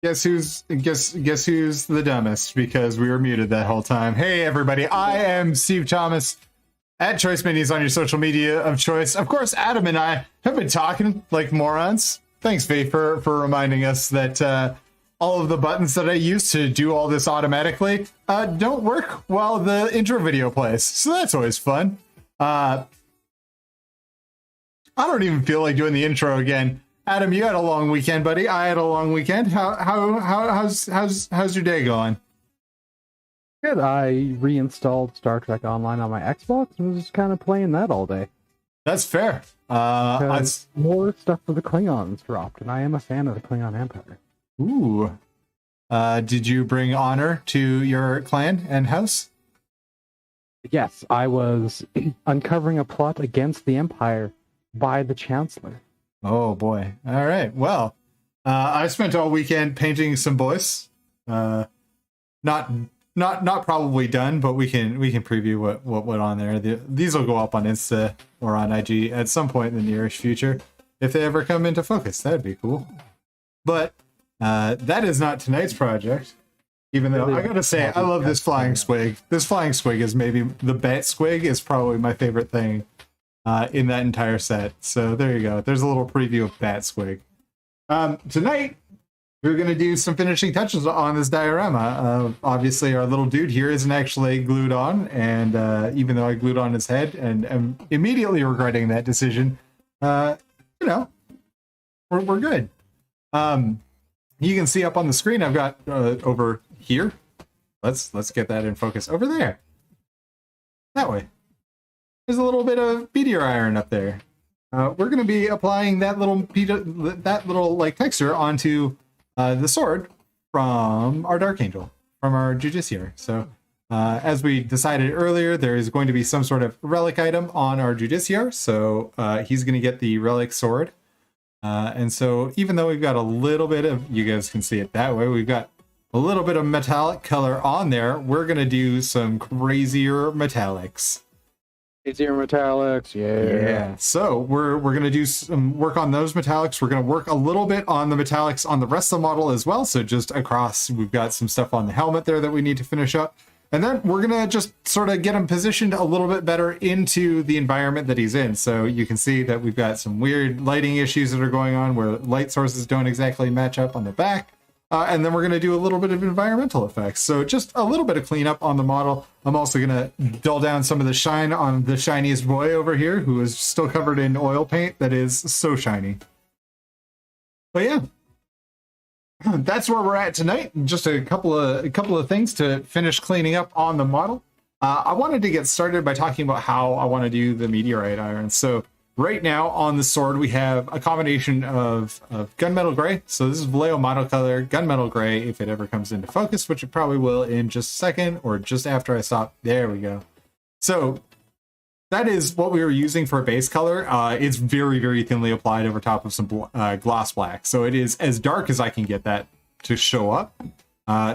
Guess who's the dumbest, because we were muted that whole time. Hey everybody, I am Steve Thomas at Choice Minis on your social media of choice. Of course, Adam and I have been talking like morons. Thanks, V, for reminding us that all of the buttons that I use to do all this automatically don't work while the intro video plays. So that's always fun. I don't even feel like doing the intro again. Adam, you had a long weekend, buddy. I had a long weekend. How's your day going? Good. I reinstalled Star Trek Online on my Xbox and was just kind of playing that all day. That's fair. More stuff for the Klingons dropped, and I am a fan of the Klingon Empire. Ooh. Did you bring honor to your clan and house? Yes, I was uncovering a plot against the Empire by the Chancellor. Oh boy. All right. Well, I spent all weekend painting some boys. Not probably done, but we can preview what went on there. These will go up on Insta or on IG at some point in the nearest future if they ever come into focus. That'd be cool. But that is not tonight's project. Even though I gotta say, I love this flying squig. This flying squig is maybe the bat squig is probably my favorite thing in that entire set. So there you go. There's a little preview of bat squig. Tonight we're going to do some finishing touches on this diorama. Obviously, our little dude here isn't actually glued on, and even though I glued on his head and am immediately regretting that decision, you know, we're good. You can see up on the screen, I've got over here. Let's get that in focus. Over there. That way. there's a little bit of meteor iron up there. We're going to be applying that little like texture onto the sword from our Archangel, from our Justiciar. So as we decided earlier, there is going to be some sort of relic item on our Justiciar. So he's going to get the Relic Sword. And so even though we've got a little bit of, you guys can see it that way, we've got a little bit of metallic color on there, we're going to do some crazier metallics. Easier metallics, yeah. So we're going to do some work on those metallics. We're going to work a little bit on the metallics on the rest of the model as well. So just across, we've got some stuff on the helmet there that we need to finish up. And then we're going to just sort of get him positioned a little bit better into the environment that he's in. So you can see that we've got some weird lighting issues that are going on where light sources don't exactly match up on the back. And then we're going to do a little bit of environmental effects. So just a little bit of cleanup on the model. I'm also going to dull down some of the shine on the shiniest boy over here, who is still covered in oil paint that is so shiny. But yeah, that's where we're at tonight. Just a couple of things to finish cleaning up on the model. I wanted to get started by talking about how I want to do the meteorite iron. So right now on the sword, we have a combination of gunmetal gray. So this is Vallejo model color, gunmetal gray, if it ever comes into focus, which it probably will in just a second or just after I stop. There we go. So that is what we were using for a base color. It's very, very thinly applied over top of some gloss black. So it is as dark as I can get that to show up.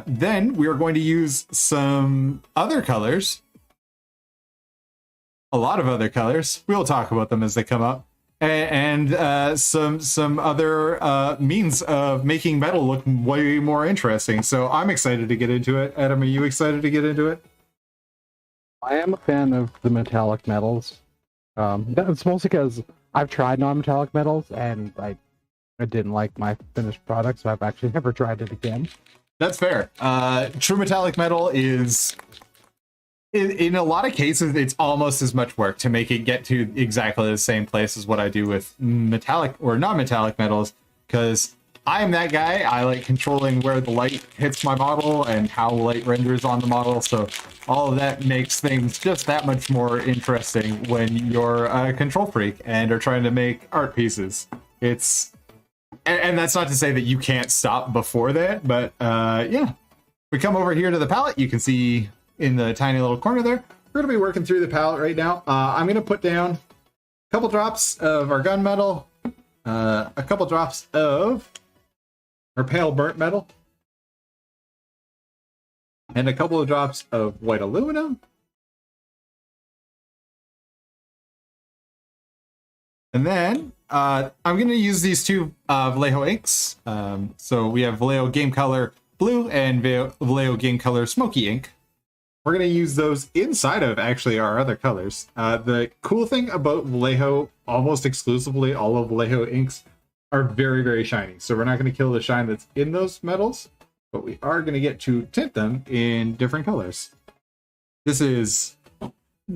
Then we are going to use some other colors. A lot of other colors. We'll talk about them as they come up. And some other means of making metal look way more interesting. So I'm excited to get into it. Adam, are you excited to get into it? I am a fan of the metallic metals. That's mostly because I've tried non-metallic metals and I didn't like my finished product, so I've actually never tried it again. That's fair. True metallic metal is, in a lot of cases, it's almost as much work to make it get to exactly the same place as what I do with metallic or non-metallic metals, because I am that guy. I like controlling where the light hits my model and how light renders on the model. So all of that makes things just that much more interesting when you're a control freak and are trying to make art pieces. And that's not to say that you can't stop before that, but yeah. We come over here to the palette. You can see in the tiny little corner there, we're going to be working through the palette right now. I'm going to put down a couple drops of our gunmetal, a couple drops of our pale burnt metal, and a couple of drops of white aluminum. And then I'm going to use these two Vallejo inks. So we have Vallejo Game Color Blue and Vallejo Game Color Smoky ink. We're going to use those inside of actually our other colors. The cool thing about Vallejo, almost exclusively all of Vallejo inks are very, very shiny. So we're not going to kill the shine that's in those metals, but we are going to get to tint them in different colors. This is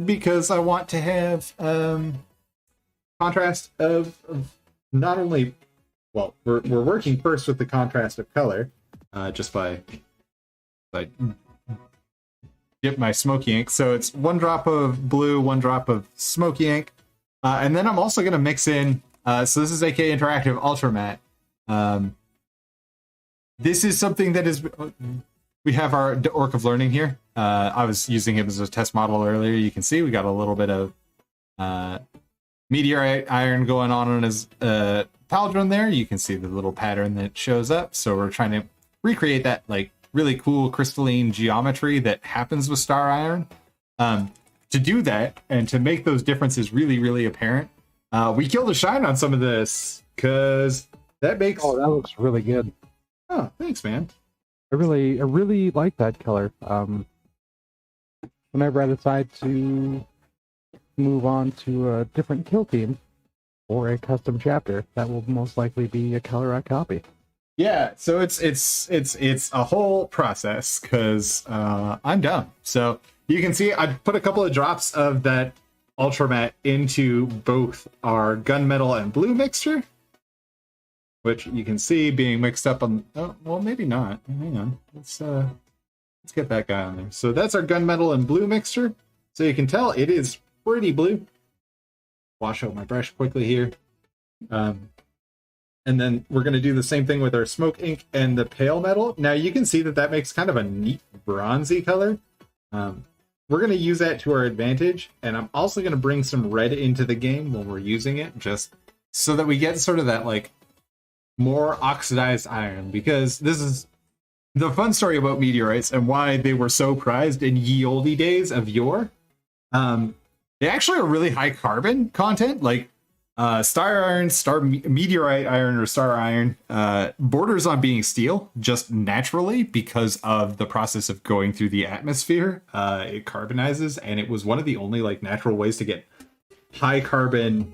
because I want to have contrast of not only, well, we're working first with the contrast of color, just by dip my smoky ink. So it's 1 drop of blue, 1 drop of smoky ink. And then I'm also going to mix in, so this is AK Interactive Ultra Matte. This is something that is, we have our Orc of Learning here. I was using him as a test model earlier. You can see we got a little bit of meteorite iron going on his pauldron there. You can see the little pattern that shows up. So we're trying to recreate that like really cool crystalline geometry that happens with star iron. To do that and to make those differences really, really apparent, we killed the shine on some of this because that makes... Oh, that looks really good. Oh, thanks, man. I really like that color. Whenever I decide to move on to a different kill team or a custom chapter, that will most likely be a color I copy. Yeah, so it's a whole process because I'm dumb. So you can see I put a couple of drops of that Ultra Matte into both our gunmetal and blue mixture, which you can see being mixed up on. Oh, well, maybe not. Hang on, let's get that guy on there. So that's our gunmetal and blue mixture. So you can tell it is pretty blue. Wash out my brush quickly here. And then we're going to do the same thing with our smoke ink and the pale metal. Now you can see that that makes kind of a neat bronzy color. We're going to use that to our advantage. And I'm also going to bring some red into the game when we're using it, just so that we get sort of that like more oxidized iron, because this is the fun story about meteorites and why they were so prized in ye olde days of yore. They actually are really high carbon content, like star iron, meteorite iron, or star iron borders on being steel just naturally because of the process of going through the atmosphere. It carbonizes, and it was one of the only like natural ways to get high carbon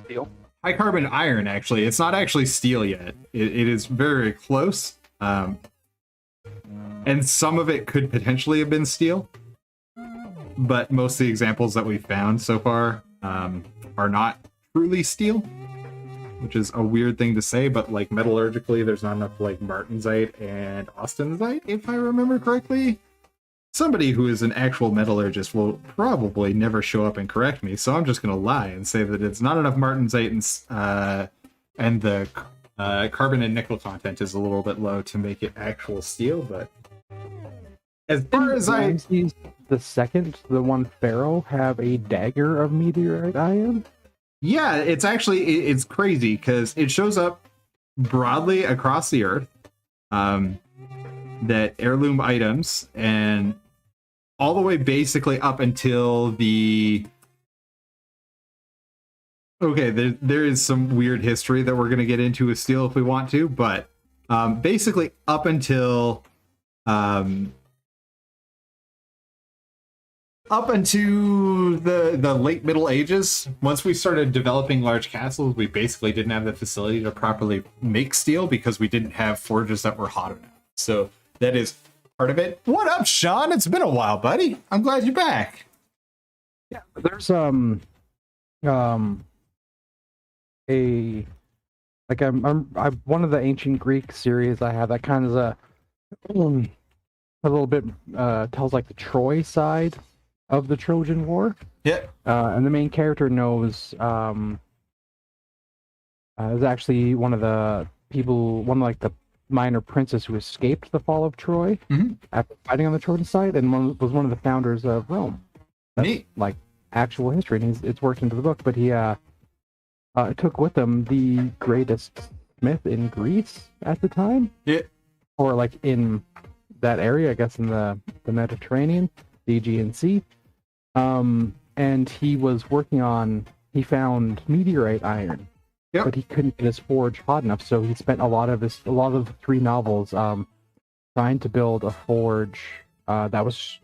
Steel. high carbon iron. Actually, it's not actually steel yet. It is very, very close, and some of it could potentially have been steel, but most of the examples that we found so far are not truly steel, which is a weird thing to say, but like metallurgically there's not enough like martensite and austenite, if I remember correctly. Somebody who is an actual metallurgist will probably never show up and correct me, so I'm just gonna lie and say that it's not enough martensite, and the carbon and nickel content is a little bit low to make it actual steel. But as far as Ramses the second, the one pharaoh, have a dagger of meteorite iron? Yeah, it's actually, it's crazy because it shows up broadly across the earth, that heirloom items, and all the way basically up until the... Okay, there is some weird history that we're going to get into with steel if we want to, but basically up until... Up into the late Middle Ages, once we started developing large castles, we basically didn't have the facility to properly make steel because we didn't have forges that were hot enough. So that is part of it. What up, Sean? It's been a while, buddy. I'm glad you're back. Yeah, there's a like I'm one of the ancient Greek series I have that kind of a little bit tells like the Troy side of the Trojan War. Yeah. And the main character knows is actually one of the people, one of like the minor princes who escaped the fall of Troy after fighting on the Trojan side, and was one of the founders of Rome. That's Neat. like actual history, and it's worked into the book. But he took with him the greatest smith in Greece at the time. Yeah. Or like in that area, I guess, in the Mediterranean, the Aegean Sea. And he was working on, he found meteorite iron, but he couldn't get his forge hot enough, so he spent a lot of the 3 novels trying to build a forge that was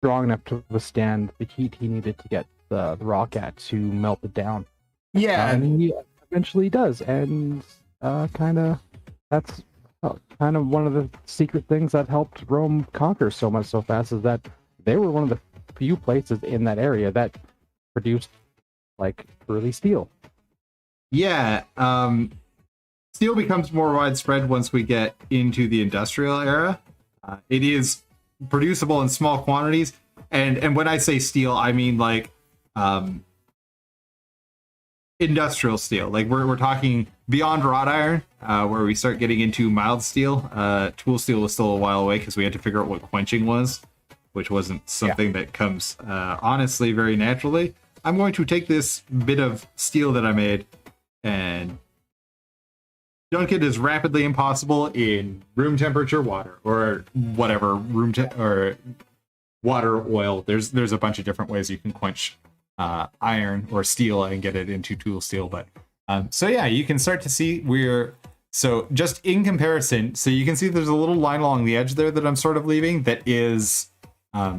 strong enough to withstand the heat he needed to get the rock at to melt it down. Yeah. And he eventually does, and that's kind of one of the secret things that helped Rome conquer so much so fast, is that they were one of the few places in that area that produced like early steel. Yeah. Steel becomes more widespread once we get into the industrial era. It is producible in small quantities, and when I say steel, I mean like industrial steel. Like we're talking beyond wrought iron, where we start getting into mild steel. Tool steel was still a while away because we had to figure out what quenching was, which wasn't something that comes honestly very naturally. I'm going to take this bit of steel that I made and dunk it as rapidly as possible in room temperature water, or whatever or water, oil. There's a bunch of different ways you can quench iron or steel and get it into tool steel. But so yeah, you can start to see so just in comparison, so you can see there's a little line along the edge there that I'm sort of leaving that is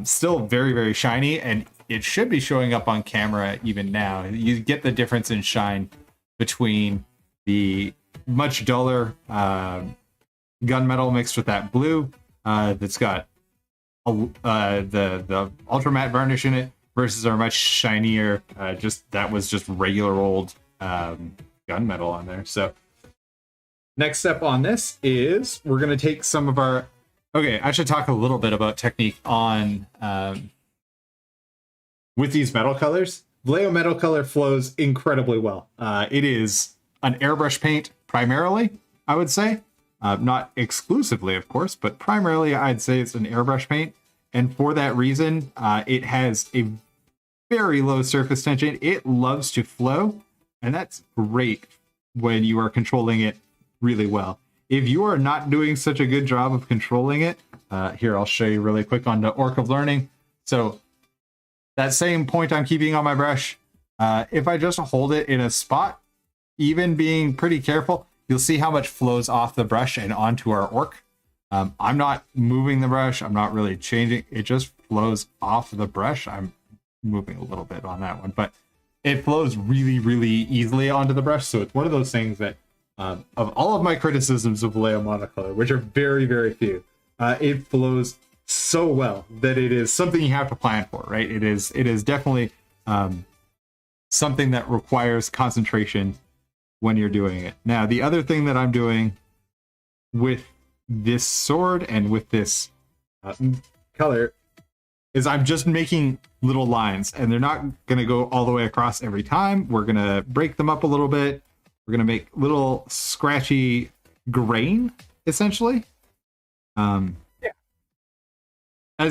still very, very shiny, and it should be showing up on camera even now. You get the difference in shine between the much duller gunmetal mixed with that blue that's got the ultra matte varnish in it versus our much shinier that was just regular old gunmetal on there. So next step on this is we're going to take some of our... Okay, I should talk a little bit about technique on with these metal colors, Vallejo metal color flows incredibly well. It is an airbrush paint primarily, I would say. Not exclusively, of course, but primarily I'd say it's an airbrush paint. And for that reason, it has a very low surface tension. It loves to flow, and that's great when you are controlling it really well. If you are not doing such a good job of controlling it, here, I'll show you really quick on the Orc of Learning. So that same point I'm keeping on my brush, if I just hold it in a spot, even being pretty careful, you'll see how much flows off the brush and onto our orc. I'm not moving the brush. I'm not really changing. It just flows off the brush. I'm moving a little bit on that one, but it flows really, really easily onto the brush. So it's one of those things that, of all of my criticisms of Vallejo monocolor, which are very, very few, it flows so well that it is something you have to plan for, right? It is definitely something that requires concentration when you're doing it. Now, the other thing that I'm doing with this sword and with this color is I'm just making little lines, and they're not going to go all the way across every time. We're going to break them up a little bit. We're going to make little scratchy grain, essentially. As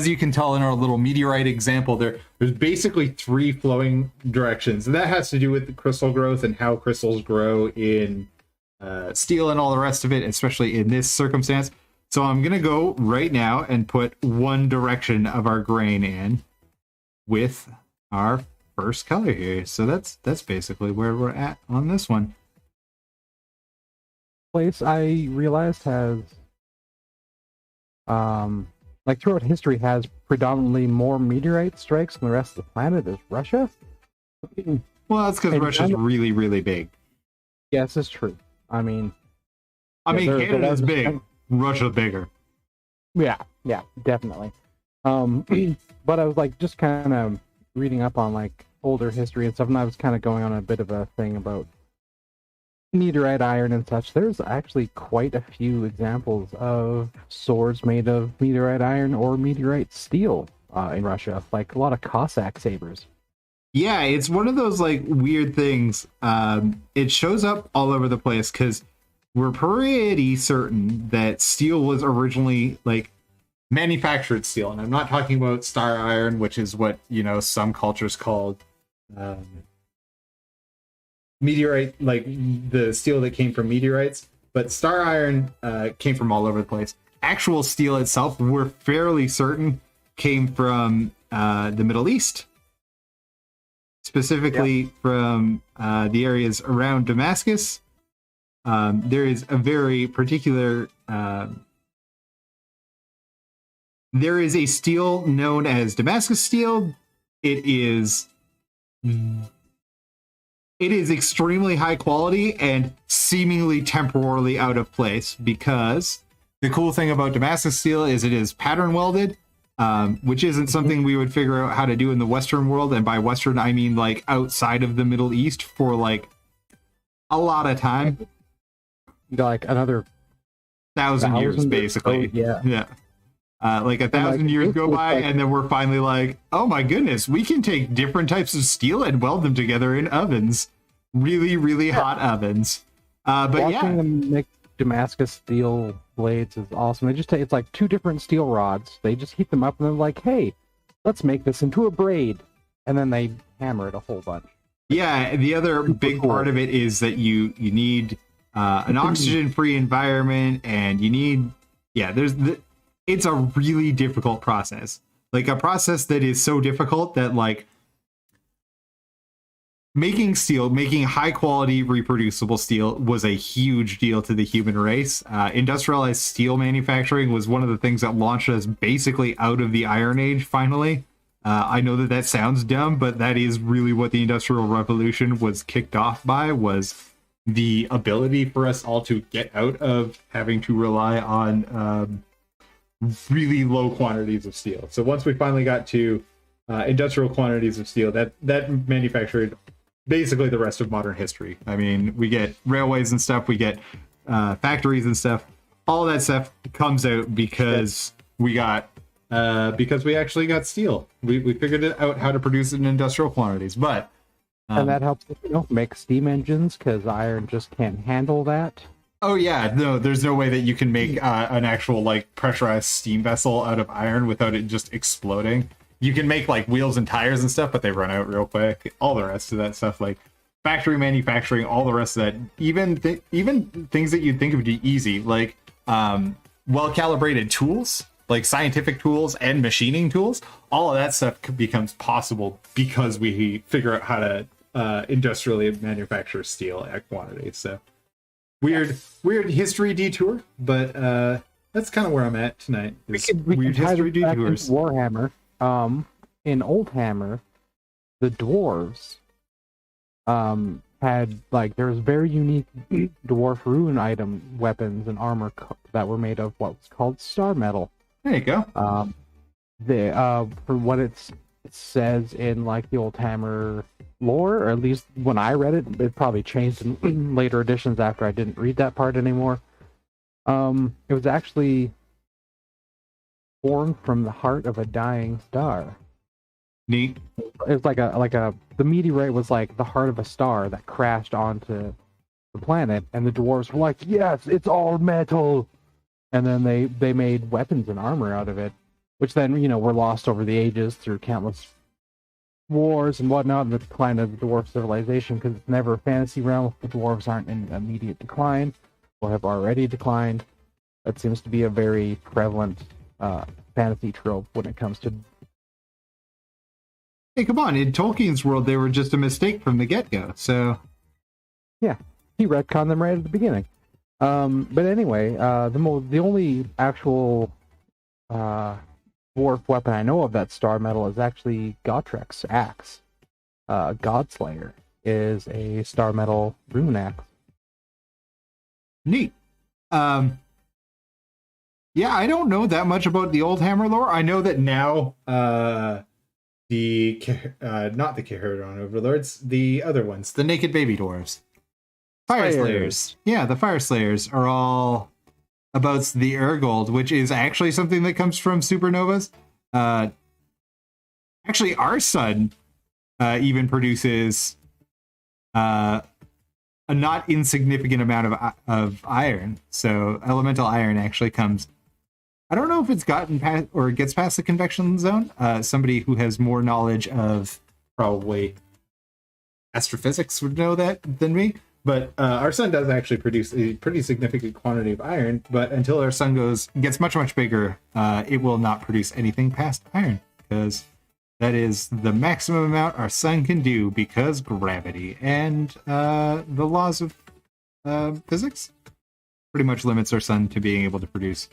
you can tell in our little meteorite example, there's basically 3 flowing directions, and that has to do with the crystal growth and how crystals grow in steel and all the rest of it, especially in this circumstance. So I'm going to go right now and put one direction of our grain in with our first color here. So that's basically where we're at on this one. Place I realized has like throughout history has predominantly more meteorite strikes than the rest of the planet is Russia. Well, that's because Russia's really, really big. Yes, it's true. I mean, Canada's big. Russia's bigger. Yeah, definitely. But I was like just kind of reading up on like older history and stuff, and I was kind of going on a bit of a thing about meteorite iron and such. There's actually quite a few examples of swords made of meteorite iron or meteorite steel in Russia, like a lot of Cossack sabers. Yeah, it's one of those like weird things. It shows up all over the place because we're pretty certain that steel was originally like manufactured steel, and I'm not talking about star iron, which is what some cultures called meteorite, like the steel that came from meteorites. But star iron came from all over the place. Actual steel itself, we're fairly certain, came from the Middle East, specifically from the areas around Damascus. There is a very particular there is a steel known as Damascus Steel. It is extremely high quality and seemingly temporarily out of place, because the cool thing about Damascus Steel is it is pattern welded, which isn't something we would figure out how to do in the Western world. And by Western, I mean like outside of the Middle East for like a lot of time. Like another 1,000 years, basically. Oh, yeah. Like 1,000 years go by, and then we're finally like, oh my goodness, we can take different types of steel and weld them together in ovens. Really, really hot ovens. But watching them make Damascus steel blades is awesome. They just take, it's like 2 different steel rods. They just heat them up, and they're like, hey, let's make this into a braid. And then they hammer it a whole bunch. Yeah, the other big part of it is that you need an oxygen-free environment, and you need, it's a really difficult process. Like a process that is so difficult that like making high quality reproducible steel was a huge deal to the human race. Industrialized steel manufacturing was one of the things that launched us basically out of the Iron Age finally. I know that sounds dumb, but that is really what the Industrial Revolution was kicked off by, was the ability for us all to get out of having to rely on really low quantities of steel. So once we finally got to industrial quantities of steel, that manufactured basically the rest of modern history. I mean, we get railways and stuff, we get factories and stuff. All that stuff comes out because we got because we actually got steel. We figured it out how to produce it in industrial quantities, but and that helps, make steam engines because iron just can't handle that. Oh yeah, no, there's no way that you can make an actual like pressurized steam vessel out of iron without it just exploding. You can make like wheels and tires and stuff, but they run out real quick. All the rest of that stuff, like factory manufacturing, all the rest of that, even things that you'd think would be easy, like well-calibrated tools, like scientific tools and machining tools, all of that stuff becomes possible because we figure out how to industrially manufacture steel at quantity. So weird history detour, but that's kind of where I'm at tonight. We can history detours. Warhammer. In Old Hammer, the dwarves had like there was very unique dwarf rune item weapons and armor that were made of what was called star metal. There you go. For what it says in like the Old Hammer lore, or at least when I read it, it probably changed in later editions after I didn't read that part anymore. It was actually formed from the heart of a dying star. Neat. It was the meteorite was like the heart of a star that crashed onto the planet, and the dwarves were like, yes, it's all metal. And then they made weapons and armor out of it, which then, were lost over the ages through countless wars and whatnot, and the decline of the dwarf civilization, because it's never a fantasy realm if the dwarves aren't in immediate decline or have already declined. That seems to be a very prevalent fantasy trope when it comes to... Hey, come on! In Tolkien's world, they were just a mistake from the get-go. So, yeah, he retconned them right at the beginning. But anyway, the only actual dwarf weapon I know of that's star metal is actually Gotrek's axe. Godslayer is a star metal rune axe. Neat. Yeah, I don't know that much about the old Hammer lore. I know that now not the Keherdon overlords, the other ones, the naked baby dwarves. Fire Slayers. Yeah, the Fire Slayers are all about the Urgold, which is actually something that comes from supernovas. Actually, our sun even produces a not insignificant amount of iron. So elemental iron actually comes... I don't know if it's gotten past or gets past the convection zone. Somebody who has more knowledge of probably astrophysics would know that than me. But our sun does actually produce a pretty significant quantity of iron. But until our sun gets much, much bigger, it will not produce anything past iron, because that is the maximum amount our sun can do, because gravity and the laws of physics pretty much limits our sun to being able to produce.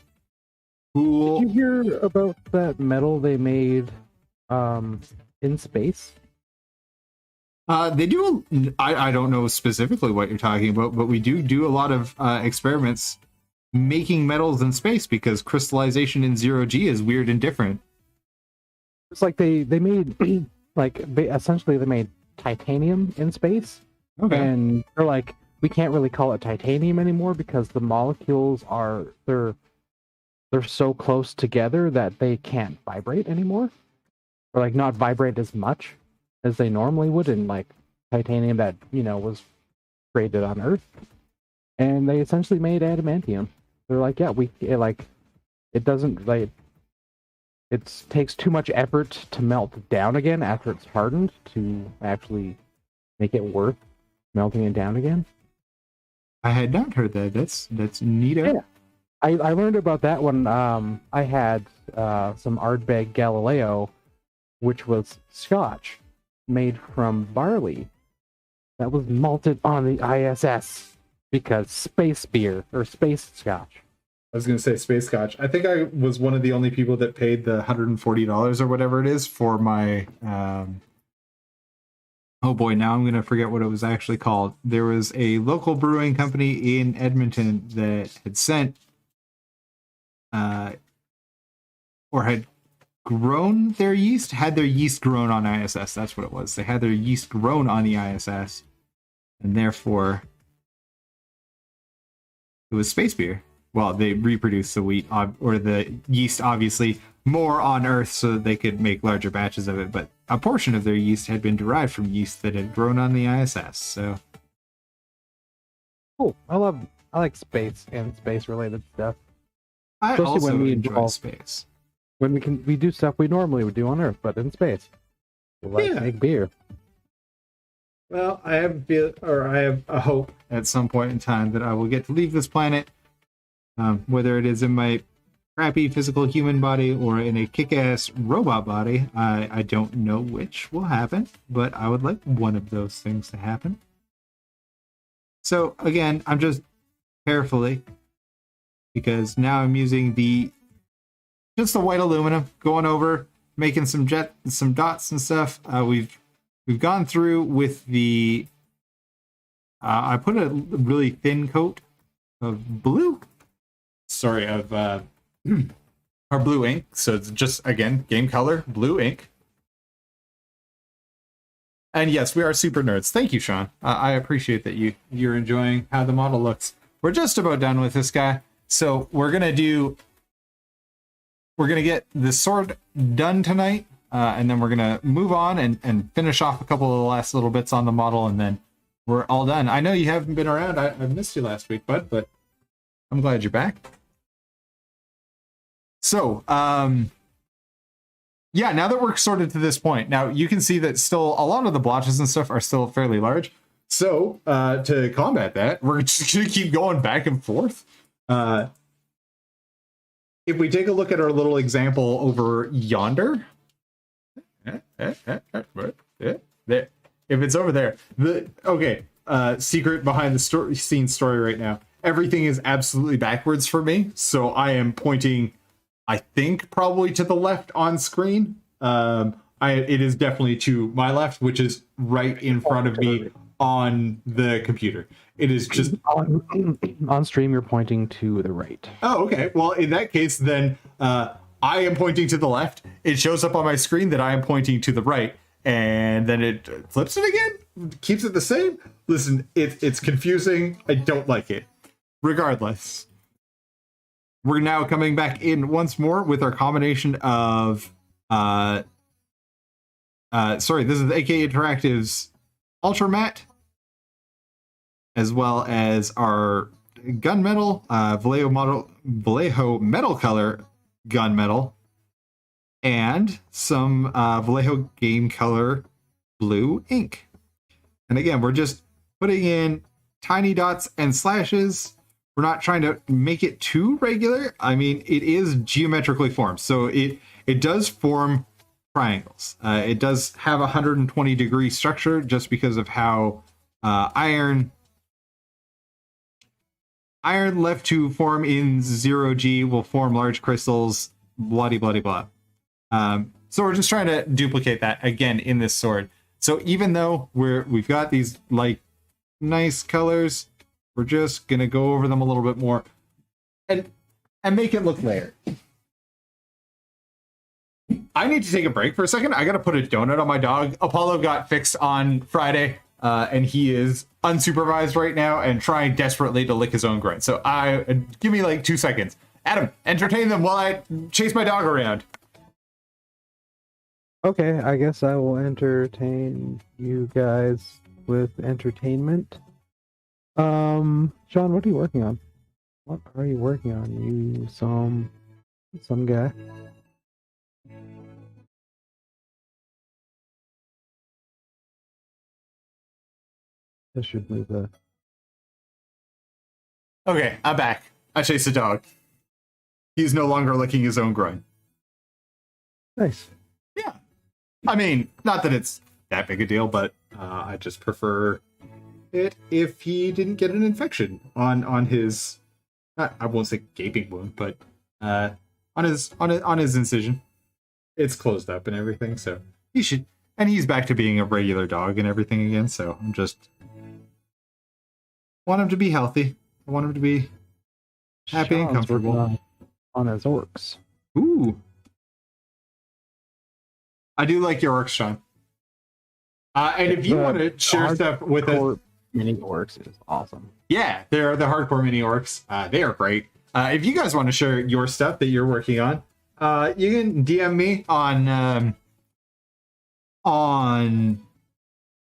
Cool. Did you hear about that metal they made in space? They do. I don't know specifically what you're talking about, but we do a lot of experiments making metals in space, because crystallization in 0G is weird and different. It's like they made essentially they made titanium in space. Okay. And they're like, we can't really call it titanium anymore because the molecules they're so close together that they can't vibrate anymore, or like not vibrate as much as they normally would in like titanium that was created on Earth. And they essentially made adamantium. They're like, yeah, it doesn't like it takes too much effort to melt down again after it's hardened to actually make it worth melting it down again. I had not heard that. That's neato. Yeah. I learned about that when I had some Ardbeg Galileo, which was scotch made from barley that was malted on the ISS, because space beer or space scotch. I was going to say space scotch. I think I was one of the only people that paid the $140 or whatever it is for my oh boy, now I'm going to forget what it was actually called. There was a local brewing company in Edmonton that had sent or had grown their yeast, had their yeast grown on ISS. That's what it was. They had their yeast grown on the ISS, and therefore it was space beer. well, they reproduce the wheat or the yeast, obviously, more on Earth so that they could make larger batches of it. But a portion of their yeast had been derived from yeast that had grown on the ISS. So cool. I like space and space related stuff. I Especially also when we enjoy involve- space. When we do stuff we normally would do on Earth, but in space. Like Yeah. make beer. Well, I have a hope at some point in time that I will get to leave this planet, whether it is in my crappy physical human body or in a kick-ass robot body. I don't know which will happen, but I would like one of those things to happen. So again, I'm just carefully, because now I'm using just the white aluminum, going over, making some dots and stuff. We've gone through with the I put a really thin coat of blue. Sorry, of our blue ink. So it's just, again, game color, blue ink. And yes, we are super nerds. Thank you, Sean. I appreciate that you're enjoying how the model looks. We're just about done with this guy. So we're gonna get the sword done tonight. And then we're going to move on and finish off a couple of the last little bits on the model, and then we're all done. I know you haven't been around. I missed you last week, bud, but I'm glad you're back. So, yeah, now that we're sorted to this point, now you can see that still a lot of the blotches and stuff are still fairly large. So, to combat that, we're just going to keep going back and forth. If we take a look at our little example over yonder, there. If it's over there, secret behind the scene story right now. Everything is absolutely backwards for me, so I am pointing, I think, probably to the left on screen. It is definitely to my left, which is right in front of me on the computer. It is just on stream. You're pointing to the right. Oh, okay. Well, in that case, then I am pointing to the left. It shows up on my screen that I am pointing to the right, and then it flips it again, keeps it the same. Listen, it's confusing. I don't like it. Regardless, we're now coming back in once more with our combination of this is AK Interactive's Ultra Matte, as well as our gunmetal Vallejo metal color gunmetal, and some Vallejo game color blue ink. And again, we're just putting in tiny dots and slashes. We're not trying to make it too regular. I mean, it is geometrically formed, so it does form triangles. It does have a 120 degree structure just because of how iron left to form in 0G will form large crystals, bloody blah. So we're just trying to duplicate that again in this sword. So even though we've got these like nice colors, we're just gonna go over them a little bit more and make it look layered. I need to take a break for a second. I gotta put a donut on my dog. Apollo got fixed on Friday. And he is unsupervised right now and trying desperately to lick his own grunt. So give me like 2 seconds. Adam, entertain them while I chase my dog around. Okay, I guess I will entertain you guys with entertainment. Sean, what are you working on? What are you working on? You some guy. This should move the. Okay, I'm back. I chased a dog. He's no longer licking his own groin. Nice. Yeah. I mean, not that it's that big a deal, but I just prefer it if he didn't get an infection on his. I won't say gaping wound, but on his incision. It's closed up and everything, so he should. And he's back to being a regular dog and everything again. So I'm just want him to be healthy. I want him to be happy and comfortable. On his orcs. Ooh. I do like your orcs, Sean. And if you want to share stuff with us, mini orcs is awesome. Yeah, they're the hardcore mini orcs. They are great. If you guys want to share your stuff that you're working on, you can DM me on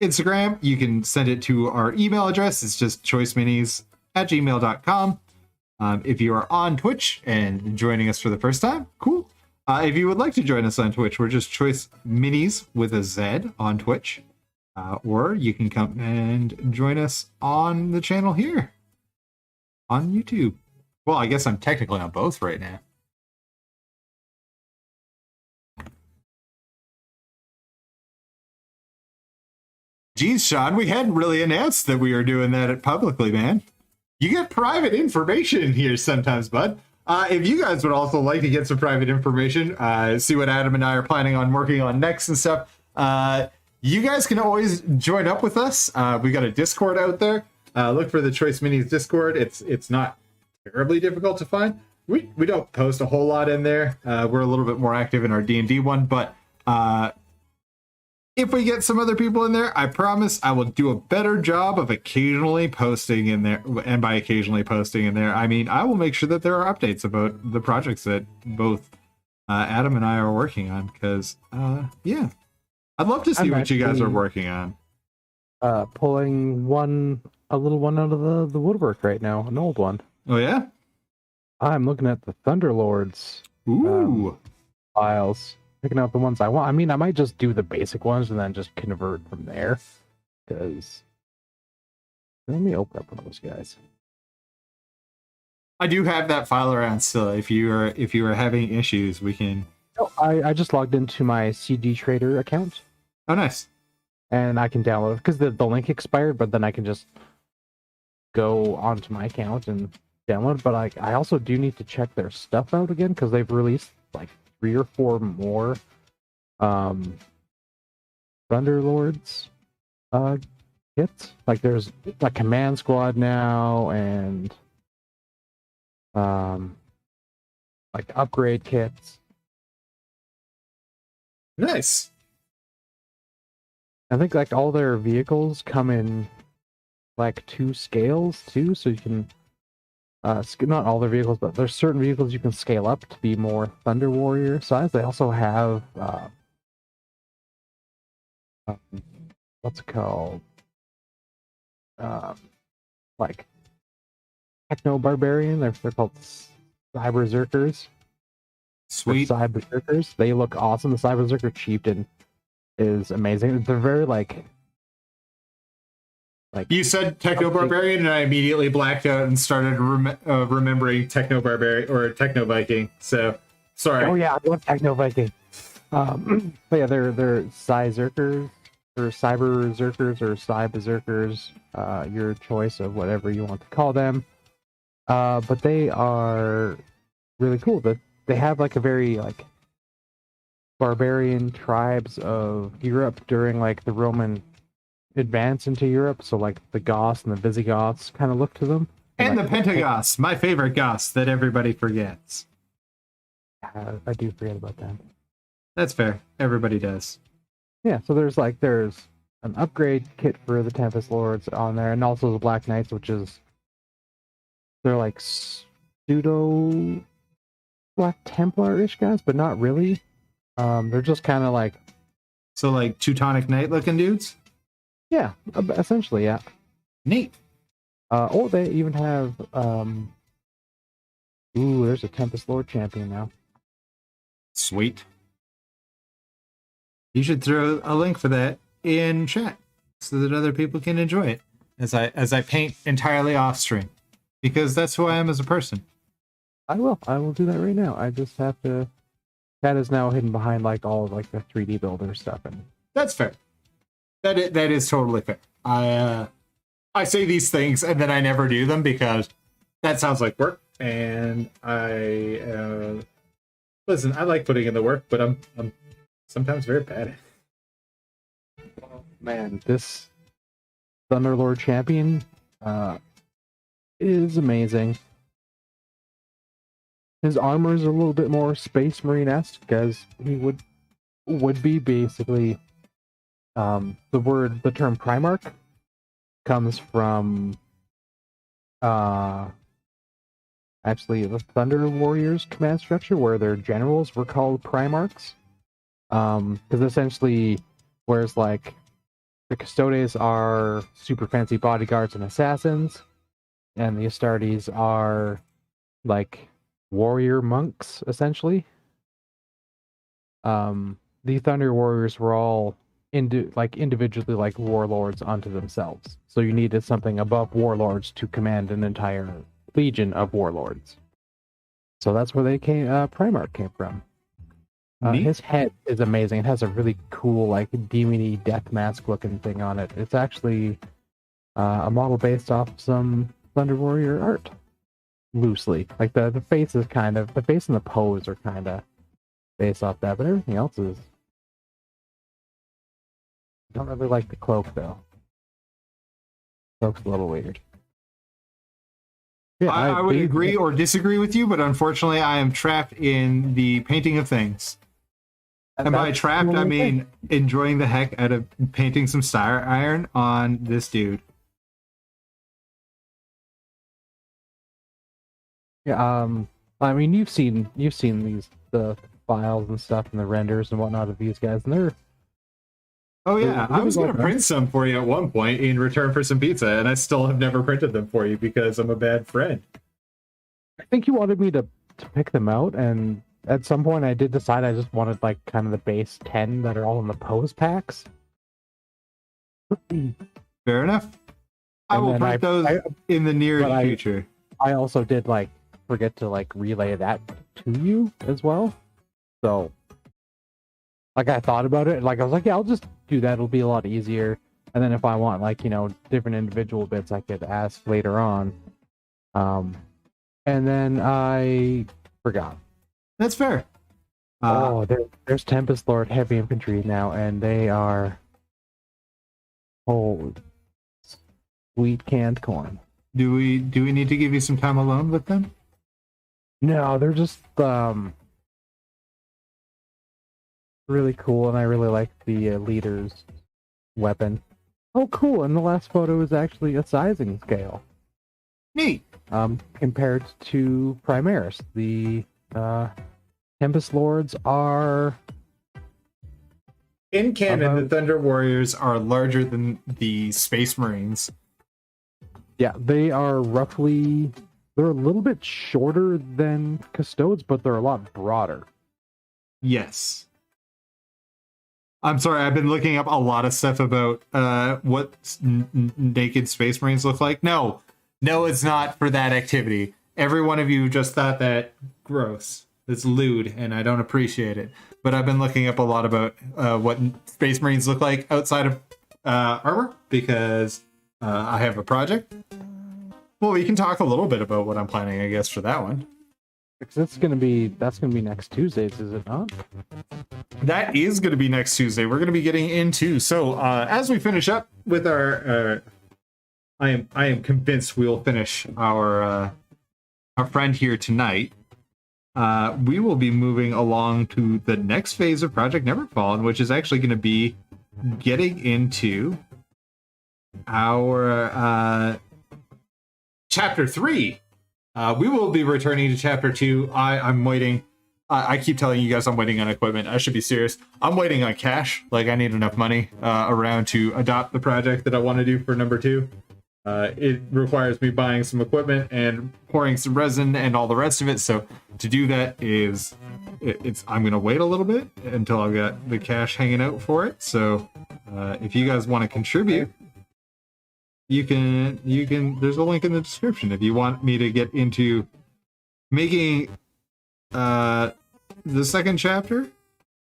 Instagram. You can send it to our email address. It's just choiceminis@gmail.com. If you are on Twitch and joining us for the first time, cool. If you would like to join us on Twitch, we're just Choice Minis with a Z on Twitch. Or you can come and join us on the channel here on YouTube. Well, I guess I'm technically on both right now. Geez, Sean, we hadn't really announced that we were doing that publicly, man. You get private information here sometimes, bud. If you guys would also like to get some private information, see what Adam and I are planning on working on next and stuff, you guys can always join up with us. We got a Discord out there. Look for the Choice Minis Discord. It's not terribly difficult to find. We don't post a whole lot in there. We're a little bit more active in our D&D one, but if we get some other people in there, I promise I will do a better job of occasionally posting in there. And by occasionally posting in there, I mean I will make sure that there are updates about the projects that both Adam and I are working on. Because yeah, I'd love to see what you guys are working on. Pulling a little one out of the woodwork right now, an old one. Oh yeah, I'm looking at the Thunderlords. Ooh, files, picking out the ones I want. I mean, I might just do the basic ones and then just convert from there. Because let me open up one of those guys. I do have that file around still. If you are having issues, we can. Oh, I just logged into my CD Trader account. Oh, nice. And I can download because the link expired, but then I can just go onto my account and download. But I also do need to check their stuff out again because they've released like 3 or 4 more Thunderlords kits. Like there's a Command Squad now and like upgrade kits. Nice. I think like all their vehicles come in like 2 scales too, so you can not all their vehicles, but there's certain vehicles you can scale up to be more Thunder Warrior size. They also have what's it called? Like Techno Barbarian. They're called Cyber Berserkers. Sweet. Cyber Berserkers. They look awesome. The Cyber Berserker Chieftain is amazing. They're very like you said Techno Barbarian, and I immediately blacked out and started remembering Techno Barbarian or Techno Viking. So sorry. Oh yeah, I love Techno Viking. But yeah, they're Zerkers or Cyber Zerkers or Cyber Berserkers. Your choice of whatever you want to call them. But they are really cool. They have like a very like barbarian tribes of Europe during like the Roman advance into Europe, so like the Goths and the Visigoths kind of look to them. And like, the Pentagoths, my favorite Goths that everybody forgets. I do forget about that. That's fair. Everybody does. Yeah, so there's an upgrade kit for the Tempest Lords on there, and also the Black Knights, which is they're like pseudo Black Templar-ish guys, but not really. They're just kind of like Teutonic Knight looking dudes. Yeah, essentially, yeah. Neat. Oh, they even have ooh, there's a Tempest Lord champion now. Sweet. You should throw a link for that in chat so that other people can enjoy it as I paint entirely off stream, because that's who I am as a person. I will do that right now. I just have to. That is now hidden behind like all of like the 3D builder stuff, and that's fair. That is totally fair. I say these things and then I never do them because that sounds like work, and I listen. I like putting in the work, but I'm sometimes very bad at it. Oh, man, this Thunderlord champion is amazing. His armor is a little bit more Space Marine-esque because he would be basically. The term Primarch comes from actually the Thunder Warriors command structure, where their generals were called Primarchs. Because essentially, whereas like the Custodes are super fancy bodyguards and assassins, and the Astartes are like warrior monks, essentially. The Thunder Warriors were all individually like warlords unto themselves. So you needed something above warlords to command an entire legion of warlords. So that's where Primarch came from. His head is amazing. It has a really cool, like, demon-y death mask looking thing on it. It's actually a model based off some Thunder Warrior art. Loosely. Like, the face is kind of... The face and the pose are kind of based off that, but everything else is... I don't really like the cloak, though. Cloak's a little weird. Yeah, I would agree or disagree with you, but unfortunately I am trapped in the painting of things. And by trapped, I mean enjoying the heck out of painting some Sire Iron on this dude. Yeah, I mean, you've seen the files and stuff and the renders and whatnot of these guys, and they're... Oh yeah, I was going to print some for you at one point in return for some pizza, and I still have never printed them for you because I'm a bad friend. I think you wanted me to pick them out, and at some point I did decide I just wanted like kind of the base 10 that are all in the pose packs. Fair enough. I will print those in the near future. I also did like forget to like relay that to you as well. So like I thought about it, like I was like, yeah, I'll just do that. It'll be a lot easier. And then if I want like, you know, different individual bits, I could ask later on. And then I forgot. That's fair. There's Tempest Lord Heavy Infantry now, and they are sweet canned corn. Do we need to give you some time alone with them? No, they're just really cool, and I really like the leader's weapon. Oh, cool! And the last photo is actually a sizing scale. Neat. Compared to Primaris, the Tempest Lords are... In canon, the Thunder Warriors are larger than the Space Marines. Yeah, they are roughly... They're a little bit shorter than Custodes, but they're a lot broader. Yes. I'm sorry, I've been looking up a lot of stuff about what naked Space Marines look like. No, it's not for that activity. Every one of you just thought that gross. It's lewd, and I don't appreciate it. But I've been looking up a lot about what Space Marines look like outside of armor, because I have a project. Well, we can talk a little bit about what I'm planning, I guess, for that one. Because that's gonna be next Tuesdays, is it not? That is going to be next Tuesday. We're going to be getting into. So as we finish up with our, I am convinced we'll finish our friend here tonight. We will be moving along to the next phase of Project Neverfallen, which is actually going to be getting into our Chapter 3. We will be returning to Chapter 2. I'm waiting. I keep telling you guys I'm waiting on equipment. I should be serious. I'm waiting on cash. Like, I need enough money around to adopt the project that I want to do for number 2. It requires me buying some equipment and pouring some resin and all the rest of it. So to do that I'm going to wait a little bit until I've got the cash hanging out for it. So if you guys want to contribute, you can, there's a link in the description if you want me to get into making the second chapter.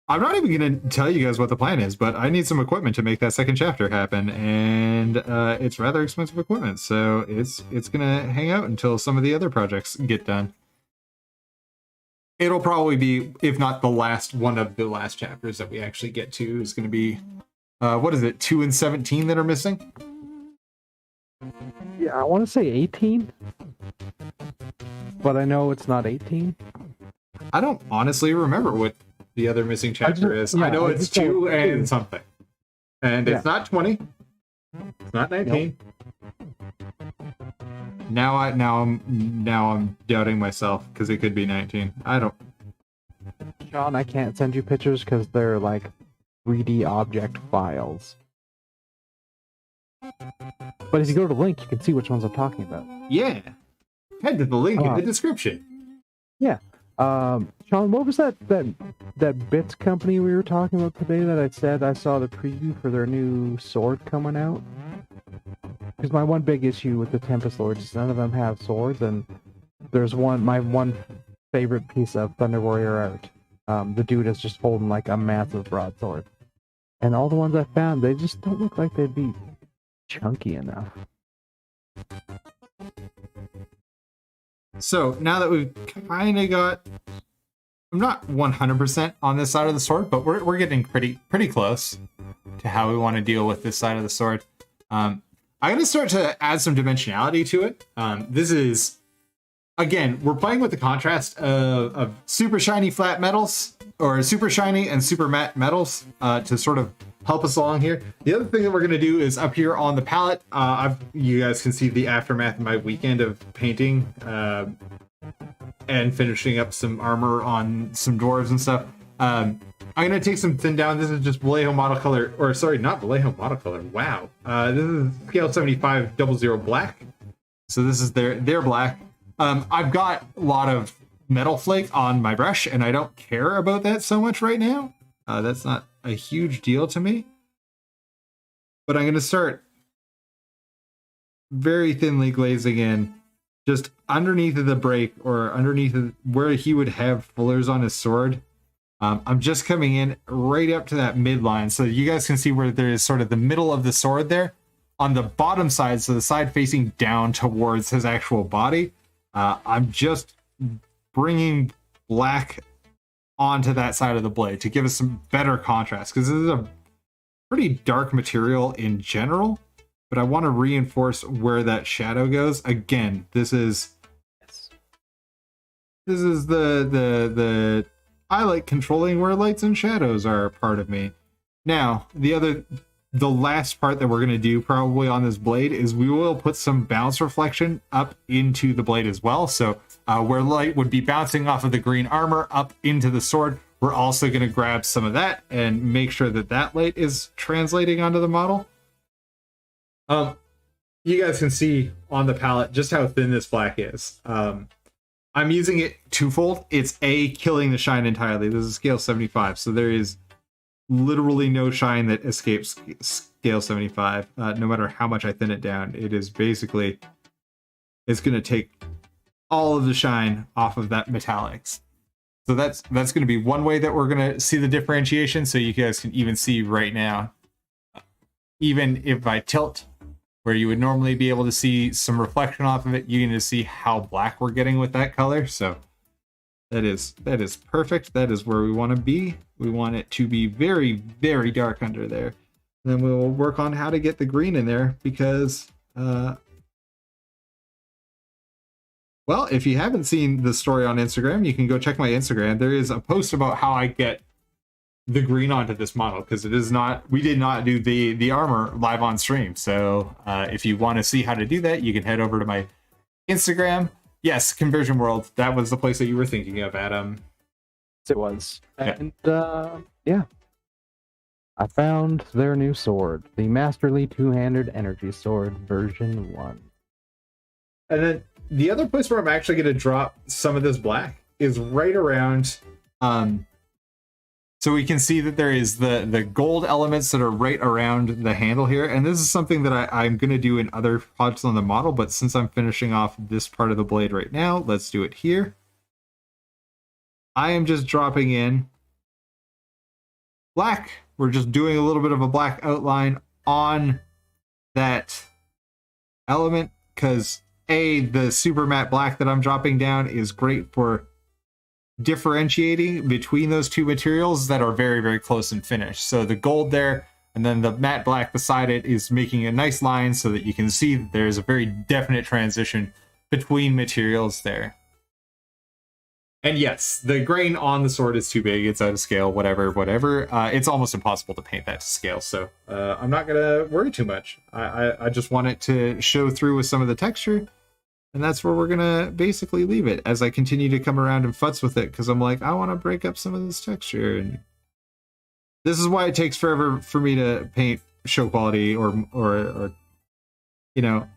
I'm not even going to tell you guys what the plan is, but I need some equipment to make that second chapter happen, and it's rather expensive equipment, so it's going to hang out until some of the other projects get done. It'll probably be, if not the last one of the last chapters that we actually get to, is going to be, what is it, 2 and 17 that are missing? Yeah, I want to say 18, but I know it's not 18. I don't honestly remember what the other missing chapter is. I know it's 2 and something. And it's not 20. It's not 19. Nope. Now I'm doubting myself because it could be 19. I don't. Sean, I can't send you pictures because they're like 3D object files. But if you go to the link, you can see which ones I'm talking about. Yeah. Head to the link in the description. Yeah. Sean, what was that bits company we were talking about today that I said I saw the preview for their new sword coming out? Because my one big issue with the Tempest Lords is none of them have swords, and there's my one favorite piece of Thunder Warrior art. The dude is just holding like a massive broadsword. And all the ones I found, they just don't look like they'd be chunky enough. So now that we've kind of got, I'm not 100% on this side of the sword, but we're getting pretty close to how we want to deal with this side of the sword. I'm going to start to add some dimensionality to it. This is, again, we're playing with the contrast of super shiny flat metals, or super shiny and super matte metals, to sort of help us along here. The other thing that we're going to do is up here on the palette, you guys can see the aftermath of my weekend of painting and finishing up some armor on some dwarves and stuff. I'm going to take some thin down. This is just Vallejo model color, or sorry, not Vallejo model color. Wow. This is scale 75 00 black. So this is their black. I've got a lot of metal flake on my brush, and I don't care about that so much right now. That's not a huge deal to me. But I'm going to start very thinly glazing in just underneath of the break, or underneath of where he would have fullers on his sword. I'm just coming in right up to that midline, so you guys can see where there is sort of the middle of the sword there. On the bottom side, so the side facing down towards his actual body, I'm just bringing black onto that side of the blade to give us some better contrast, because this is a pretty dark material in general, but I want to reinforce where that shadow goes. Again, this is the I like controlling where lights and shadows are a part of me. Now, the last part that we're going to do probably on this blade is we will put some bounce reflection up into the blade as well. So where light would be bouncing off of the green armor up into the sword, we're also going to grab some of that and make sure that that light is translating onto the model. You guys can see on the palette just how thin this black is. I'm using it twofold. It's killing the shine entirely. This is scale 75, so there is literally no shine that escapes scale 75. No matter how much I thin it down, it is basically, it's going to take all of the shine off of that metallics. So that's going to be one way that we're going to see the differentiation. So you guys can even see right now, even if I tilt where you would normally be able to see some reflection off of it, you can see how black we're getting with that color. So that is perfect. That is where we want to be. We want it to be very, very dark under there. And then we'll work on how to get the green in there, because well, if you haven't seen the story on Instagram, you can go check my Instagram. There is a post about how I get the green onto this model, because we did not do the armor live on stream. So if you want to see how to do that, you can head over to my Instagram. Yes, Conversion World. That was the place that you were thinking of, Adam. It was. And yeah. I found their new sword, the Masterly Two-Handed Energy Sword version 1. And then the other place where I'm actually going to drop some of this black is right around, so we can see that there is the gold elements that are right around the handle here. And this is something that I'm going to do in other parts on the model, but since I'm finishing off this part of the blade right now, let's do it here. I am just dropping in black. We're just doing a little bit of a black outline on that element, because the super matte black that I'm dropping down is great for differentiating between those two materials that are very, very close in finish. So the gold there and then the matte black beside it is making a nice line so that you can see that there's a very definite transition between materials there. And yes, the grain on the sword is too big. It's out of scale, whatever. It's almost impossible to paint that to scale. So I'm not going to worry too much. I just want it to show through with some of the texture. And that's where we're gonna basically leave it as I continue to come around and futz with it, because I'm like, I want to break up some of this texture. And this is why it takes forever for me to paint show quality or you know,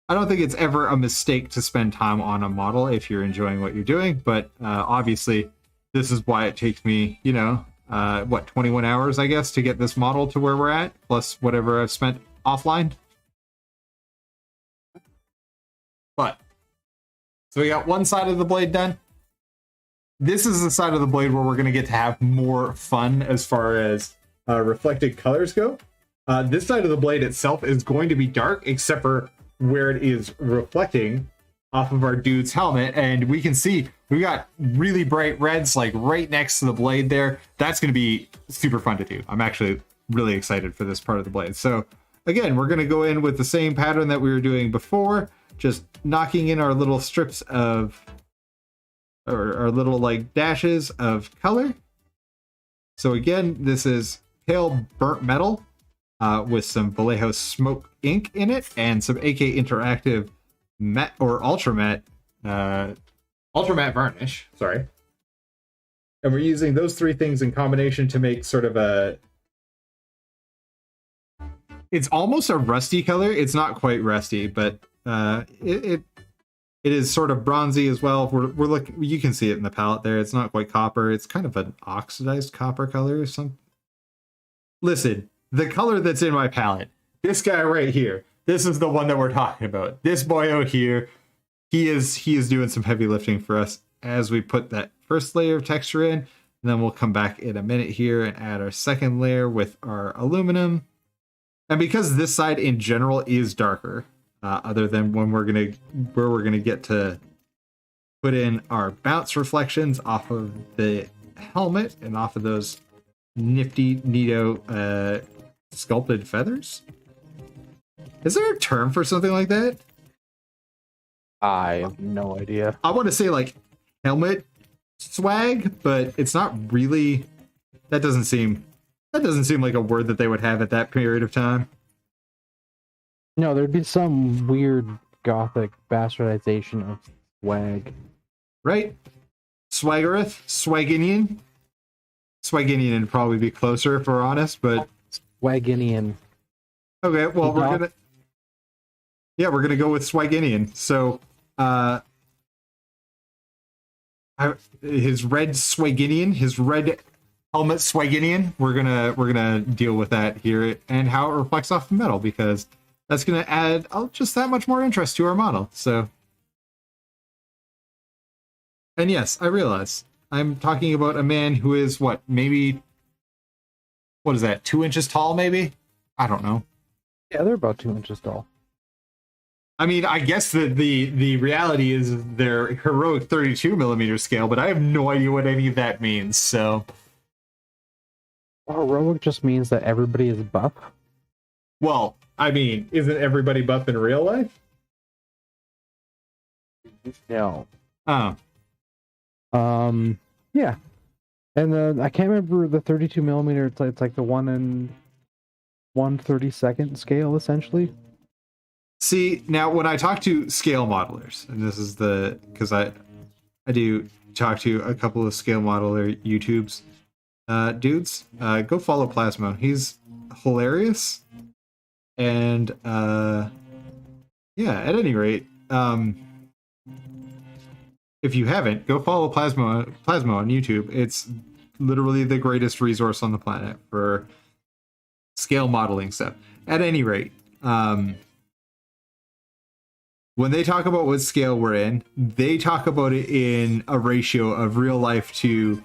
I don't think it's ever a mistake to spend time on a model if you're enjoying what you're doing, but obviously this is why it takes me, 21 hours, I guess, to get this model to where we're at, plus whatever I've spent offline. But, so we got one side of the blade done. This is the side of the blade where we're going to get to have more fun as far as reflected colors go. This side of the blade itself is going to be dark, except for where it is reflecting off of our dude's helmet. And we can see we got really bright reds like right next to the blade there. That's going to be super fun to do. I'm actually really excited for this part of the blade. So again, we're going to go in with the same pattern that we were doing before, just knocking in our little strips of, or our little like dashes of color. So again, this is pale burnt metal with some Vallejo smoke ink in it and some AK Interactive matte or ultra matte varnish. Sorry. And we're using those three things in combination to make sort of a, it's almost a rusty color. It's not quite rusty, but it is sort of bronzy as well. We're looking, you can see it in the palette there. It's not quite copper. It's kind of an oxidized copper color or something. Listen, the color that's in my palette, this guy right here, this is the one that we're talking about. This boy out here, he is doing some heavy lifting for us as we put that first layer of texture in. And then we'll come back in a minute here and add our second layer with our aluminum. And because this side in general is darker, other than when we're gonna get to put in our bounce reflections off of the helmet and off of those nifty neato sculpted feathers. Is there a term for something like that? I have no idea. I want to say like helmet swag, but it's not really. That doesn't seem like a word that they would have at that period of time. No, there'd be some weird gothic bastardization of swag. Right? Swaggereth? Swaginian? Swaginian would probably be closer if we're honest, but... Swaginian. Okay, well, we're gonna go with Swaginian. So, his red Swaginian, his red helmet Swaginian, we're gonna deal with that here and how it reflects off the metal, because that's gonna add just that much more interest to our model. So, and yes, I realize I'm talking about a man who is what is that, 2 inches tall, maybe? I don't know. Yeah, they're about 2 inches tall. I mean, I guess the reality is their heroic 32 millimeter scale, but I have no idea what any of that means, so. Heroic just means that everybody is buff. Well, I mean, isn't everybody buff in real life? No. Oh. Yeah. And I can't remember the 32 millimeter. It's like the 1 in 1/32 scale, essentially. See, now when I talk to scale modelers, and this is because I do talk to a couple of scale modeler YouTubes dudes, go follow Plasmo. He's hilarious. And yeah, at any rate, if you haven't, go follow Plasmo on YouTube. It's literally the greatest resource on the planet for scale modeling stuff. At any rate, when they talk about what scale we're in, they talk about it in a ratio of real life to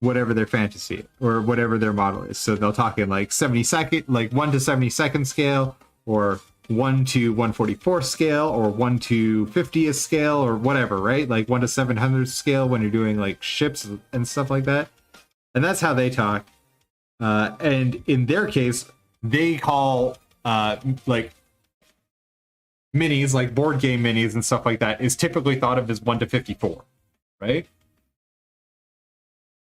whatever their fantasy or whatever their model is. So they'll talk in like 72nd, like 1 to 72nd scale, or 1 to 144 scale, or 1 to 50th scale, or whatever, right? Like 1 to 700 scale when you're doing like ships and stuff like that. And that's how they talk. And in their case, they call like minis, like board game minis and stuff like that, is typically thought of as 1 to 54, right?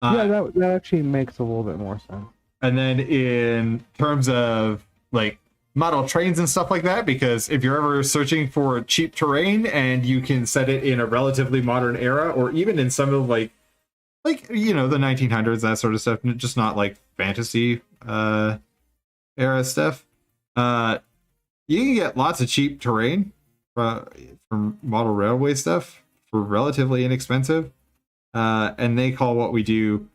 Yeah, that actually makes a little bit more sense. And then in terms of like model trains and stuff like that, because if you're ever searching for cheap terrain and you can set it in a relatively modern era, or even in some of like you know, the 1900s, that sort of stuff, just not like fantasy era stuff, you can get lots of cheap terrain from model railway stuff for relatively inexpensive, and they call what we do,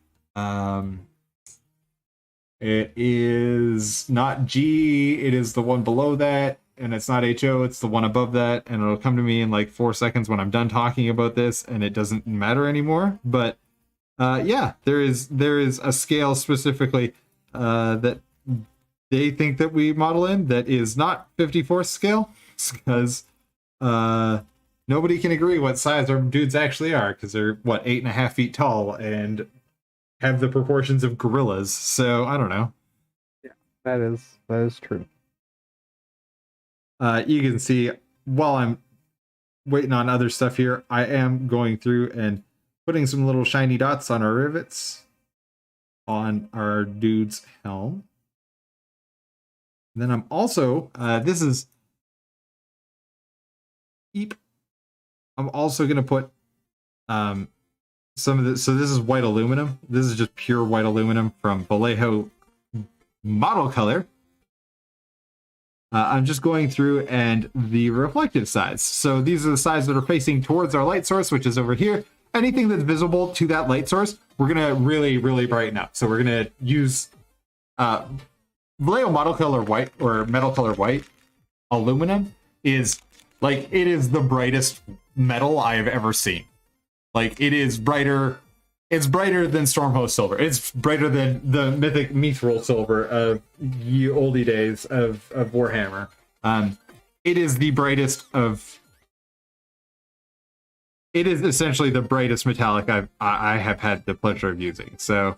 it is not G, it is the one below that, and it's not HO, it's the one above that, and it'll come to me in like 4 seconds when I'm done talking about this, and it doesn't matter anymore. But yeah, there is a scale specifically that they think that we model in that is not 54th scale, because nobody can agree what size our dudes actually are, because they're, what, 8.5 feet tall and have the proportions of gorillas. So I don't know. Yeah, that is true. You can see while I'm waiting on other stuff here, I am going through and putting some little shiny dots on our rivets on our dude's helm. And then I'm also this is Eep. I'm also gonna put some of the, so this is white aluminum. This is just pure white aluminum from Vallejo Model Color. I'm just going through and the reflective sides. So these are the sides that are facing towards our light source, which is over here. Anything that's visible to that light source, we're gonna really, really brighten up. So we're gonna use Vallejo Model Color White, or Metal Color White aluminum, is like, it is the brightest metal I have ever seen. Like, it is brighter. It's brighter than Stormhost Silver. It's brighter than the mythic Mithril Silver of ye oldie days of Warhammer. It is the brightest of. It is essentially the brightest metallic I have had the pleasure of using. So,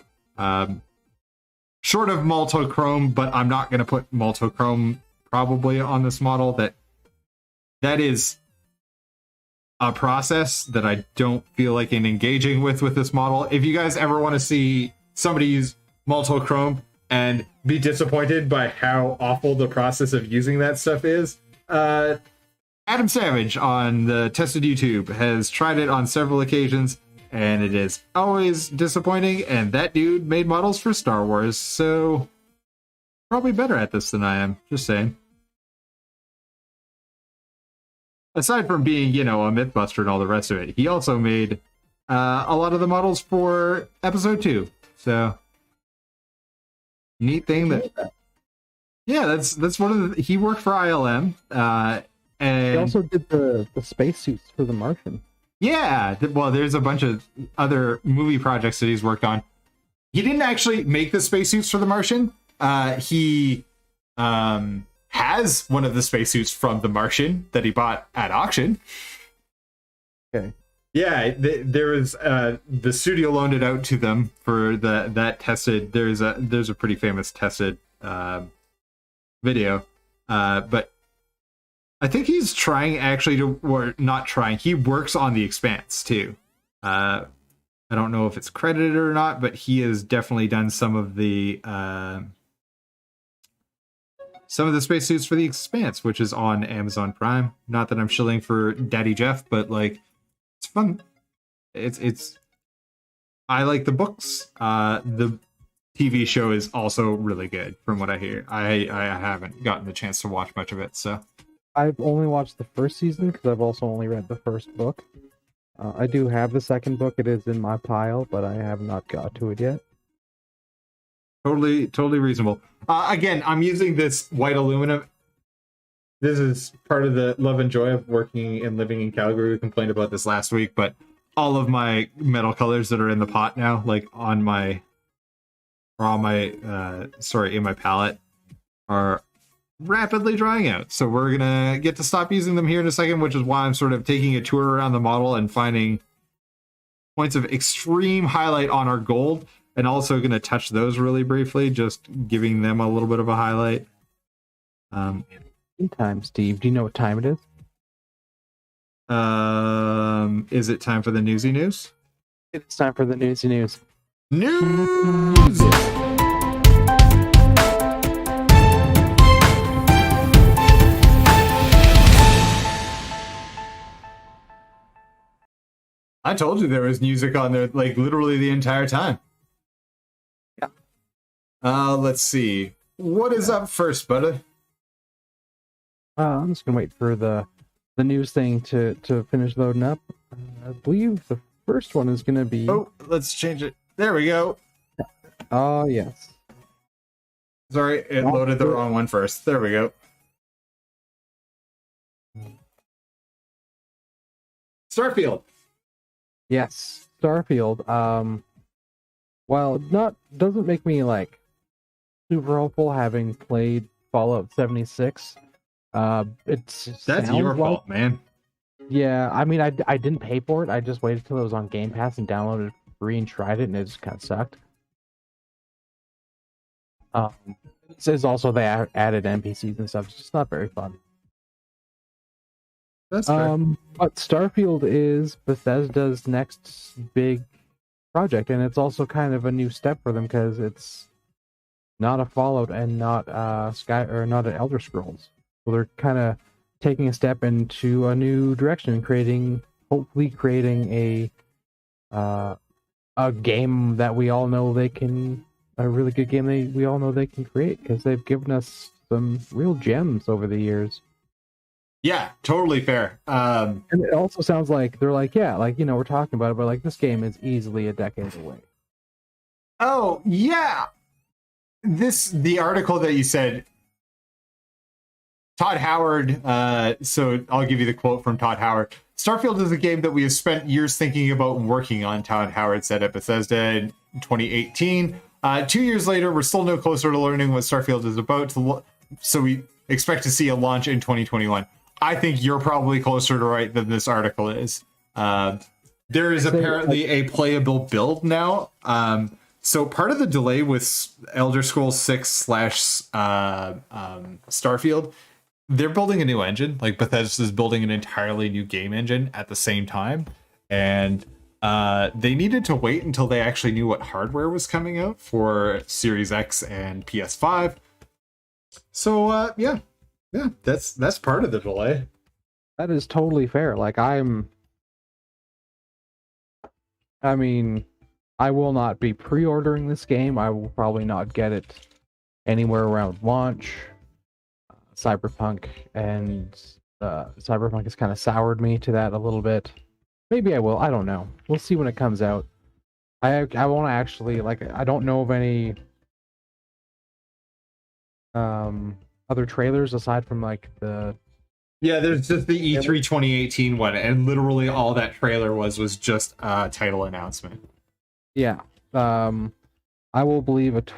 short of multichrome, but I'm not going to put multichrome probably on this model. That is a process that I don't feel like engaging with this model. If you guys ever want to see somebody use multichrome and be disappointed by how awful the process of using that stuff is, Adam Savage on the Tested YouTube has tried it on several occasions, and it is always disappointing, and that dude made models for Star Wars, so probably better at this than I am, just saying. Aside from being, you know, a Mythbuster and all the rest of it, he also made a lot of the models for Episode 2. So, neat thing that... Yeah, that's one of the... He worked for ILM, and... He also did the spacesuits for The Martian. Yeah, well, there's a bunch of other movie projects that he's worked on. He didn't actually make the spacesuits for The Martian. He... has one of the spacesuits from The Martian that he bought at auction. Okay. Yeah, there was the studio loaned it out to them for that tested. There's a pretty famous tested video, but I think he's trying actually to, or not trying. He works on The Expanse too. I don't know if it's credited or not, but he has definitely done some of the spacesuits for The Expanse, which is on Amazon Prime. Not that I'm shilling for Daddy Jeff, but like, it's fun. It's I like the books. The TV show is also really good, from what I hear. I haven't gotten the chance to watch much of it, so I've only watched the first season because I've also only read the first book. I do have the second book. It is in my pile, but I have not got to it yet. Totally reasonable. Again, I'm using this white aluminum. This is part of the love and joy of working and living in Calgary. We complained about this last week, but all of my metal colors that are in the pot now, like in my palette, are rapidly drying out. So we're gonna get to stop using them here in a second, which is why I'm sort of taking a tour around the model and finding points of extreme highlight on our gold. And also going to touch those really briefly, just giving them a little bit of a highlight. Time, Steve. Do you know what time it is? Is it time for the newsy news? It's time for the newsy news. News! I told you there was music on there, like literally the entire time. Yeah. Let's see. What is up first, buddy? I'm just gonna wait for the news thing to finish loading up. I believe the first one is gonna be. Oh, let's change it. There we go. Oh yes. Sorry, it loaded the wrong one first. There we go. Starfield. Yes, Starfield. While not doesn't make me like super hopeful having played Fallout 76. That's your fault, man. Yeah, I mean, I didn't pay for it. I just waited till it was on Game Pass and downloaded it free and tried it, and it just kind of sucked. This is also they added NPCs and stuff. It's just not very fun. That's fair. But Starfield is Bethesda's next big project, and it's also kind of a new step for them because it's not a Fallout and not not an Elder Scrolls. So they're kind of taking a step into a new direction, hopefully creating a game that we all know they can, a really good game we all know they can create, because they've given us some real gems over the years. Yeah, totally fair. And it also sounds like they're like, yeah, like, you know, we're talking about it, but like this game is easily a decade away. Oh, yeah. The article that you said, Todd Howard, so I'll give you the quote from Todd Howard. Starfield is a game that we have spent years thinking about and working on, Todd Howard said at Bethesda in 2018. 2 years later, we're still no closer to learning what Starfield is about, so we expect to see a launch in 2021. I think you're probably closer to right than this article is. There is apparently a playable build now. So part of the delay with Elder Scrolls 6 / Starfield, they're building a new engine. Like Bethesda's building an entirely new game engine at the same time. And they needed to wait until they actually knew what hardware was coming out for Series X and PS5. So yeah, that's part of the delay. That is totally fair. Like I mean, I will not be pre-ordering this game. I will probably not get it anywhere around launch. Cyberpunk has kind of soured me to that a little bit. Maybe I will. I don't know. We'll see when it comes out. I want to actually, like, I don't know of any other trailers aside from like the. Yeah, there's just the E3 2018 one, and literally all that trailer was just a title announcement. Yeah. I will believe it.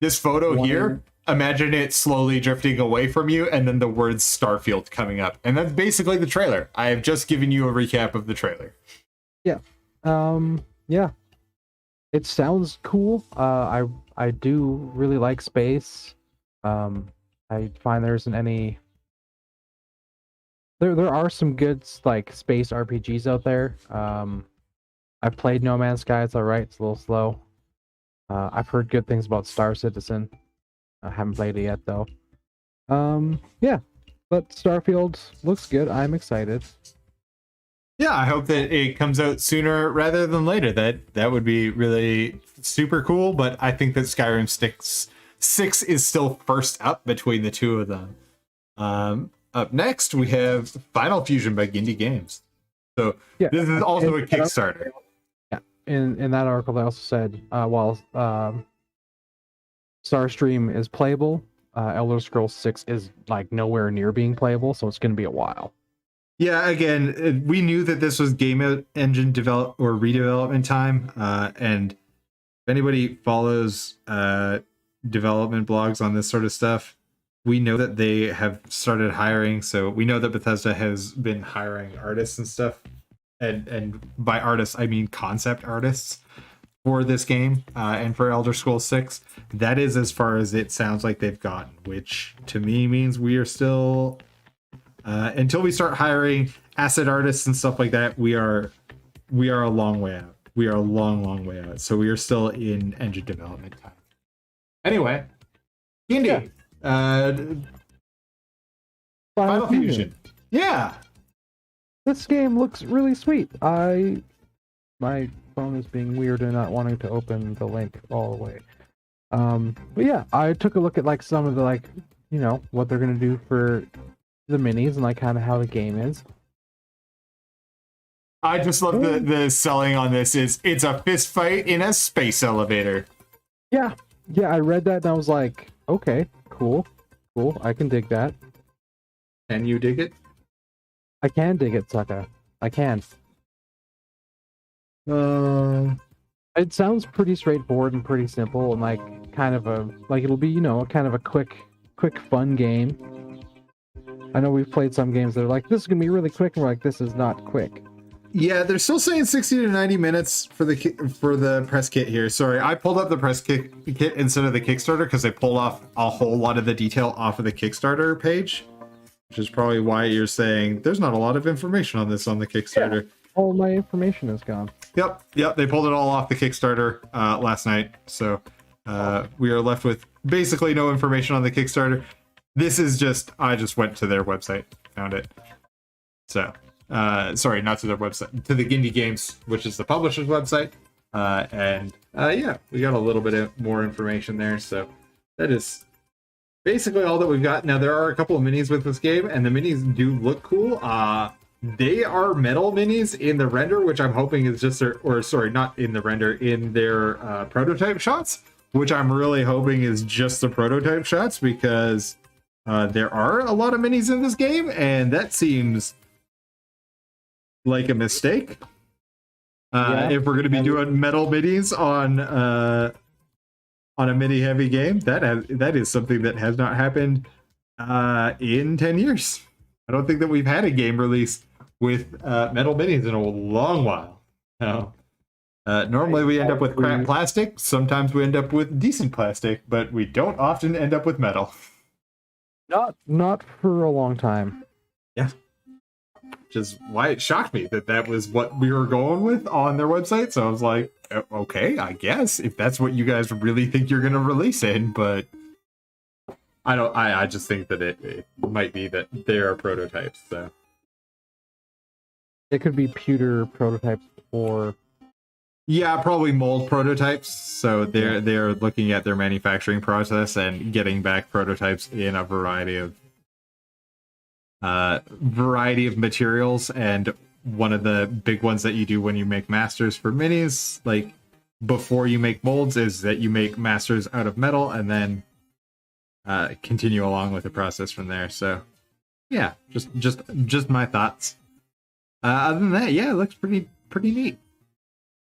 This photo here, imagine it slowly drifting away from you, and then the words Starfield coming up. And that's basically the trailer. I have just given you a recap of the trailer. Yeah. Yeah. It sounds cool. I do really like space. I find there isn't any. There are some good like space RPGs out there. I've played No Man's Sky. It's alright. It's a little slow. I've heard good things about Star Citizen. I haven't played it yet though. Yeah, but Starfield looks good. I'm excited. Yeah, I hope that it comes out sooner rather than later. That would be really super cool. But I think that Skyrim 6 is still first up between the two of them. Up next, we have Final Fusion by Gindie Games. So yeah, this is also a Kickstarter. Yeah, in that article, they also said while Starstream is playable, Elder Scrolls 6 is like nowhere near being playable, so it's going to be a while. Yeah, again, we knew that this was game engine develop or redevelopment time, and if anybody follows development blogs on this sort of stuff, we know that they have started hiring. So we know that Bethesda has been hiring artists and stuff, and by artists I mean concept artists for this game and for Elder Scrolls 6. That is as far as it sounds like they've gotten, which to me means we are still until we start hiring asset artists and stuff like that, we are a long way out. We are a long way out. So we are still in engine development time. Anyway, Gindie. Final Fusion. Yeah. This game looks really sweet. I My phone is being weird and not wanting to open the link all the way. But yeah, I took a look at like some of the like, you know, what they're gonna do for the minis and like kind of how the game is. I just love the selling on this is it's a fist fight in a space elevator. Yeah, I read that and I was like, okay, cool, I can dig that. Can you dig it? I can dig it, sucker. I can. It sounds pretty straightforward and pretty simple and like kind of a like it'll be, you know, kind of a quick fun game. I know we've played some games that are like, this is gonna be really quick, and we're like, this is not quick. Yeah, they're still saying 60 to 90 minutes for the press kit here. Sorry, I pulled up the press kit instead of the Kickstarter because they pulled off a whole lot of the detail off of the Kickstarter page, which is probably why you're saying there's not a lot of information on this on the Kickstarter. Yeah, all my information is gone. Yep, they pulled it all off the Kickstarter last night, so we are left with basically no information on the Kickstarter. This is just, I just went to their website, found it. So... sorry, not to their website, to the Gindie Games, which is the publisher's website. Yeah, we got a little bit more information there. So that is basically all that we've got. Now, there are a couple of minis with this game, and the minis do look cool. They are metal minis in the render, which I'm hoping is just, or sorry, not in the render, in their prototype shots, which I'm really hoping is just the prototype shots, because there are a lot of minis in this game, and that seems like a mistake. If we're going to be doing metal minis on a mini heavy game, that is something that has not happened in 10 years. I don't think that we've had a game released with metal minis in a long while. No. Normally we end up with crap plastic. Sometimes we end up with decent plastic, but we don't often end up with metal. Not for a long time. Yeah. Which is why it shocked me that was what we were going with on their website. So I was like, okay, I guess if that's what you guys really think you're going to release in, but I just think that it might be that they are prototypes. So it could be pewter prototypes or yeah, probably mold prototypes. So they're looking at their manufacturing process and getting back prototypes in a variety of materials. And one of the big ones that you do when you make masters for minis, like before you make molds, is that you make masters out of metal and then continue along with the process from there. So yeah, just my thoughts. Other than that, yeah, it looks pretty neat.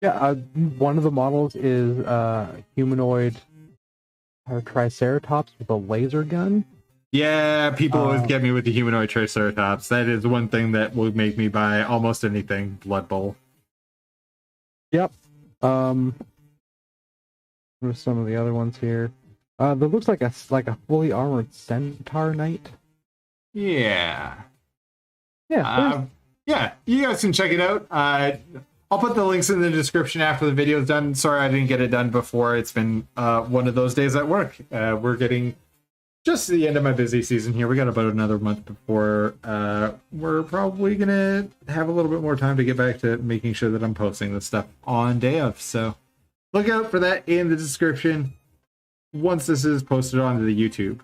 Yeah, one of the models is humanoid triceratops with a laser gun. Yeah, people always get me with the humanoid triceratops. That is one thing that will make me buy almost anything Blood Bowl. Yep. There's some of the other ones here. That looks like a fully armored centaur knight. Yeah. Yeah. Yeah, you guys can check it out. I'll put the links in the description after the video's done. Sorry I didn't get it done before. It's been one of those days at work. We're getting just the end of my busy season here. We got about another month before we're probably going to have a little bit more time to get back to making sure that I'm posting this stuff on day of. So look out for that in the description once this is posted onto the YouTube.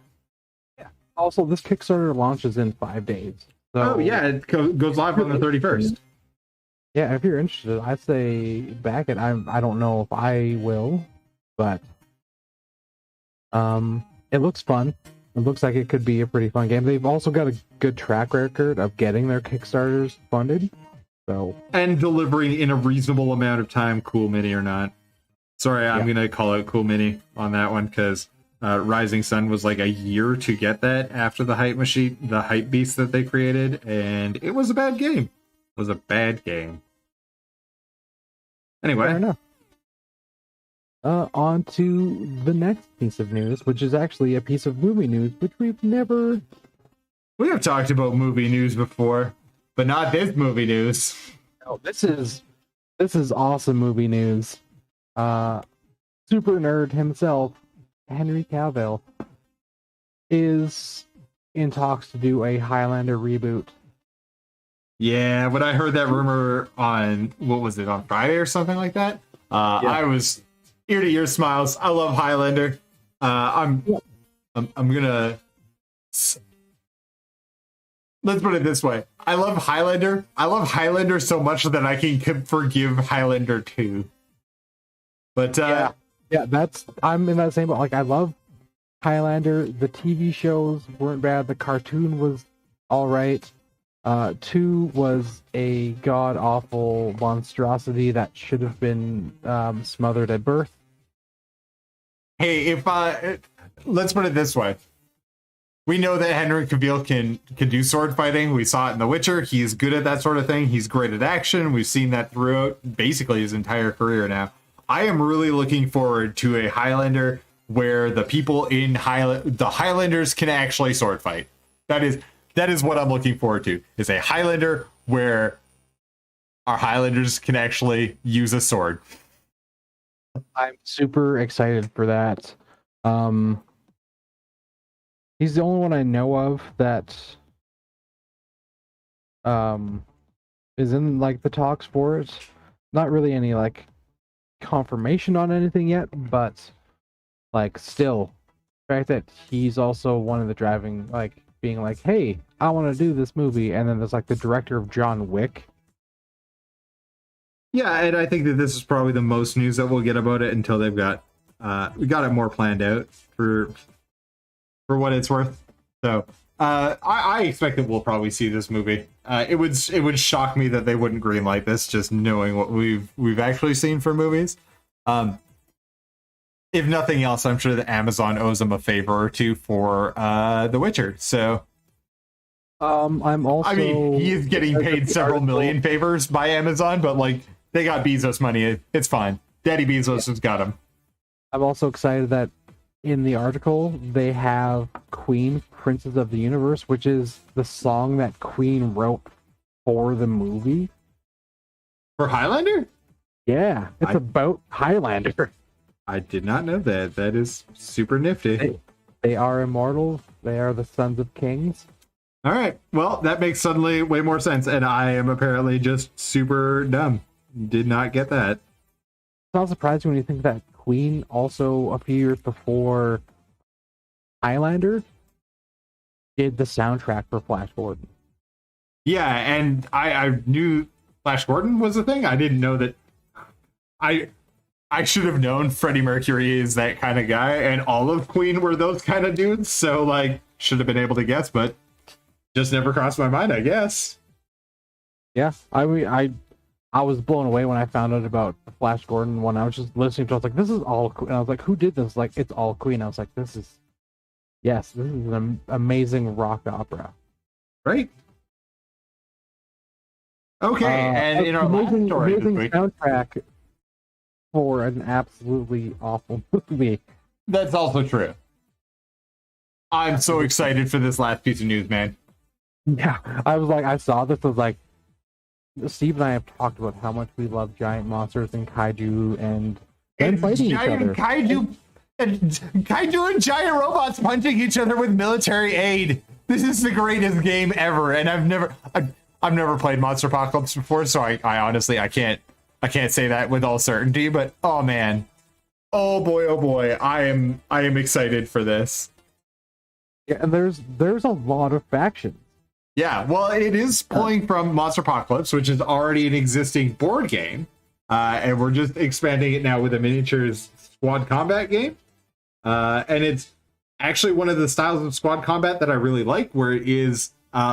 Yeah. Also, this Kickstarter launches in 5 days. So, oh, yeah, it goes live on the 31st. Yeah, if you're interested, I'd say back it. I don't know if I will, but it looks fun. It looks like it could be a pretty fun game. They've also got a good track record of getting their Kickstarters funded. So and delivering in a reasonable amount of time, cool mini or not. Sorry, I'm going to call out cool mini on that one because Rising Sun was like a year to get that after the hype beast that they created, and it was a bad game. Was a bad game. Anyway. Fair enough. On to the next piece of news, which is actually a piece of movie news, which we have talked about movie news before, but not this movie news. Oh, this is awesome movie news. Super nerd himself, Henry Cavill, is in talks to do a Highlander reboot. Yeah, when I heard that rumor on, what was it, on Friday or something like that, I was ear to ear smiles. I love Highlander. I'm gonna, let's put it this way. I love Highlander. I love Highlander so much that I can forgive Highlander 2. But I'm in that same boat. Like, I love Highlander. The TV shows weren't bad. The cartoon was all right. 2 was a god awful monstrosity that should have been smothered at birth. Hey, if let's put it this way. We know that Henry Cavill can do sword fighting. We saw it in The Witcher. He's good at that sort of thing. He's great at action. We've seen that throughout basically his entire career now. I am really looking forward to a Highlander where the people in the Highlanders can actually sword fight. That is what I'm looking forward to. Is a Highlander where our Highlanders can actually use a sword. I'm super excited for that. He's the only one I know of that is in like the talks for it. Not really any like confirmation on anything yet, but like still, the fact that he's also one of the driving, like being like, hey, I want to do this movie, and then there's like the director of John Wick. Yeah, and I think that this is probably the most news that we'll get about it until they've got we got it more planned out for what it's worth. So I expect that we'll probably see this movie. It would shock me that they wouldn't greenlight this, just knowing what we've actually seen for movies. If nothing else, I'm sure that Amazon owes them a favor or two for The Witcher. So I'm also, I mean, he's getting paid several million favors by Amazon, but like they got Bezos money. It's fine. Daddy Bezos has got him. I'm also excited that in the article they have Queen, Princess of the Universe, which is the song that Queen wrote for the movie. For Highlander? Yeah, it's about Highlander. I did not know that. That is super nifty. They are immortal. They are the sons of kings. All right. Well, that makes suddenly way more sense, and I am apparently just super dumb. Did not get that. It's not surprising when you think that Queen also a few years before Highlander did the soundtrack for Flash Gordon. Yeah, and I knew Flash Gordon was a thing. I didn't know that. I should have known Freddie Mercury is that kind of guy, and all of Queen were those kind of dudes. So like, should have been able to guess, but just never crossed my mind, I guess. Yeah, I mean, I was blown away when I found out about the Flash Gordon one. I was just listening to it. I was like, this is all Queen. And I was like, who did this? Like, it's all Queen. I was like, this is an amazing rock opera. Right. Okay, and in our last story this week, soundtrack for an absolutely awful movie. That's also true. I'm so excited for this last piece of news, man. Yeah, I was like, I saw this. I was like, Steve and I have talked about how much we love giant monsters and kaiju and fighting each other. Kaiju and giant robots punching each other with military aid. This is the greatest game ever, and I've never played Monster Apocalypse before, so I honestly I can't say that with all certainty. But oh man, oh boy, I am excited for this. Yeah, and there's a lot of factions. Yeah, well, it is pulling from Monster Apocalypse, which is already an existing board game, and we're just expanding it now with a miniatures squad combat game. And it's actually one of the styles of squad combat that I really like, where it is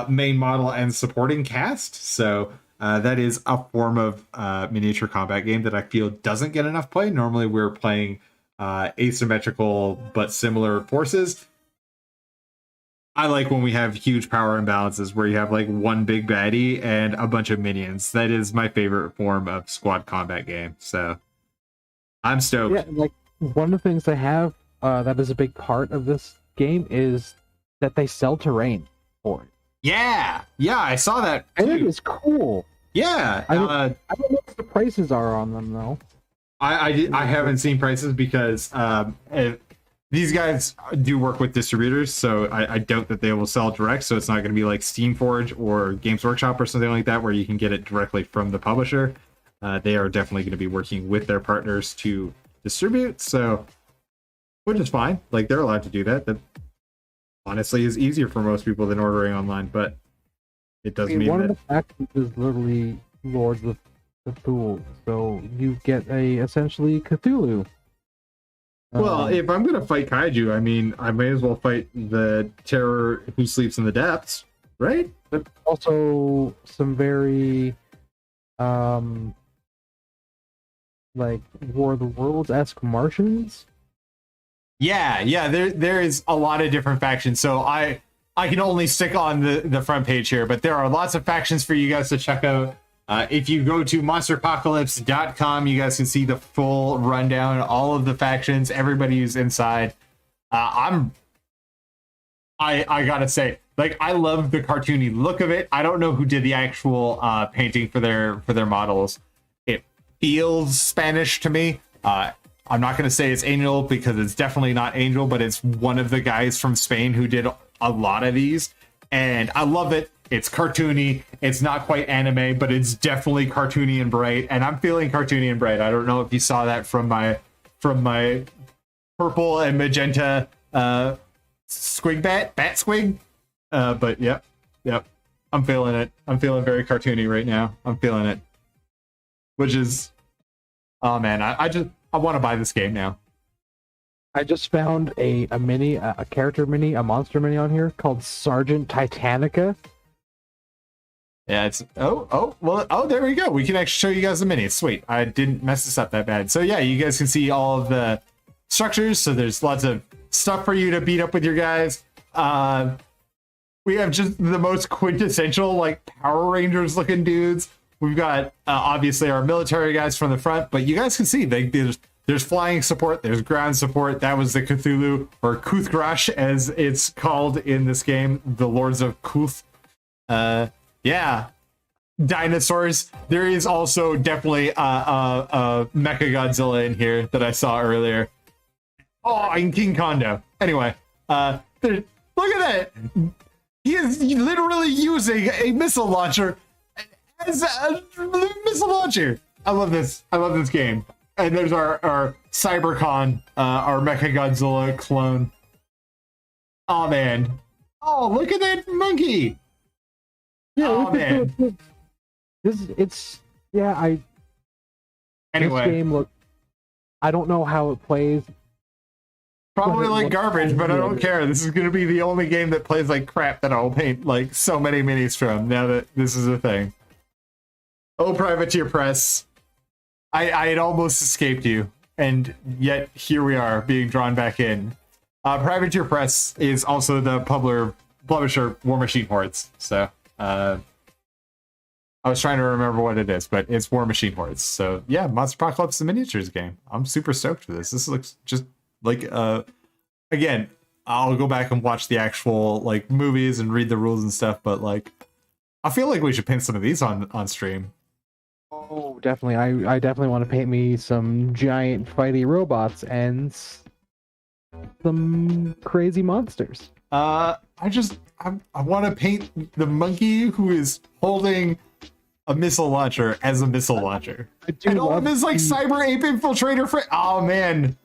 main model and supporting cast. So that is a form of miniature combat game that I feel doesn't get enough play. Normally, we're playing asymmetrical but similar forces. I like when we have huge power imbalances where you have like one big baddie and a bunch of minions. That is my favorite form of squad combat game. So I'm stoked. Yeah, like one of the things they have that is a big part of this game is that they sell terrain for it. Yeah, I saw that too. And it is cool. Yeah. I don't know what the prices are on them though. I haven't seen prices because these guys do work with distributors, so I doubt that they will sell direct. So it's not going to be like Steamforge or Games Workshop or something like that, where you can get it directly from the publisher. They are definitely going to be working with their partners to distribute, so which is fine. Like, they're allowed to do that. That honestly is easier for most people than ordering online, but it does mean one that of the factions is literally Lords of Cthulhu, so you get essentially Cthulhu. Well, if I'm gonna fight kaiju, I mean, I may as well fight the terror who sleeps in the depths, right? But also some very, like War of the Worlds-esque Martians. Yeah. There is a lot of different factions. So I can only stick on the front page here, but there are lots of factions for you guys to check out. If you go to monsterapocalypse.com, you guys can see the full rundown, all of the factions, everybody who's inside. I gotta say, like, I love the cartoony look of it. I don't know who did the actual painting for their models. It feels Spanish to me. I'm not gonna say it's Angel because it's definitely not Angel, but it's one of the guys from Spain who did a lot of these, and I love it. It's cartoony. It's not quite anime, but it's definitely cartoony and bright. And I'm feeling cartoony and bright. I don't know if you saw that from my purple and magenta squig bat squig. But yep. I'm feeling it. I'm feeling very cartoony right now. I'm feeling it. Which is, oh man, I want to buy this game now. I just found a mini, a character mini, a monster mini on here called Sergeant Titanica. Yeah, it's there we go. We can actually show you guys the mini. Sweet. I didn't mess this up that bad. So yeah, you guys can see all of the structures. So there's lots of stuff for you to beat up with your guys. We have just the most quintessential like Power Rangers looking dudes. We've got obviously our military guys from the front, but you guys can see there's flying support, there's ground support. That was the Cthulhu, or Kuthgrash as it's called in this game, the Lords of Kuth. Yeah, dinosaurs. There is also definitely a Mecha Godzilla in here that I saw earlier. Oh, and King Kondo. Anyway, look at that. He is literally using a missile launcher as a missile launcher. I love this. I love this game. And there's our Cybercon, our Mecha Godzilla clone. Oh man. Oh, look at that monkey. Yeah, oh man. Anyway, this game look. I don't know how it plays. Probably like garbage, but I don't care. This is gonna be the only game that plays like crap that I'll paint like so many minis from now that this is a thing. Oh, Privateer Press. I had almost escaped you, and yet here we are being drawn back in. Privateer Press is also the publisher War Machine Hordes. So I was trying to remember what it is, but it's War Machine Hordes. So yeah, Monster Apocalypse the miniatures game. I'm super stoked for this. This looks just like again, I'll go back and watch the actual like movies and read the rules and stuff, but like I feel like we should paint some of these on stream. Oh, definitely. I definitely want to paint me some giant fighty robots and some crazy monsters. I want to paint the monkey who is holding a missile launcher as a missile launcher. And all of his like cyber ape infiltrator oh man.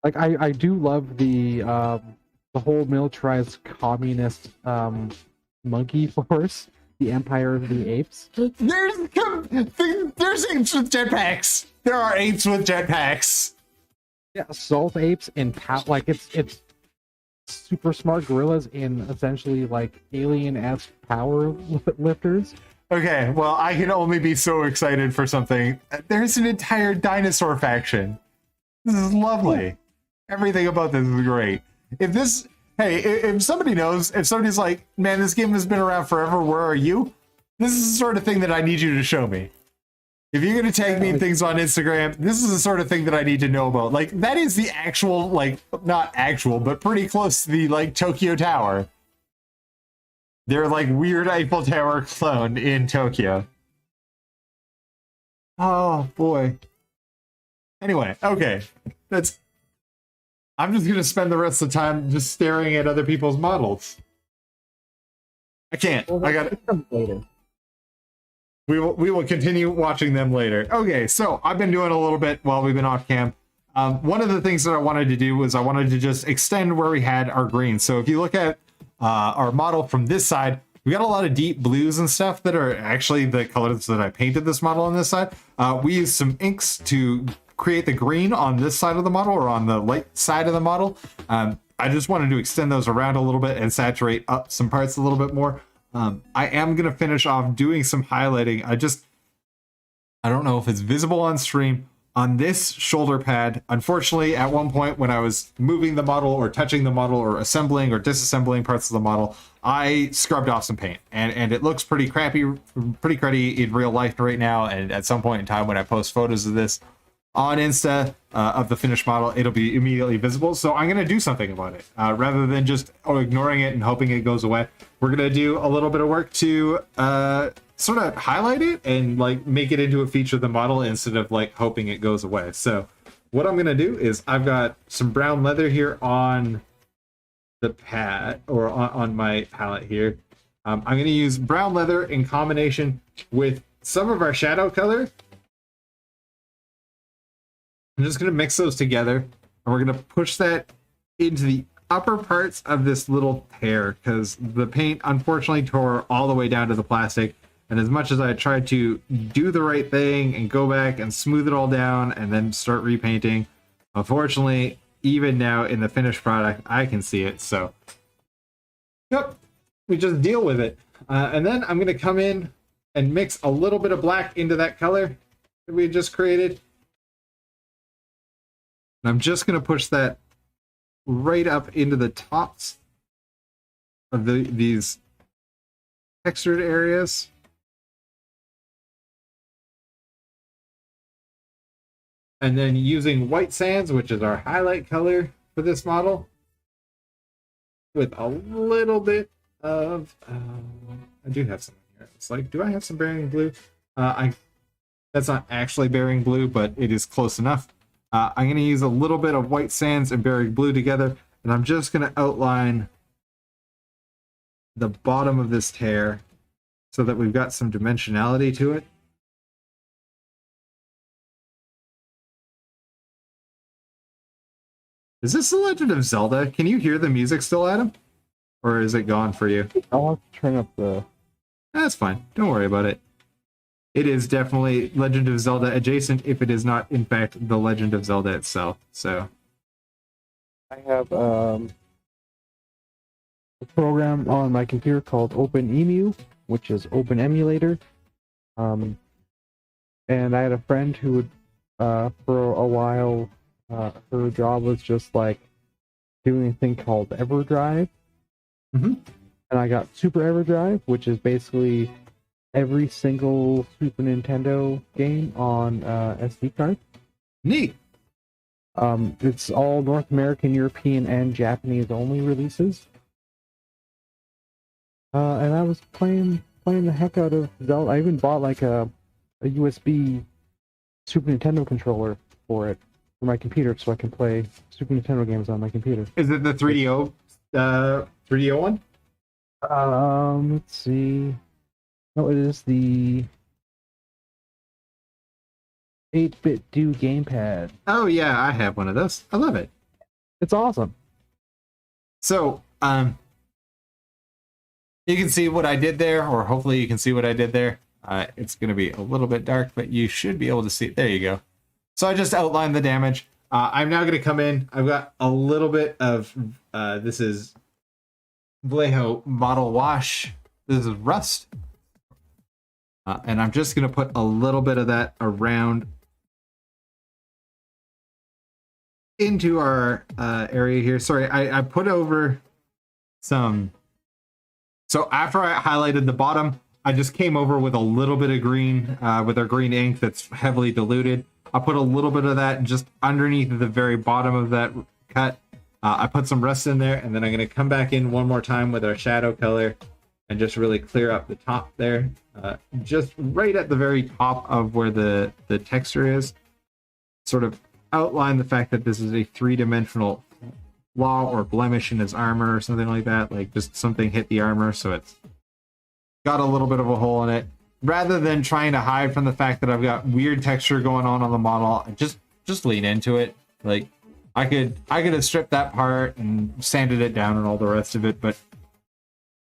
Like I do love the whole militarized communist monkey force. The Empire of the Apes. There's apes with jetpacks. There are apes with jetpacks. Yeah, assault apes in like it's super smart gorillas in essentially like alien-esque power lifters. Okay, well I can only be so excited for something. There's an entire dinosaur faction. This is lovely. Everything about this is great. If somebody knows, if somebody's like, man, this game has been around forever, where are you? This is the sort of thing that I need you to show me. If you're going to tag me in things on Instagram, this is the sort of thing that I need to know about. Like, that is the actual, like, not actual, but pretty close to the, like, Tokyo Tower. They're, like, weird Eiffel Tower clone in Tokyo. Oh, boy. Anyway, okay. I'm just gonna spend the rest of the time just staring at other people's models. I can't. Well, I got it. later. We will continue watching them later. Okay, so I've been doing a little bit while we've been off cam. One of the things that I wanted to do was I wanted to just extend where we had our green. So if you look at our model from this side, we got a lot of deep blues and stuff that are actually the colors that I painted this model on this side. We used some inks to create the green on this side of the model, or on the light side of the model. I just wanted to extend those around a little bit and saturate up some parts a little bit more. I am going to finish off doing some highlighting. I don't know if it's visible on stream. On this shoulder pad, unfortunately, at one point when I was moving the model or touching the model or assembling or disassembling parts of the model, I scrubbed off some paint, and it looks pretty crappy, pretty cruddy in real life right now. And at some point in time when I post photos of this on Insta of the finished model, it'll be immediately visible. So I'm going to do something about it rather than just ignoring it and hoping it goes away. We're going to do a little bit of work to sort of highlight it and like make it into a feature of the model instead of like hoping it goes away. So what I'm going to do is I've got some brown leather here on the pad, or on my palette here. I'm going to use brown leather in combination with some of our shadow color. I'm just going to mix those together, and we're going to push that into the upper parts of this little tear, because the paint unfortunately tore all the way down to the plastic. And as much as I tried to do the right thing and go back and smooth it all down and then start repainting, unfortunately, even now in the finished product, I can see it. So, yep, we just deal with it. And then I'm going to come in and mix a little bit of black into that color that we just created. And I'm just going to push that right up into the tops of these textured areas. And then using white sands, which is our highlight color for this model, with a little bit of, I do have some here. It's like, do I have some bearing blue? That's not actually bearing blue, but it is close enough. I'm going to use a little bit of white sands and bearing blue together, and I'm just going to outline the bottom of this tear so that we've got some dimensionality to it. Is this The Legend of Zelda? Can you hear the music still, Adam? Or is it gone for you? I'll have to turn up the... That's fine. Don't worry about it. It is definitely Legend of Zelda adjacent, if it is not, in fact, The Legend of Zelda itself. So, I have a program on my computer called OpenEMU, which is Open Emulator. And I had a friend who would, for a while, her job was just like doing a thing called EverDrive. Mm-hmm. And I got Super EverDrive, which is basically every single Super Nintendo game on SD card. Neat. It's all North American, European, and Japanese only releases. And I was playing the heck out of Zelda. I even bought like a USB Super Nintendo controller for it, for my computer, so I can play Super Nintendo games on my computer. Is it the 3DO 3DO one? Let's see. No, it is the 8-bit do gamepad. Oh yeah, I have one of those. I love it. It's awesome. So, you can see what I did there, or hopefully you can see what I did there. It's going to be a little bit dark, but you should be able to see it. There you go. So I just outlined the damage. I'm now going to come in. I've got a little bit of, this is Vallejo Model Wash. This is Rust. And I'm just going to put a little bit of that around into our area here. Sorry, I put over some. So after I highlighted the bottom, I just came over with a little bit of green, with our green ink that's heavily diluted. I put a little bit of that just underneath the very bottom of that cut. I put some rust in there, and then I'm going to come back in one more time with our shadow color and just really clear up the top there. Just right at the very top of where the texture is. Sort of outline the fact that this is a three-dimensional flaw or blemish in his armor or something like that. Like just something hit the armor, so it's got a little bit of a hole in it. Rather than trying to hide from the fact that I've got weird texture going on the model, just lean into it. Like I could have stripped that part and sanded it down and all the rest of it, but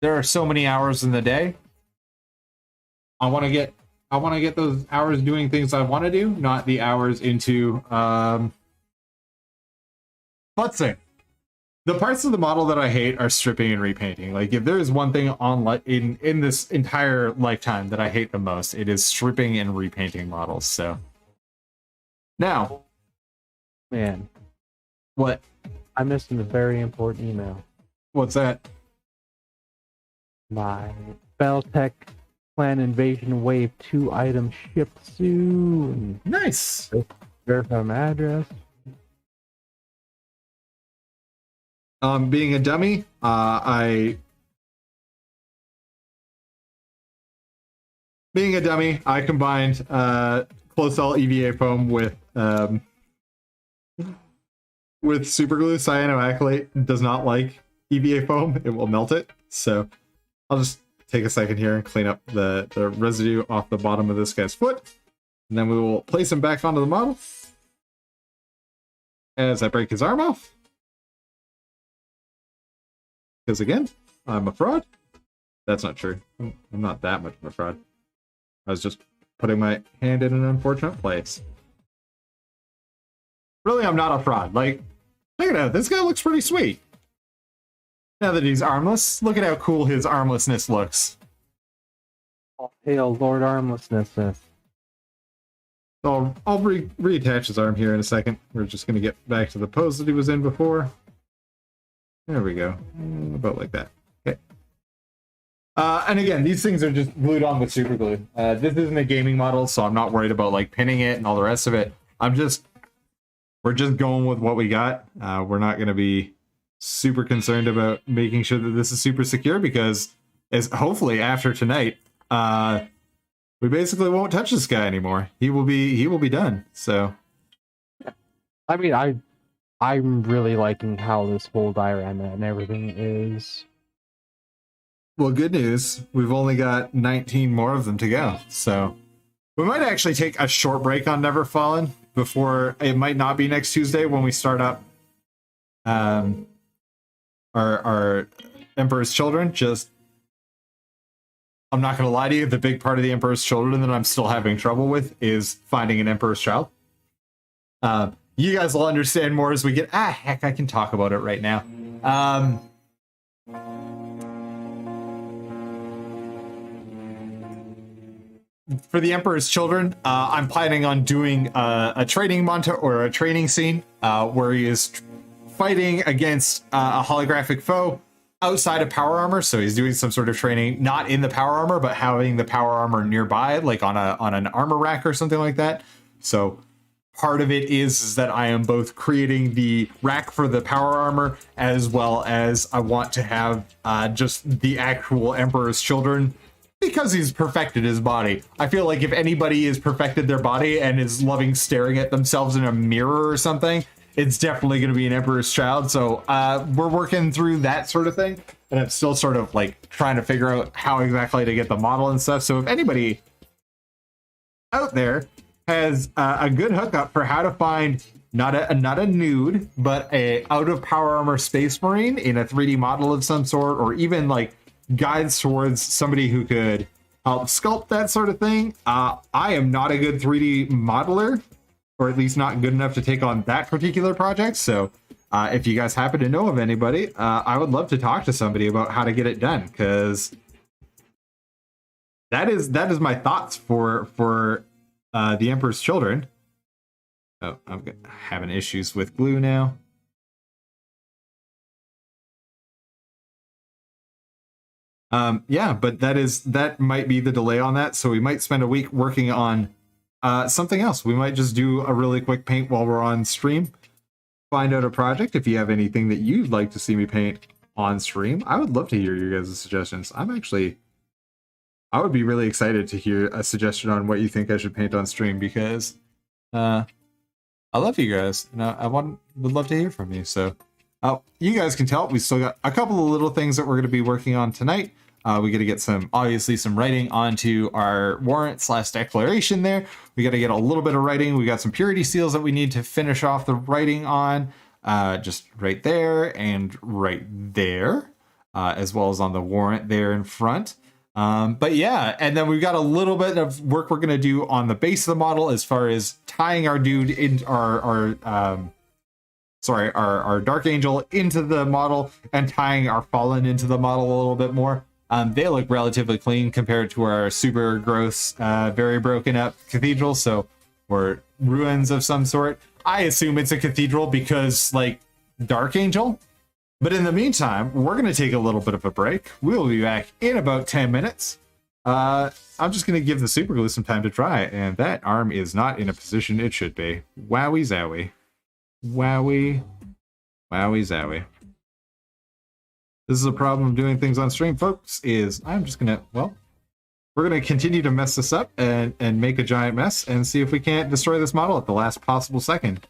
there are so many hours in the day. I want to get those hours doing things I want to do, not the hours into let's say the parts of the model that I hate are stripping and repainting. Like if there is one thing on in this entire lifetime that I hate the most, it is stripping and repainting models. So now, Man, what? I missed a very important email. What's that? My Spelltech Clan Invasion Wave 2 item shipped soon. Nice. Verify my address. Being a dummy, I combined close cell EVA foam with super glue. Cyanoacrylate does not like EVA foam; it will melt it. So I'll just take a second here and clean up the residue off the bottom of this guy's foot, and then we will place him back onto the model as I break his arm off. Because again, I'm a fraud. That's not true. I'm not that much of a fraud. I was just putting my hand in an unfortunate place. Really, I'm not a fraud. Like, look at that. This guy looks pretty sweet. Now that he's armless, look at how cool his armlessness looks. All hail Lord Armlessness. So I'll reattach his arm here in a second. We're just going to get back to the pose that he was in before. There we go. About like that. Okay. And again, these things are just glued on with super glue. This isn't a gaming model, so I'm not worried about like pinning it and all the rest of it. We're just going with what we got. We're not going to be super concerned about making sure that this is super secure, because as hopefully after tonight, we basically won't touch this guy anymore. He will be done. So I mean, I'm really liking how this whole diorama and everything is. Well, good news. We've only got 19 more of them to go. So we might actually take a short break on Never Fallen before. It might not be next Tuesday when we start up our Emperor's Children. Just, I'm not going to lie to you, the big part of the Emperor's Children that I'm still having trouble with is finding an Emperor's Child. You guys will understand more as we get... heck, I can talk about it right now. For the Emperor's Children, I'm planning on doing a training montage or a training scene where he is fighting against a holographic foe outside of power armor. So he's doing some sort of training, not in the power armor, but having the power armor nearby, like on an armor rack or something like that. So part of it is that I am both creating the rack for the power armor, as well as I want to have just the actual Emperor's Children, because he's perfected his body. I feel like if anybody has perfected their body and is loving staring at themselves in a mirror or something, it's definitely going to be an Emperor's Child. So we're working through that sort of thing, and I'm still sort of like trying to figure out how exactly to get the model and stuff. So if anybody out there has a good hookup for how to find not a nude, but a out of power armor Space Marine in a 3D model of some sort, or even like guides towards somebody who could help sculpt that sort of thing. I am not a good 3D modeler, or at least not good enough to take on that particular project. So if you guys happen to know of anybody, I would love to talk to somebody about how to get it done, because that is my thoughts for the Emperor's Children. Oh, I'm having issues with glue now. Yeah, but that might be the delay on that. So we might spend a week working on something else. We might just do a really quick paint while we're on stream. Find out a project. If you have anything that you'd like to see me paint on stream, I would love to hear your guys' suggestions. I would be really excited to hear a suggestion on what you think I should paint on stream, because I love you guys, and would love to hear from you. So You guys can tell we still got a couple of little things that we're going to be working on tonight. We got to get obviously some writing onto our warrant / declaration there. We got to get a little bit of writing. We got some purity seals that we need to finish off the writing on, just right there and right there, as well as on the warrant there in front. But yeah, and then we've got a little bit of work we're going to do on the base of the model as far as tying our dude in our Dark Angel into the model and tying our Fallen into the model a little bit more. They look relatively clean compared to our super gross, very broken up cathedral. So we're ruins of some sort. I assume it's a cathedral because like Dark Angel. But in the meantime, we're going to take a little bit of a break. We'll be back in about 10 minutes. I'm just going to give the super glue some time to dry. And that arm is not in a position it should be. Wowie zowie. Wowie. Wowie zowie. This is a problem of doing things on stream, folks, is I'm just going to, well, we're going to continue to mess this up and make a giant mess and see if we can't destroy this model at the last possible second.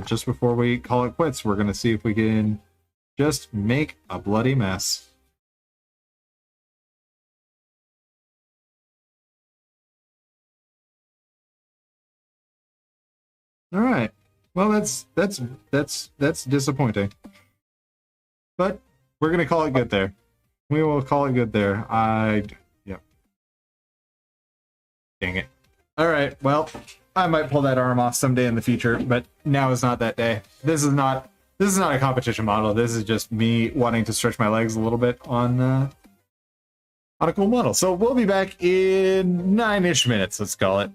Just before we call it quits, we're going to see if we can just make a bloody mess. All right. Well, that's disappointing. But we're going to call it good there. We will call it good there. Yep. Dang it. All right. Well, I might pull that arm off someday in the future, but now is not that day. This is not a competition model. This is just me wanting to stretch my legs a little bit on a cool model. So we'll be back in 9-ish minutes, let's call it.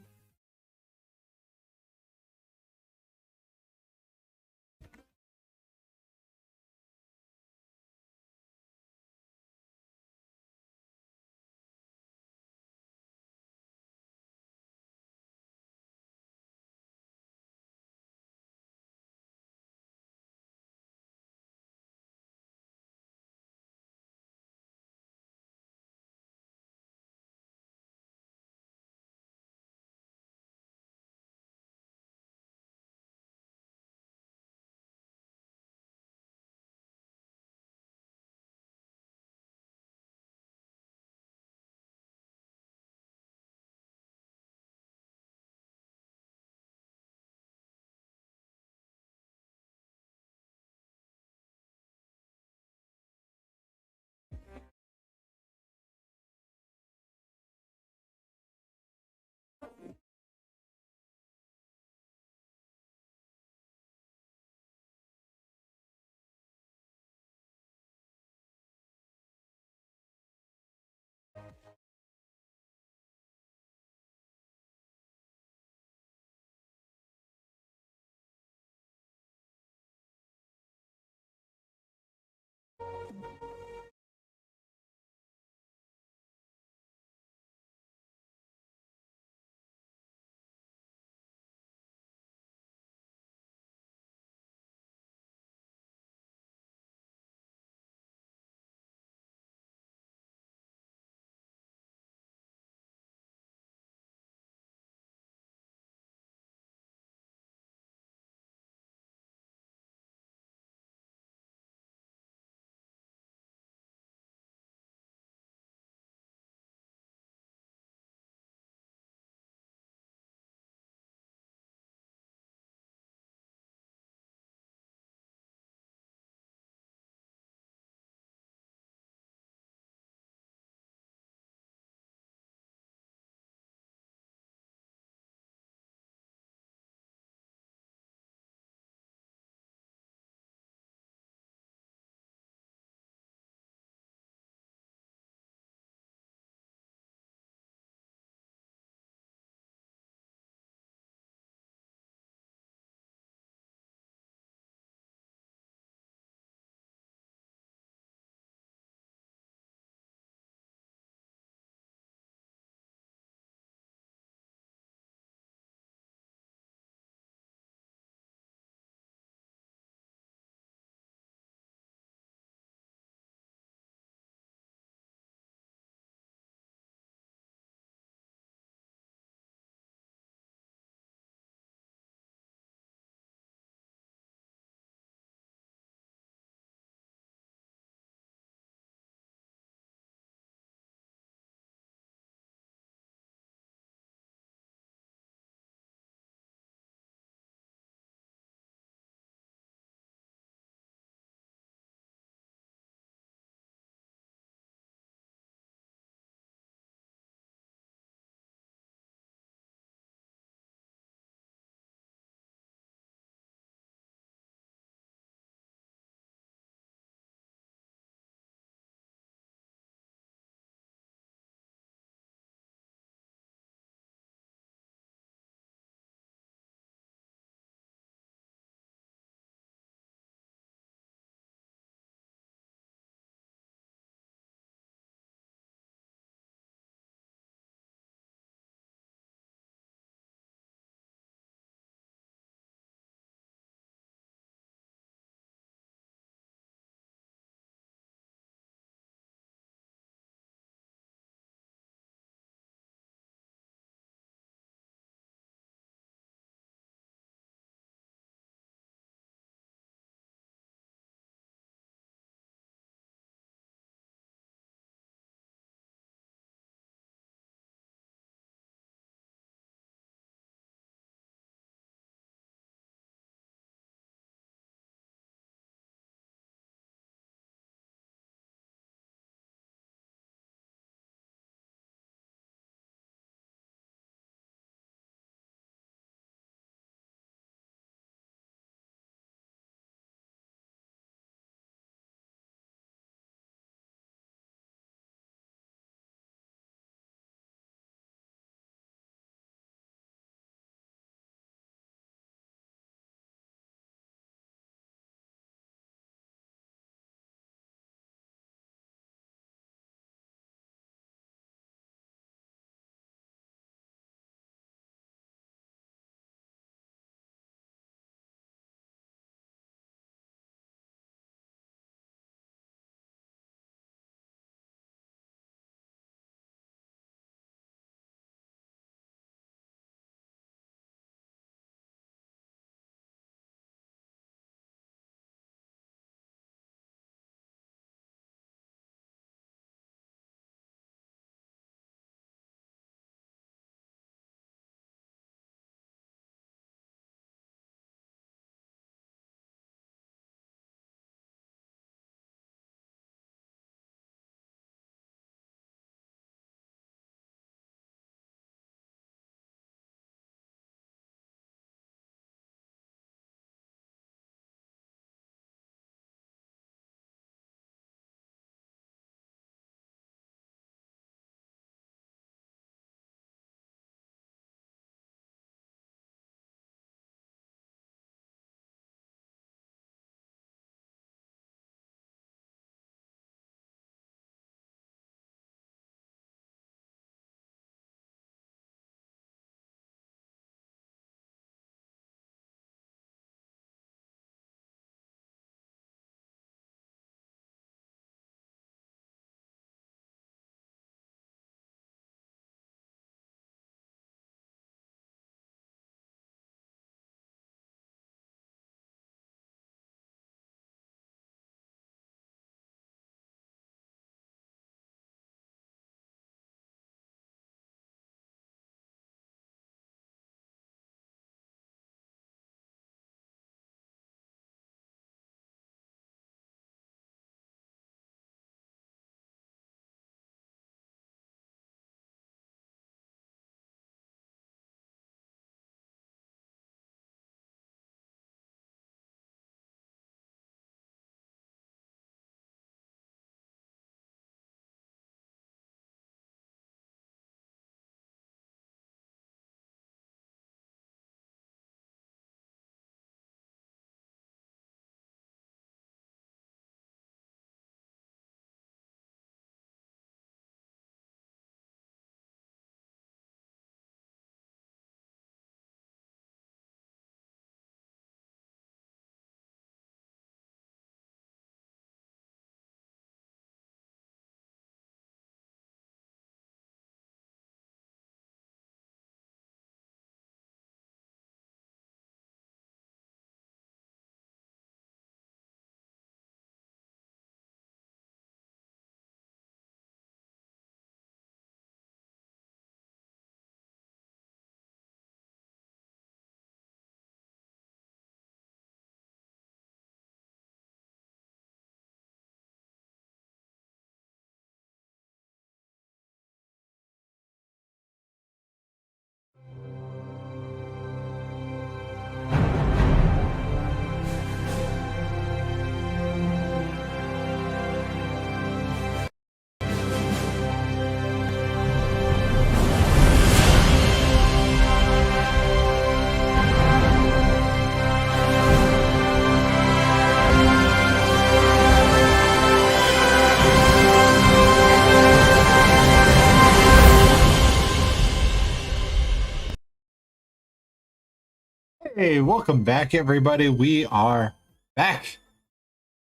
Hey, welcome back, everybody. We are back.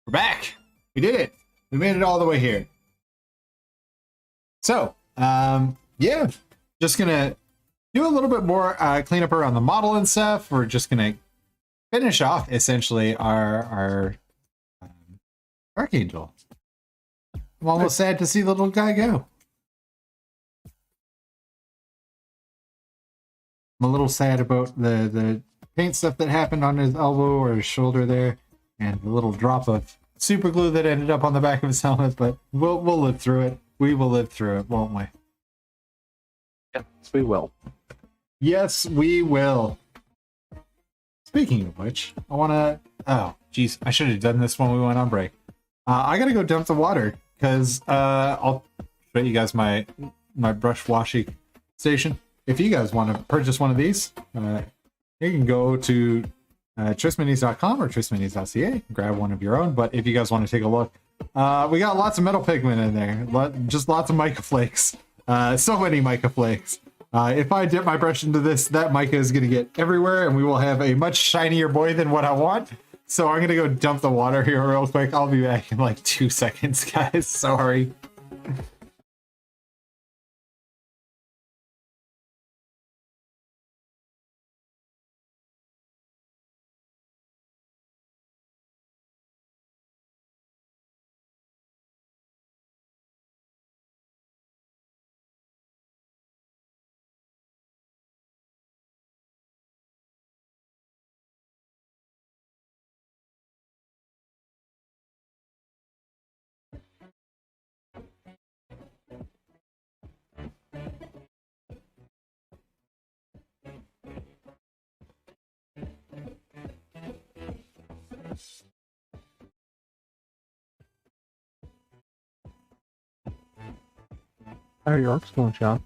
We're back. We did it. We made it all the way here. So, yeah, just gonna do a little bit more cleanup around the model and stuff. We're just gonna finish off essentially our Archangel. I'm almost sad to see the little guy go. I'm a little sad about the paint stuff that happened on his elbow or his shoulder there, and the little drop of super glue that ended up on the back of his helmet, but we'll live through it. We will live through it, won't we? Yes, we will. Yes, we will. Speaking of which, I want to... Oh, geez, I should have done this when we went on break. I gotta go dump the water, because I'll show you guys my brush washing station. If you guys want to purchase one of these, you can go to tristminis.com or tristminis.ca, grab one of your own. But if you guys want to take a look, we got lots of metal pigment in there, just lots of mica flakes. So many mica flakes. If I dip my brush into this, that mica is going to get everywhere, and we will have a much shinier boy than what I want. So I'm going to go dump the water here real quick. I'll be back in like 2 seconds, guys. Sorry. How are your arcs going, Sean?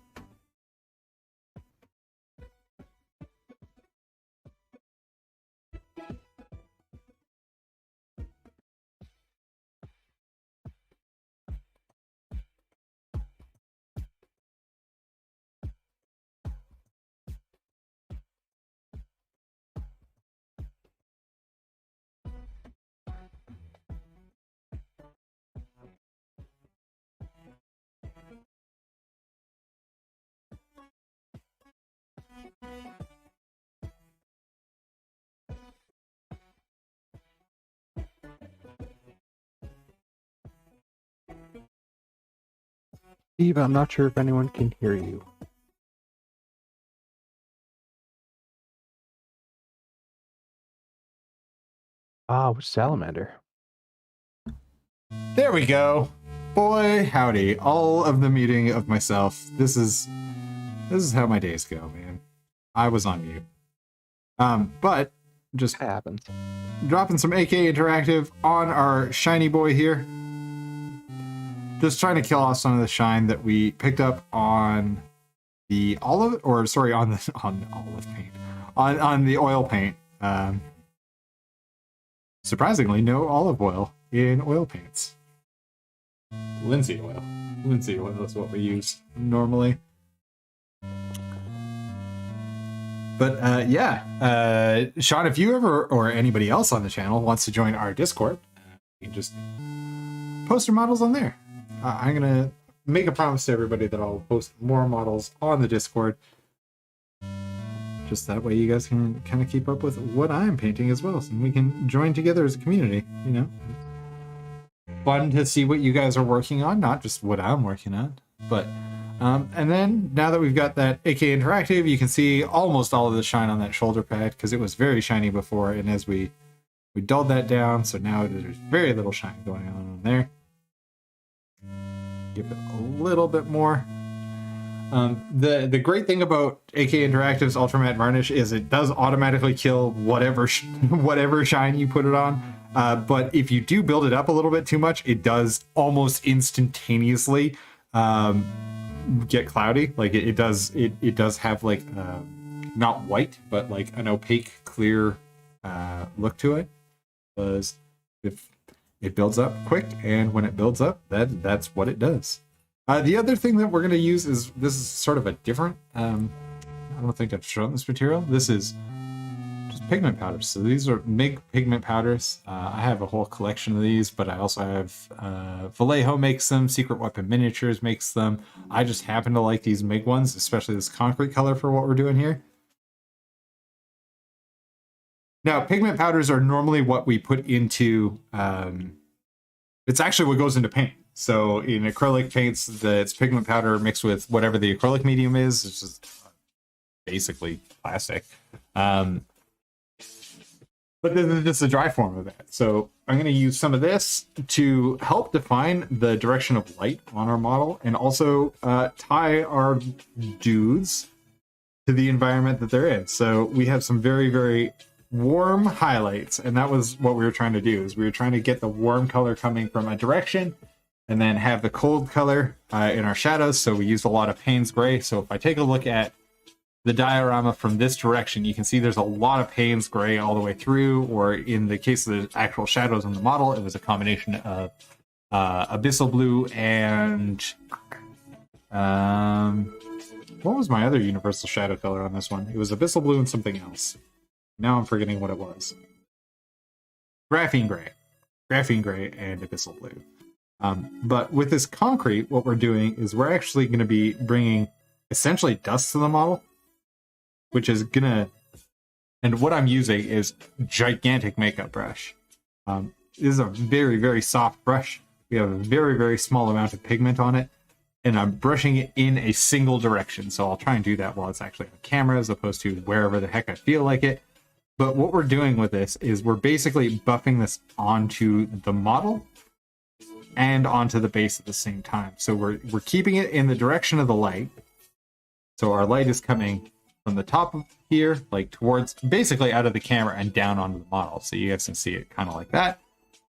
Steve, I'm not sure if anyone can hear you. Which salamander? There we go. Boy, howdy. All of the muting of myself. This is how my days go, man. I was on mute. But just Happens. dropping some AK Interactive on our shiny boy here. Just trying to kill off some of the shine that we picked up on the olive, or sorry, on the olive paint, on the oil paint. Surprisingly, no olive oil in oil paints. Linseed oil. Linseed oil is what we use normally. But yeah, Sean, if you ever or anybody else on the channel wants to join our Discord, you can just post your models on there. I'm gonna make a promise to everybody that I'll post more models on the Discord. Just that way you guys can kind of keep up with what I'm painting as well, and we can join together as a community, you know? Fun to see what you guys are working on, not just what I'm working on. But, and then now that we've got that AK Interactive, you can see almost all of the shine on that shoulder pad, because it was very shiny before, and as we dulled that down, so now there's very little shine going on there. Give it a little bit more. The great thing about AK Interactive's Ultra Matte Varnish is it does automatically kill whatever shine you put it on. But if you do build it up a little bit too much, it does almost instantaneously get cloudy. Like it does have like not white, but like an opaque, clear look to it. Because if it builds up quick, and when it builds up, that's what it does. The other thing that we're going to use is, this is sort of a different, I don't think I've shown this material. This is just pigment powders. So these are MIG pigment powders. I have a whole collection of these, but I also have Vallejo makes them, Secret Weapon Miniatures makes them. I just happen to like these MIG ones, especially this concrete color for what we're doing here. Now, pigment powders are normally what we put into, it's actually what goes into paint. So in acrylic paints, it's pigment powder mixed with whatever the acrylic medium is. It's just basically plastic. But this is just a dry form of that. So I'm going to use some of this to help define the direction of light on our model and also tie our dudes to the environment that they're in. So we have some very, very warm highlights, and that was what we were trying to do, is we were trying to get the warm color coming from a direction and then have the cold color in our shadows. So we used a lot of Payne's gray. So if I take a look at the diorama from this direction, you can see there's a lot of Payne's gray all the way through, or in the case of the actual shadows on the model, it was a combination of abyssal blue and what was my other universal shadow color on this one? It was abyssal blue and something else. Now I'm forgetting what it was. Graphene gray and abyssal blue. But with this concrete, what we're doing is we're actually going to be bringing essentially dust to the model, which is gonna, and what I'm using is gigantic makeup brush. This is a very, very soft brush. We have a very, very small amount of pigment on it, and I'm brushing it in a single direction. So I'll try and do that while it's actually on camera as opposed to wherever the heck I feel like it. But what we're doing with this is we're basically buffing this onto the model and onto the base at the same time. So we're keeping it in the direction of the light. So our light is coming from the top of here, like towards, basically out of the camera and down onto the model. So you guys can see it kind of like that.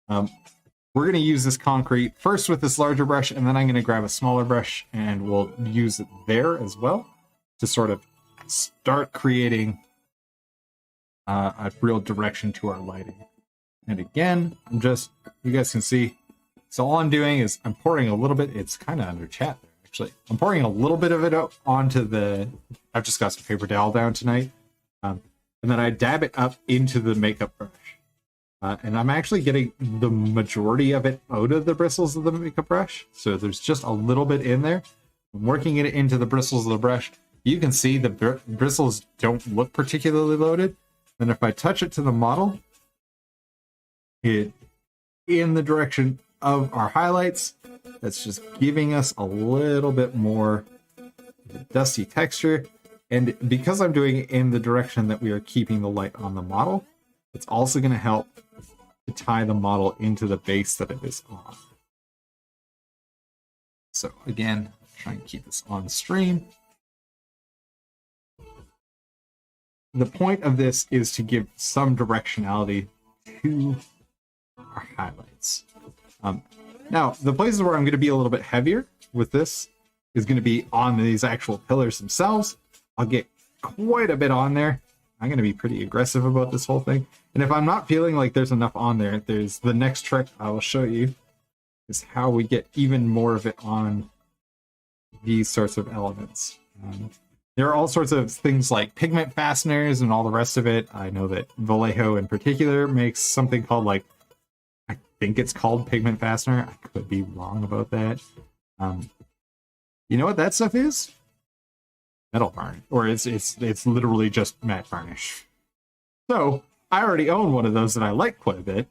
We're going to use this concrete first with this larger brush, and then I'm going to grab a smaller brush and we'll use it there as well to sort of start creating a real direction to our lighting. And again, you guys can see, so all I'm doing is I'm pouring a little bit, it's kind of under chat there actually. I'm pouring a little bit of it up onto I've just got some paper towel down tonight. And then I dab it up into the makeup brush. And I'm actually getting the majority of it out of the bristles of the makeup brush. So there's just a little bit in there. I'm working it into the bristles of the brush. You can see the bristles don't look particularly loaded. And if I touch it to the model, it in the direction of our highlights, that's just giving us a little bit more dusty texture. And because I'm doing it in the direction that we are keeping the light on the model, it's also going to help to tie the model into the base that it is on. So again, try and keep this on stream. The point of this is to give some directionality to our highlights. Now, the places where I'm going to be a little bit heavier with this is going to be on these actual pillars themselves. I'll get quite a bit on there. I'm going to be pretty aggressive about this whole thing. And if I'm not feeling like there's enough on there, there's the next trick I will show you is how we get even more of it on these sorts of elements. There are all sorts of things like pigment fasteners and all the rest of it. I know that Vallejo in particular makes something called I think it's called pigment fastener. I could be wrong about that. You know what that stuff is? Metal varnish, or it's literally just matte varnish. So I already own one of those that I like quite a bit.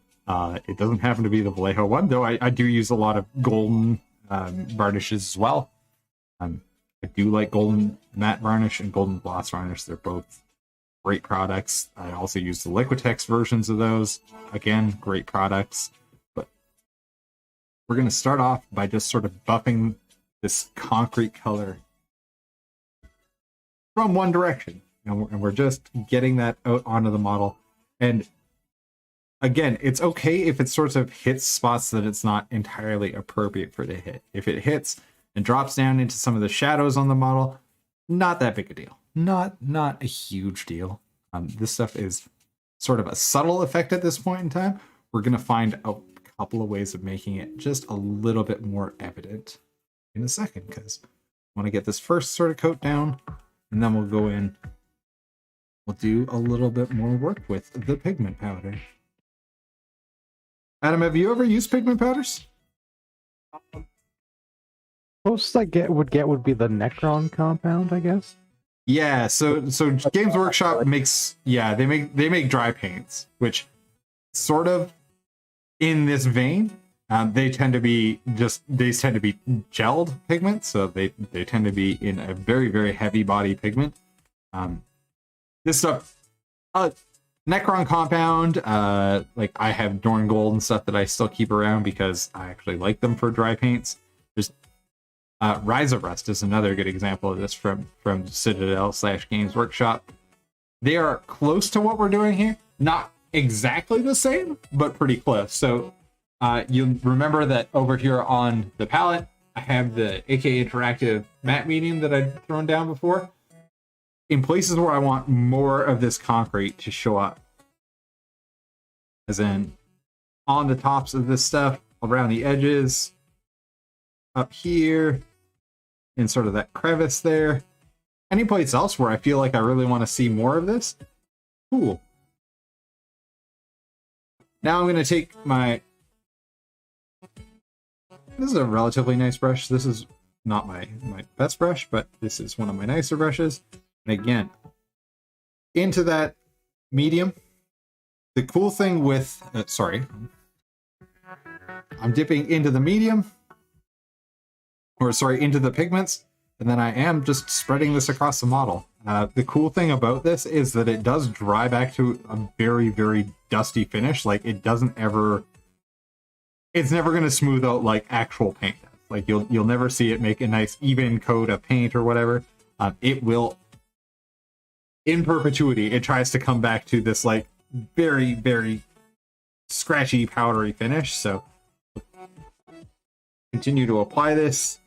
It doesn't happen to be the Vallejo one, though I do use a lot of golden varnishes as well. I do like golden matte varnish and golden gloss varnish. They're both great products. I also use the Liquitex versions of those. Again, great products. But we're going to start off by just sort of buffing this concrete color from one direction. And we're just getting that out onto the model. And again, it's okay if it sort of hits spots that it's not entirely appropriate for it to hit. If it hits and drops down into some of the shadows on the model, not that big a deal. Not a huge deal. This stuff is sort of a subtle effect at this point in time. We're going to find a couple of ways of making it just a little bit more evident in a second, because I want to get this first sort of coat down, and then we'll go in we'll do a little bit more work with the pigment powder. Adam, have you ever used pigment powders? Most would be the Necron compound, I guess. Yeah, so Games Workshop makes they make dry paints, which sort of in this vein. They tend to be gelled pigments, so they tend to be in a very, very heavy body pigment. This stuff, Necron compound, like I have Dorn Gold and stuff that I still keep around because I actually like them for dry paints. There's Rise of Rust is another good example of this from Citadel/Games Workshop. They are close to what we're doing here. Not exactly the same, but pretty close. So you'll remember that over here on the palette, I have the AK Interactive matte medium that I'd thrown down before. In places where I want more of this concrete to show up, as in on the tops of this stuff, around the edges, up here, in sort of that crevice there. Any place else where I feel like I really want to see more of this? Cool. Now I'm going to take my... This is a relatively nice brush. This is not my best brush, but this is one of my nicer brushes. And again, into that medium. The cool thing with... I'm dipping into the medium. Into the pigments, and then I am just spreading this across the model. The cool thing about this is that it does dry back to a very, very dusty finish. Like, it doesn't ever... It's never going to smooth out like actual paint does. Like, you'll never see it make a nice even coat of paint or whatever. It will... In perpetuity, it tries to come back to this, like, very, very scratchy, powdery finish, so... Continue to apply this.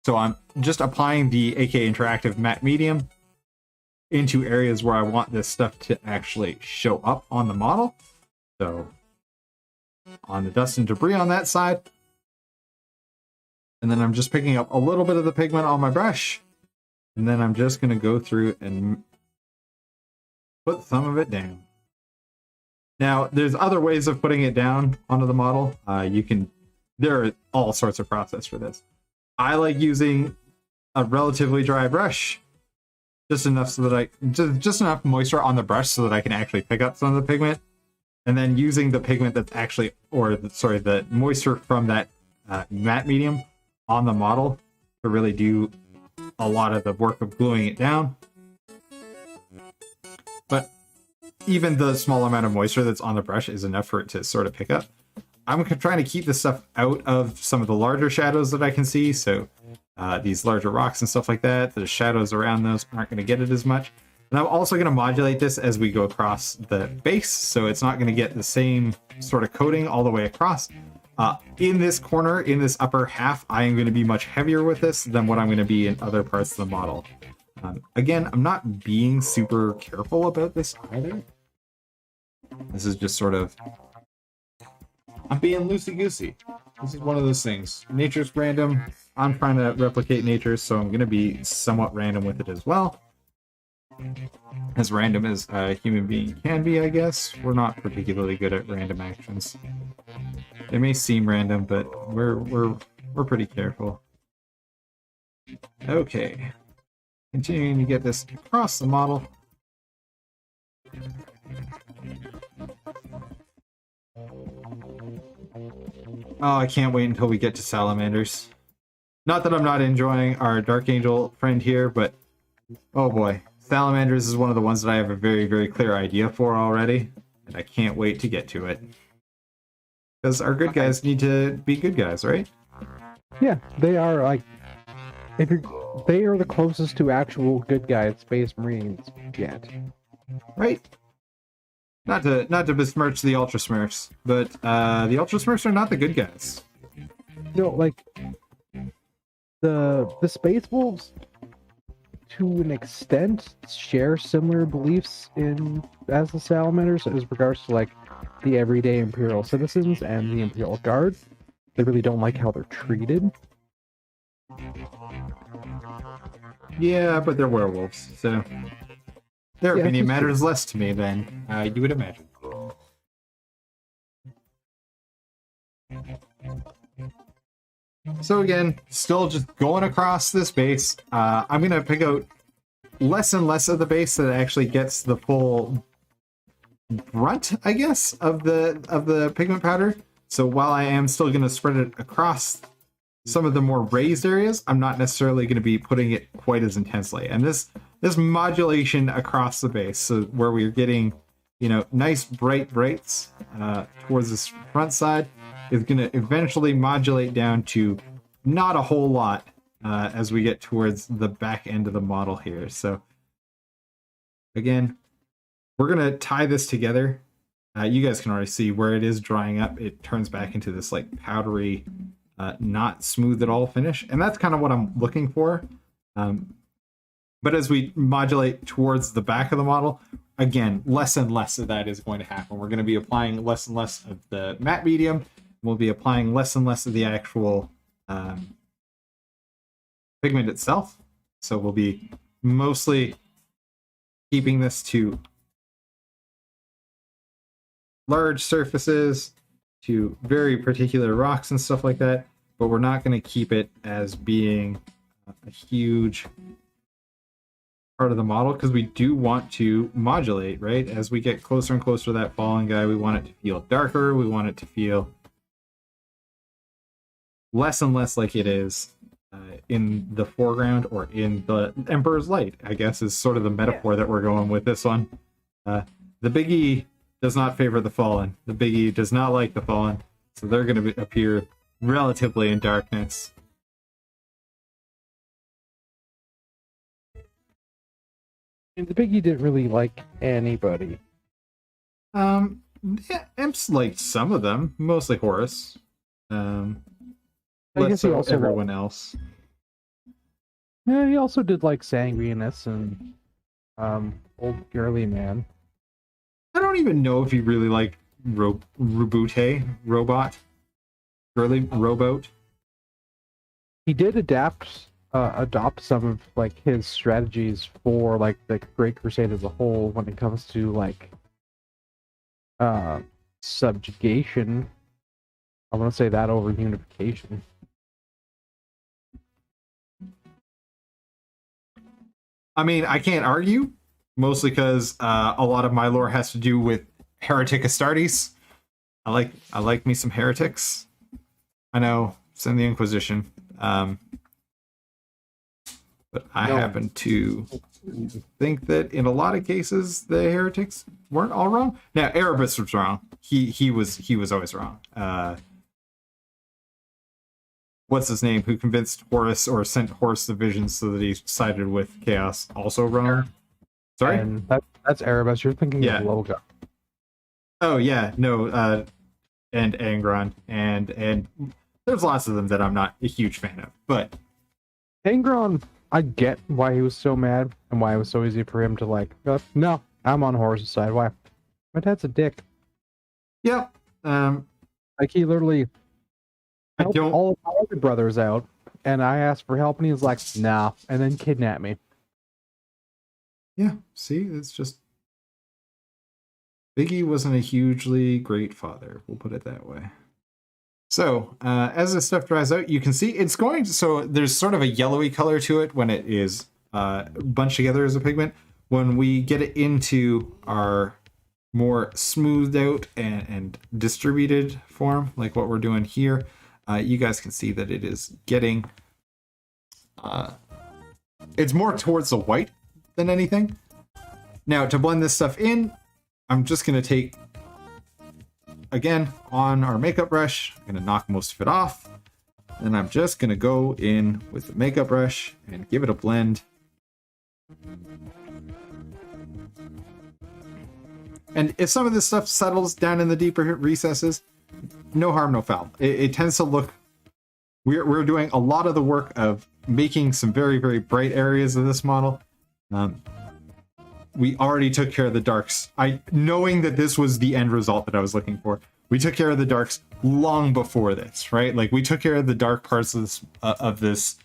So I'm just applying the AK Interactive matte medium into areas where I want this stuff to actually show up on the model. So on the dust and debris on that side. And then I'm just picking up a little bit of the pigment on my brush. And then I'm just going to go through and put some of it down. Now, there's other ways of putting it down onto the model. There are all sorts of process for this. I like using a relatively dry brush, just enough so that just enough moisture on the brush so that I can actually pick up some of the pigment, and then using the pigment that's actually, the moisture from that matte medium on the model to really do a lot of the work of gluing it down. But even the small amount of moisture that's on the brush is enough for it to sort of pick up. I'm trying to keep this stuff out of some of the larger shadows that I can see, so these larger rocks and stuff like that, the shadows around those aren't going to get it as much. And I'm also going to modulate this as we go across the base, so it's not going to get the same sort of coating all the way across. In this corner, in this upper half, I am going to be much heavier with this than what I'm going to be in other parts of the model. Again, I'm not being super careful about this either. This is just sort of... I'm being loosey-goosey. This is one of those things. Nature's random. I'm trying to replicate nature, so I'm going to be somewhat random with it as well. As random as a human being can be, I guess. We're not particularly good at random actions. They may seem random, but we're pretty careful. Okay. Continuing to get this across the model. Oh, I can't wait until we get to salamanders. Not that I'm not enjoying our Dark Angel friend here, but oh boy. Salamanders is one of the ones that I have a very, very clear idea for already, and I can't wait to get to it. Because our good guys need to be good guys, right? Yeah, they are like... They are the closest to actual good guys Space Marines yet. Right? Not to besmirch the Ultra Smurfs, but the Ultra Smurfs are not the good guys. No, like the Space Wolves, to an extent, share similar beliefs as the Salamanders as regards to like the everyday Imperial citizens and the Imperial Guard. They really don't like how they're treated. Yeah, but they're werewolves, so Their Yeah, opinion that's true. matters less to me than you would imagine. So again, still just going across this base. I'm going to pick out less and less of the base that actually gets the full brunt, I guess, of the pigment powder. So while I am still going to spread it across some of the more raised areas, I'm not necessarily going to be putting it quite as intensely. And this modulation across the base, so where we're getting, you know, nice bright brights towards this front side, is going to eventually modulate down to not a whole lot as we get towards the back end of the model here. So again, we're going to tie this together. You guys can already see where it is drying up. It turns back into this like powdery, not smooth at all finish. And that's kind of what I'm looking for. But as we modulate towards the back of the model, again, less and less of that is going to happen. We're going to be applying less and less of the matte medium. We'll be applying less and less of the actual pigment itself. So we'll be mostly keeping this to large surfaces, to very particular rocks and stuff like that, but we're not going to keep it as being a huge part of the model, because we do want to modulate, right? As we get closer and closer to that fallen guy, we want it to feel darker, we want it to feel less and less like it is in the foreground or in the Emperor's Light, I guess, is sort of the metaphor that we're going with this one. The Biggie does not favor the fallen. The Biggie does not like the fallen, so they're going to appear relatively in darkness. And the Biggie didn't really like anybody. Yeah, Imps liked some of them, mostly Horus. I Less guess he so also everyone else. Yeah, he also did like Sanguinus and old girly man. I don't even know if he really liked Reboot, robot, girly rowboat. He did adopt some of like his strategies for like the Great Crusade as a whole when it comes to like subjugation. I want to say that over unification. I mean, I can't argue, mostly because a lot of my lore has to do with heretic Astartes. I like me some heretics. I know, send the Inquisition. But I happen to think that in a lot of cases the heretics weren't all wrong. Now, Erebus was wrong. He was always wrong. What's his name? Who convinced Horus or sent Horus the visions so that he sided with Chaos? Also wrong. Sorry, And that's Erebus. You're thinking of Loga. Oh yeah, no, and Angron, and there's lots of them that I'm not a huge fan of. But Angron, I get why he was so mad and why it was so easy for him to like, no, I'm on Horus's side. Why? My dad's a dick. Yep. Like he literally helped all of my other brothers out, and I asked for help, and he was like, nah, and then kidnapped me. Yeah, see, it's just Biggie wasn't a hugely great father. We'll put it that way. So, as this stuff dries out, you can see it's going to, so there's sort of a yellowy color to it when it is bunched together as a pigment. When we get it into our more smoothed out and distributed form, like what we're doing here, you guys can see that it is getting, it's more towards the white than anything. Now, to blend this stuff in, I'm just going to take, again, on our makeup brush, I'm going to knock most of it off. And I'm just going to go in with the makeup brush and give it a blend. And if some of this stuff settles down in the deeper recesses, no harm, no foul. It tends to look, we're doing a lot of the work of making some very, very bright areas of this model. We already took care of the darks. Knowing that this was the end result that I was looking for, we took care of the darks long before this, right? Like we took care of the dark parts of this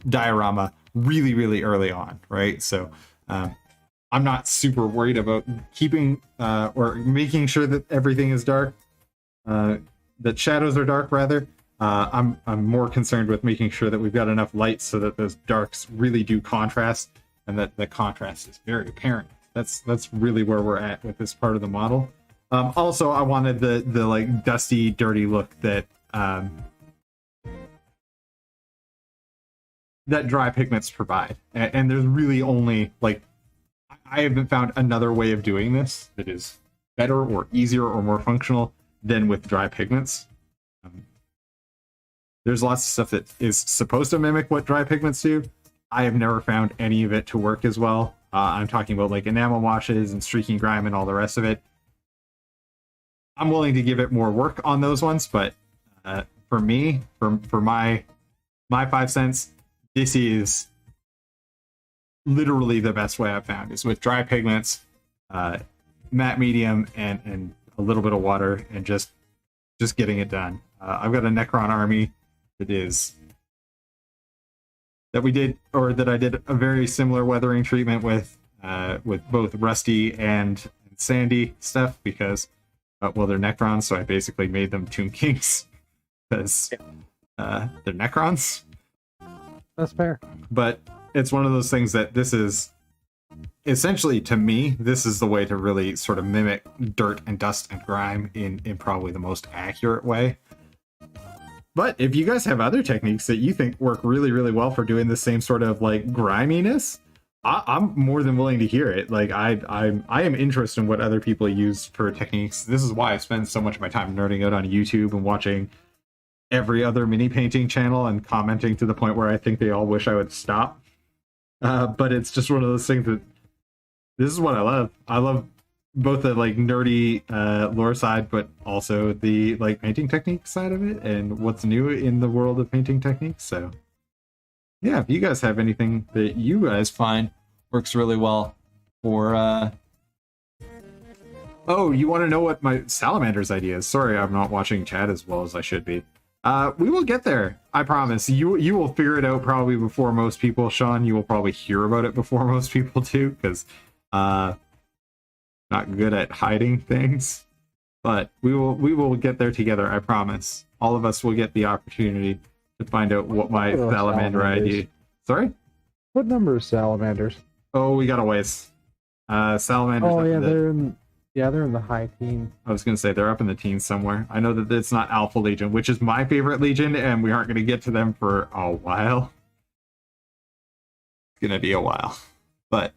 diorama really, really early on, right? So I'm not super worried about keeping or making sure that everything is dark, that shadows are dark rather. I'm more concerned with making sure that we've got enough light so that those darks really do contrast, and that the contrast is very apparent. That's really where we're at with this part of the model. Also, I wanted the like dusty, dirty look that that dry pigments provide, and there's really only like, I haven't found another way of doing this that is better or easier or more functional than with dry pigments. There's lots of stuff that is supposed to mimic what dry pigments do. I have never found any of it to work as well. I'm talking about like enamel washes and streaking grime and all the rest of it. I'm willing to give it more work on those ones, but for me, for my 5 cents, this is literally the best way I've found, is with dry pigments, matte medium, and a little bit of water, and just getting it done. I've got a Necron army that I did a very similar weathering treatment with both rusty and sandy stuff, because well, they're Necrons, so I basically made them Tomb Kings because they're Necrons. That's fair. But it's one of those things that this is essentially, to me, this is the way to really sort of mimic dirt and dust and grime in probably the most accurate way. But if you guys have other techniques that you think work really, really well for doing the same sort of like griminess, I'm more than willing to hear it. Like I am interested in what other people use for techniques. This is why I spend so much of my time nerding out on YouTube and watching every other mini painting channel and commenting to the point where I think they all wish I would stop. But it's just one of those things that this is what I love. I love both the like nerdy lore side, but also the like painting technique side of it and what's new in the world of painting techniques. So yeah, if you guys have anything that you guys find works really well, or oh, you want to know what my salamander's idea is? Sorry, I'm not watching chat as well as I should be. We will get there. I promise. You will figure it out probably before most people. Sean, you will probably hear about it before most people too, because not good at hiding things. But we will get there together. I promise. All of us will get the opportunity to find out what my salamander idea. Sorry? What number of salamanders? Oh, we got a ways. Salamanders. Oh yeah, they're in the high teens. I was going to say they're up in the teens somewhere. I know that it's not Alpha Legion, which is my favorite Legion, and we aren't going to get to them for a while. It's going to be a while. But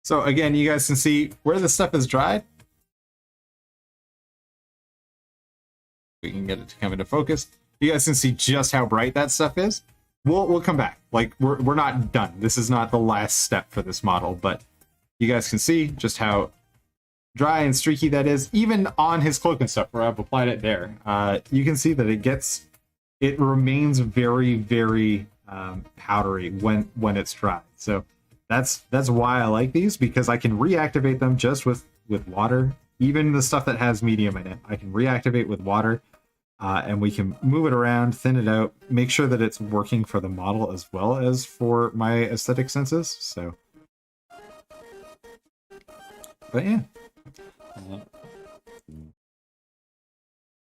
so again, you guys can see where the stuff is dried. We can get it to come into focus. You guys can see just how bright that stuff is. We'll come back. Like we're not done. This is not the last step for this model, but you guys can see just how dry and streaky that is. Even on his cloak and stuff, where I've applied it there, you can see that it remains very, very powdery when it's dry. So that's why I like these, because I can reactivate them just with water. Even the stuff that has medium in it, I can reactivate with water. And we can move it around, thin it out, make sure that it's working for the model as well as for my aesthetic senses. So, but yeah,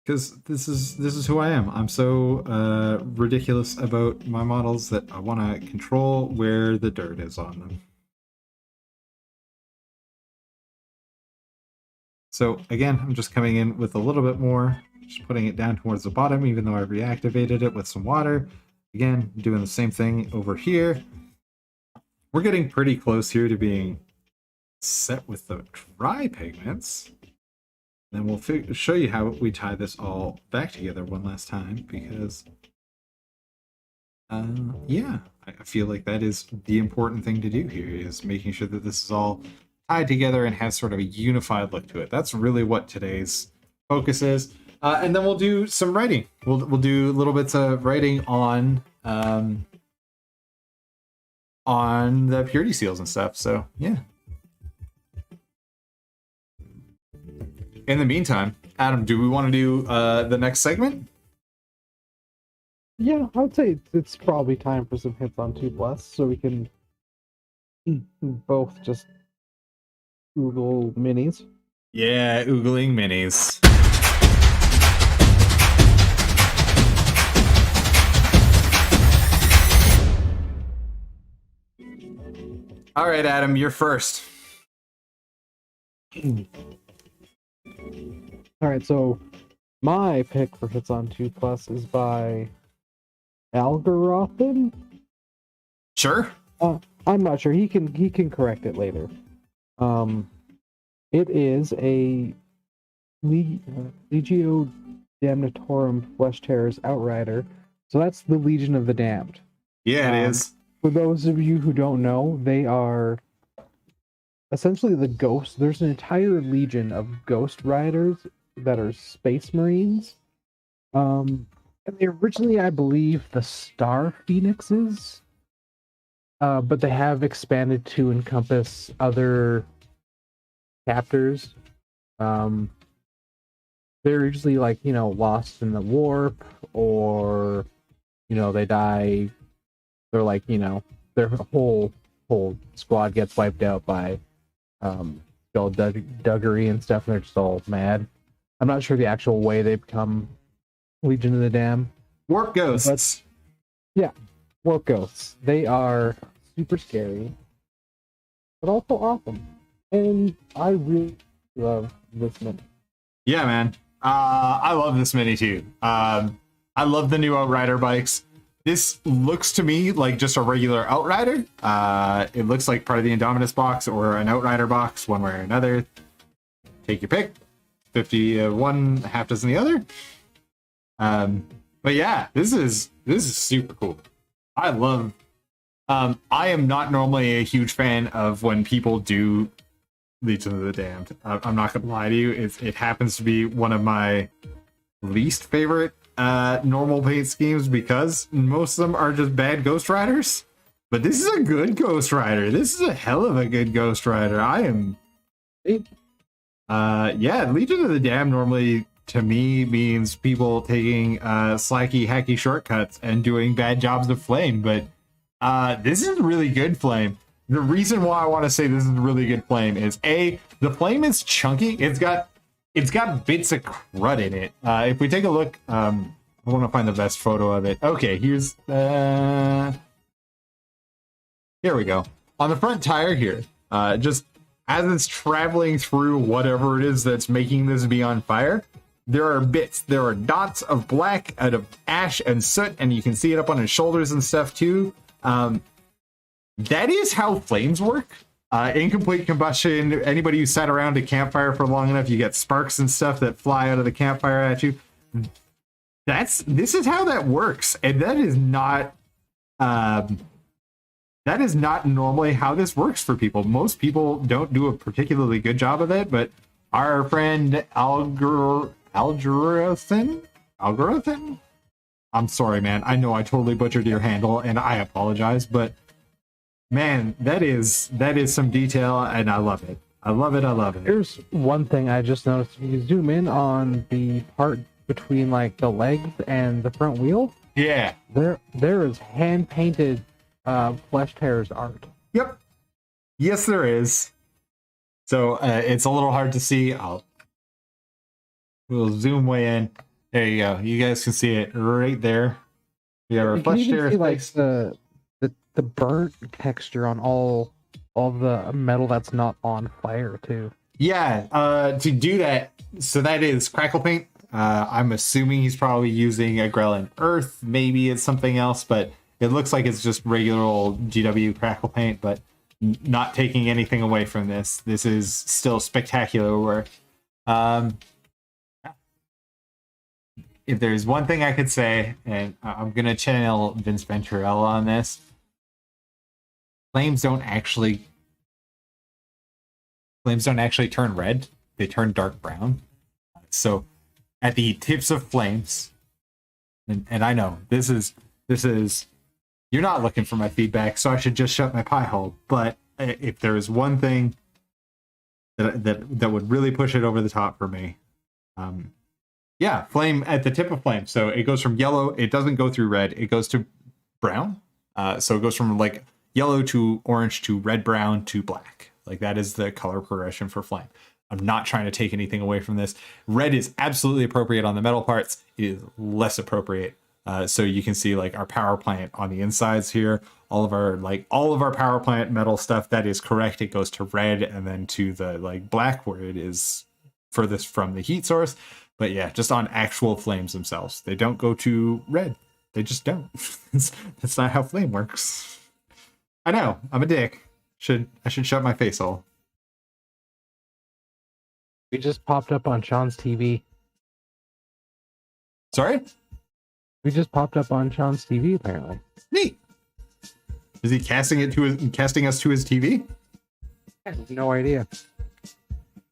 because this is who I am. I'm so ridiculous about my models that I want to control where the dirt is on them. So again, I'm just coming in with a little bit more. Just putting it down towards the bottom, even though I reactivated it with some water. Again, doing the same thing over here. We're getting pretty close here to being set with the dry pigments. Then we'll show you how we tie this all back together one last time, because yeah, I feel like that is the important thing to do here, is making sure that this is all tied together and has sort of a unified look to it. That's really what today's focus is. And then we'll do some writing. We'll do little bits of writing on the purity seals and stuff. So yeah. In the meantime, Adam, do we want to do the next segment? Yeah, I would say it's probably time for some hits on 2+, so we can both just Google minis. Yeah, oogling minis. All right, Adam, you're first. All right, so my pick for hits on 2+ is by Algorithm. Sure. I'm not sure. He can correct it later. It is a Legio Damnatorum Flesh Tearers Outrider. So that's the Legion of the Damned. Yeah, it is. For those of you who don't know, they are essentially the ghosts. There's an entire legion of ghost riders that are space marines. And they originally, I believe, the Star Phoenixes. But they have expanded to encompass other chapters. They're usually like, lost in the warp, or they die. They're like, their whole squad gets wiped out by skullduggery and stuff, and they're just all mad. I'm not sure the actual way they become Legion of the Damned. Warp ghosts. Yeah, warp ghosts. They are super scary, but also awesome. And I really love this mini. Yeah, man. I love this mini too. I love the new Outrider bikes. This looks to me like just a regular Outrider. It looks like part of the Indominus box or an Outrider box, one way or another. Take your pick. 50 one, half dozen the other. But yeah, this is super cool. I love. I am not normally a huge fan of when people do Legion of the Damned. I'm not gonna lie to you. It happens to be one of my least favorite normal paint schemes because most of them are just bad Ghost Riders. But this is a good Ghost Rider. This is a hell of a good Ghost Rider. I am. Yeah, Legion of the Damned normally to me means people taking slacky, hacky shortcuts and doing bad jobs of flame. But this is really good flame. The reason why I want to say this is a really good flame is the flame is chunky. It's got bits of crud in it. If we take a look, I want to find the best photo of it. Okay, here's here we go. On the front tire here, just as it's traveling through whatever it is that's making this be on fire, there are bits, there are dots of black out of ash and soot, and you can see it up on his shoulders and stuff too. That is how flames work. Incomplete combustion, anybody who sat around a campfire for long enough, you get sparks and stuff that fly out of the campfire at you. This is how that works, and that is not normally how this works for people. Most people don't do a particularly good job of it, but our friend Algorithm? I'm sorry, man. I know I totally butchered your handle, and I apologize, but man, that is some detail, and I love it. I love it. Here's one thing I just noticed. If you zoom in on the part between like the legs and the front wheel, yeah, there is hand painted Flesh Tearers art. Yep. Yes, there is. So it's a little hard to see. We'll zoom way in. There you go. You guys can see it right there. We have our Flesh Tearers. Like the burnt texture on all the metal that's not on fire too. Yeah, to do that, so that is crackle paint. I'm assuming he's probably using a Grelin Earth. Maybe it's something else, but it looks like it's just regular old GW crackle paint, but not taking anything away from this. This is still spectacular work. If there's one thing I could say, and I'm going to channel Vince Venturella on this, flames don't actually turn red. They turn dark brown. So at the tips of flames, and I know this is you're not looking for my feedback, so I should just shut my pie hole. But if there is one thing that would really push it over the top for me, Yeah, flame at the tip of flame. So it goes from yellow. It doesn't go through red. It goes to brown. So it goes from like yellow to orange to red, brown to black. Like that is the color progression for flame. I'm not trying to take anything away from this. Red is absolutely appropriate on the metal parts. It is less appropriate. So you can see like our power plant on the insides here. All of our power plant metal stuff, that is correct. It goes to red and then to the like black where it is furthest from the heat source. But yeah, just on actual flames themselves, they don't go to red. They just don't. That's not how flame works. I know, I'm a dick. I should shut my face hole. We just popped up on Sean's TV. Sorry? We just popped up on Sean's TV, apparently. Neat. Is he casting us to his TV? I have no idea.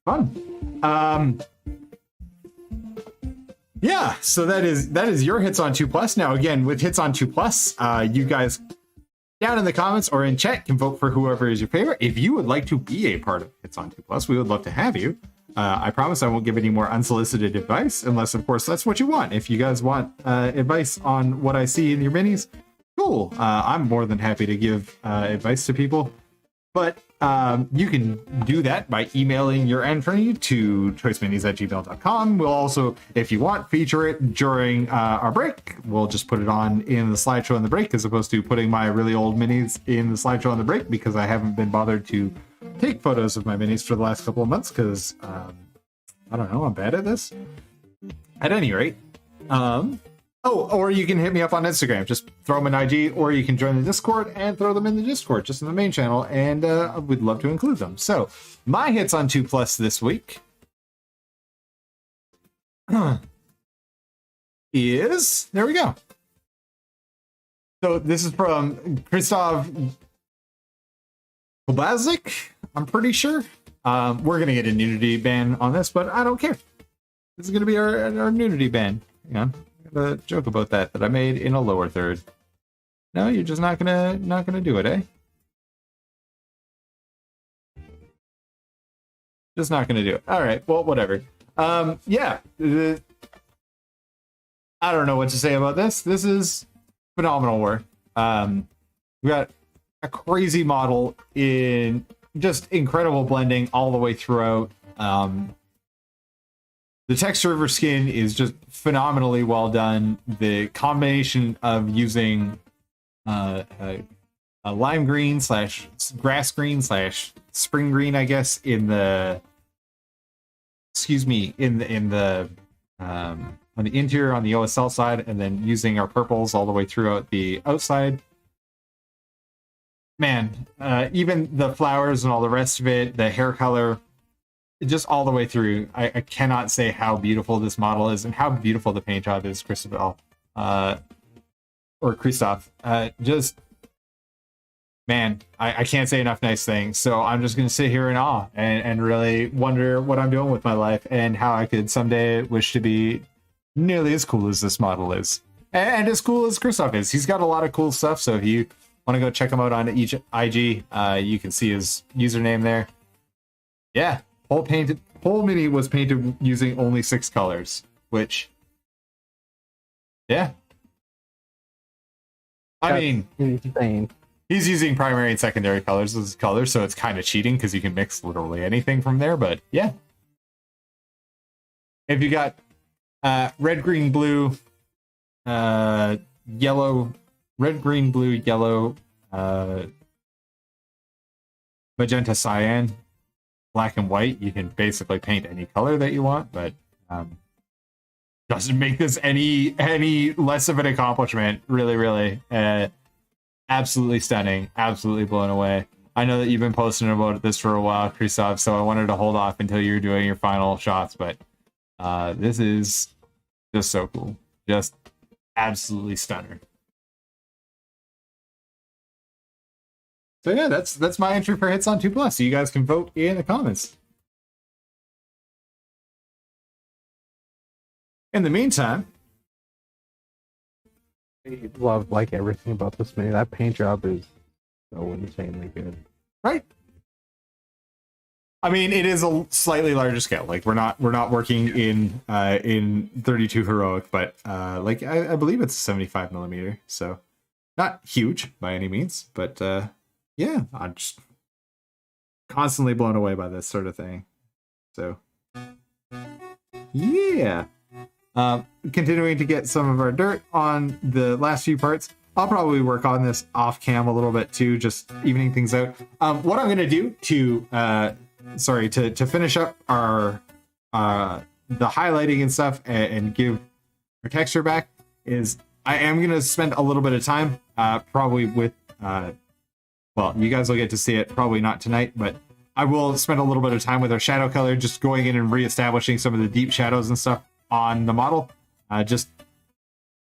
Fun. Yeah, so that is your Hits on 2 Plus. Now again, with Hits on 2 Plus, you guys down in the comments or in chat can vote for whoever is your favorite. If you would like to be a part of Hits on 2 Plus, we would love to have you. I promise I won't give any more unsolicited advice, unless of course that's what you want. If you guys want advice on what I see in your minis, cool. I'm more than happy to give advice to people. But you can do that by emailing your entry to choiceminis@gmail.com. We'll also, if you want, feature it during our break. We'll just put it on in the slideshow in the break, as opposed to putting my really old minis in the slideshow on the break, because I haven't been bothered to take photos of my minis for the last couple of months, because I don't know, I'm bad at this. At any rate, or you can hit me up on Instagram. Just throw them in IG, or you can join the Discord and throw them in the Discord, just in the main channel, and we'd love to include them. So, my Hits on 2 Plus this week is... There we go. So, this is from Christoph Kobazik, I'm pretty sure. We're going to get a nudity ban on this, but I don't care. This is going to be our nudity ban. Hang on. A joke about that I made in a lower third. No, you're just not gonna do it, eh? Just not gonna do it. All right, well, whatever. Yeah, I don't know what to say about this. This is phenomenal work. We got a crazy model in just incredible blending all the way throughout. The texture of her skin is just phenomenally well done. The combination of using a lime green / grass green / spring green, I guess, in the on the interior on the OSL side, and then using our purples all the way throughout the outside. Man, even the flowers and all the rest of it, the hair color, just all the way through, I cannot say how beautiful this model is and how beautiful the paint job is, Christoph. Just, man, I can't say enough nice things. So I'm just going to sit here in awe and really wonder what I'm doing with my life and how I could someday wish to be nearly as cool as this model is. And as cool as Christoph is. He's got a lot of cool stuff, so if you want to go check him out on each IG, you can see his username there. Yeah. Whole mini was painted using only 6 colors, which, yeah. I mean, insane. He's using primary and secondary colors as colors, so it's kind of cheating because you can mix literally anything from there, but yeah. If you got red, green, blue, yellow, red, green, blue, yellow, magenta, cyan, black and white, you can basically paint any color that you want, but doesn't make this any less of an accomplishment. Really, absolutely stunning, absolutely blown away. I know that you've been posting about this for a while, Christoph, so I wanted to hold off until you're doing your final shots, but this is just so cool, just absolutely stunning. So yeah, that's my entry for Hits on 2 Plus. So you guys can vote in the comments. In the meantime, I love like everything about this mini. That paint job is so insanely good. Right? I mean, it is a slightly larger scale. Like we're not working in 32 heroic, but like I believe it's 75 millimeter, so not huge by any means. But yeah, I'm just constantly blown away by this sort of thing. So yeah, continuing to get some of our dirt on the last few parts. I'll probably work on this off cam a little bit too, just evening things out. What I'm gonna do to to finish up our the highlighting and stuff and give our texture back is I am gonna spend a little bit of time probably with well, you guys will get to see it probably not tonight, but I will spend a little bit of time with our shadow color, just going in and reestablishing some of the deep shadows and stuff on the model. Just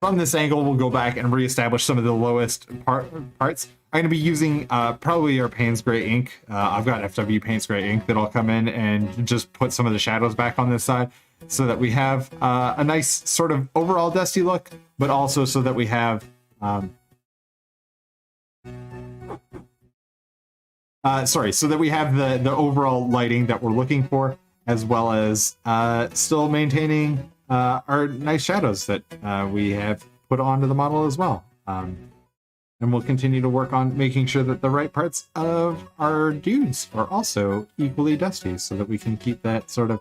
from this angle, we'll go back and reestablish some of the lowest parts. I'm going to be using probably our Payne's Gray ink. I've got FW Payne's Gray ink that'll come in and just put some of the shadows back on this side so that we have a nice sort of overall dusty look, but also so that we have so that we have the overall lighting that we're looking for, as well as still maintaining our nice shadows that we have put onto the model as well. And we'll continue to work on making sure that the right parts of our dudes are also equally dusty so that we can keep that sort of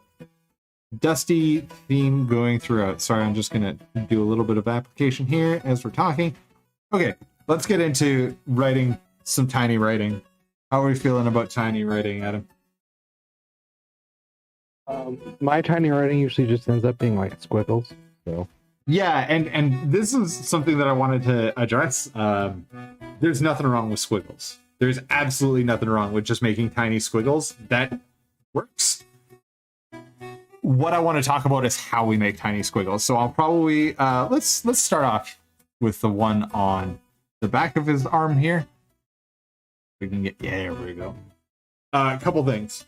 dusty theme going throughout. Sorry, I'm just going to do a little bit of application here as we're talking. Okay, let's get into writing some tiny writing. How are we feeling about tiny writing, Adam? My tiny writing usually just ends up being like squiggles. So yeah, and this is something that I wanted to address. There's nothing wrong with squiggles. There's absolutely nothing wrong with just making tiny squiggles. That works. What I want to talk about is how we make tiny squiggles. So I'll probably let's start off with the one on the back of his arm here. We can get, yeah, there we go. A couple things.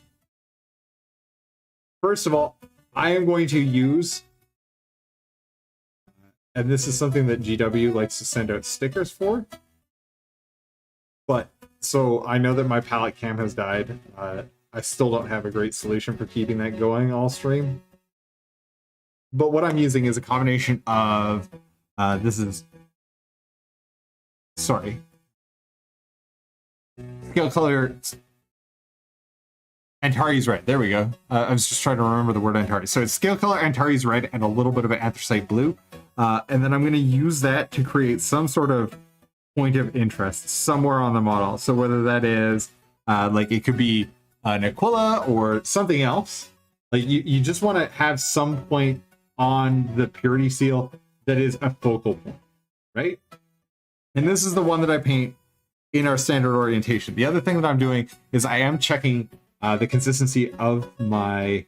First of all, I am going to use, and this is something that GW likes to send out stickers for, but so I know that my palette cam has died. I still don't have a great solution for keeping that going all stream. But what I'm using is a combination of, Scale color Antares red. There we go. I was just trying to remember the word Antares. So it's scale color Antares red and a little bit of an anthracite blue. And then I'm going to use that to create some sort of point of interest somewhere on the model. So whether that is like it could be an Aquila or something else. Like you just want to have some point on the purity seal that is a focal point, right? And this is the one that I paint in our standard orientation. The other thing that I'm doing is I am checking the consistency of my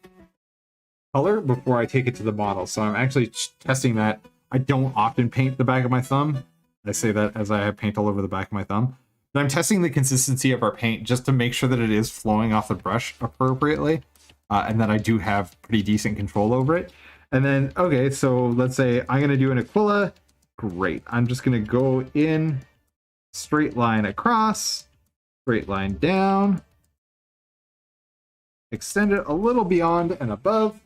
color before I take it to the model. So I'm actually testing that. I don't often paint the back of my thumb. I say that as I have paint all over the back of my thumb. But I'm testing the consistency of our paint just to make sure that it is flowing off the brush appropriately. And that I do have pretty decent control over it. And then, okay, so let's say I'm going to do an Aquila. Great. I'm just going to go in, straight line across, straight line down, extend it a little beyond and above.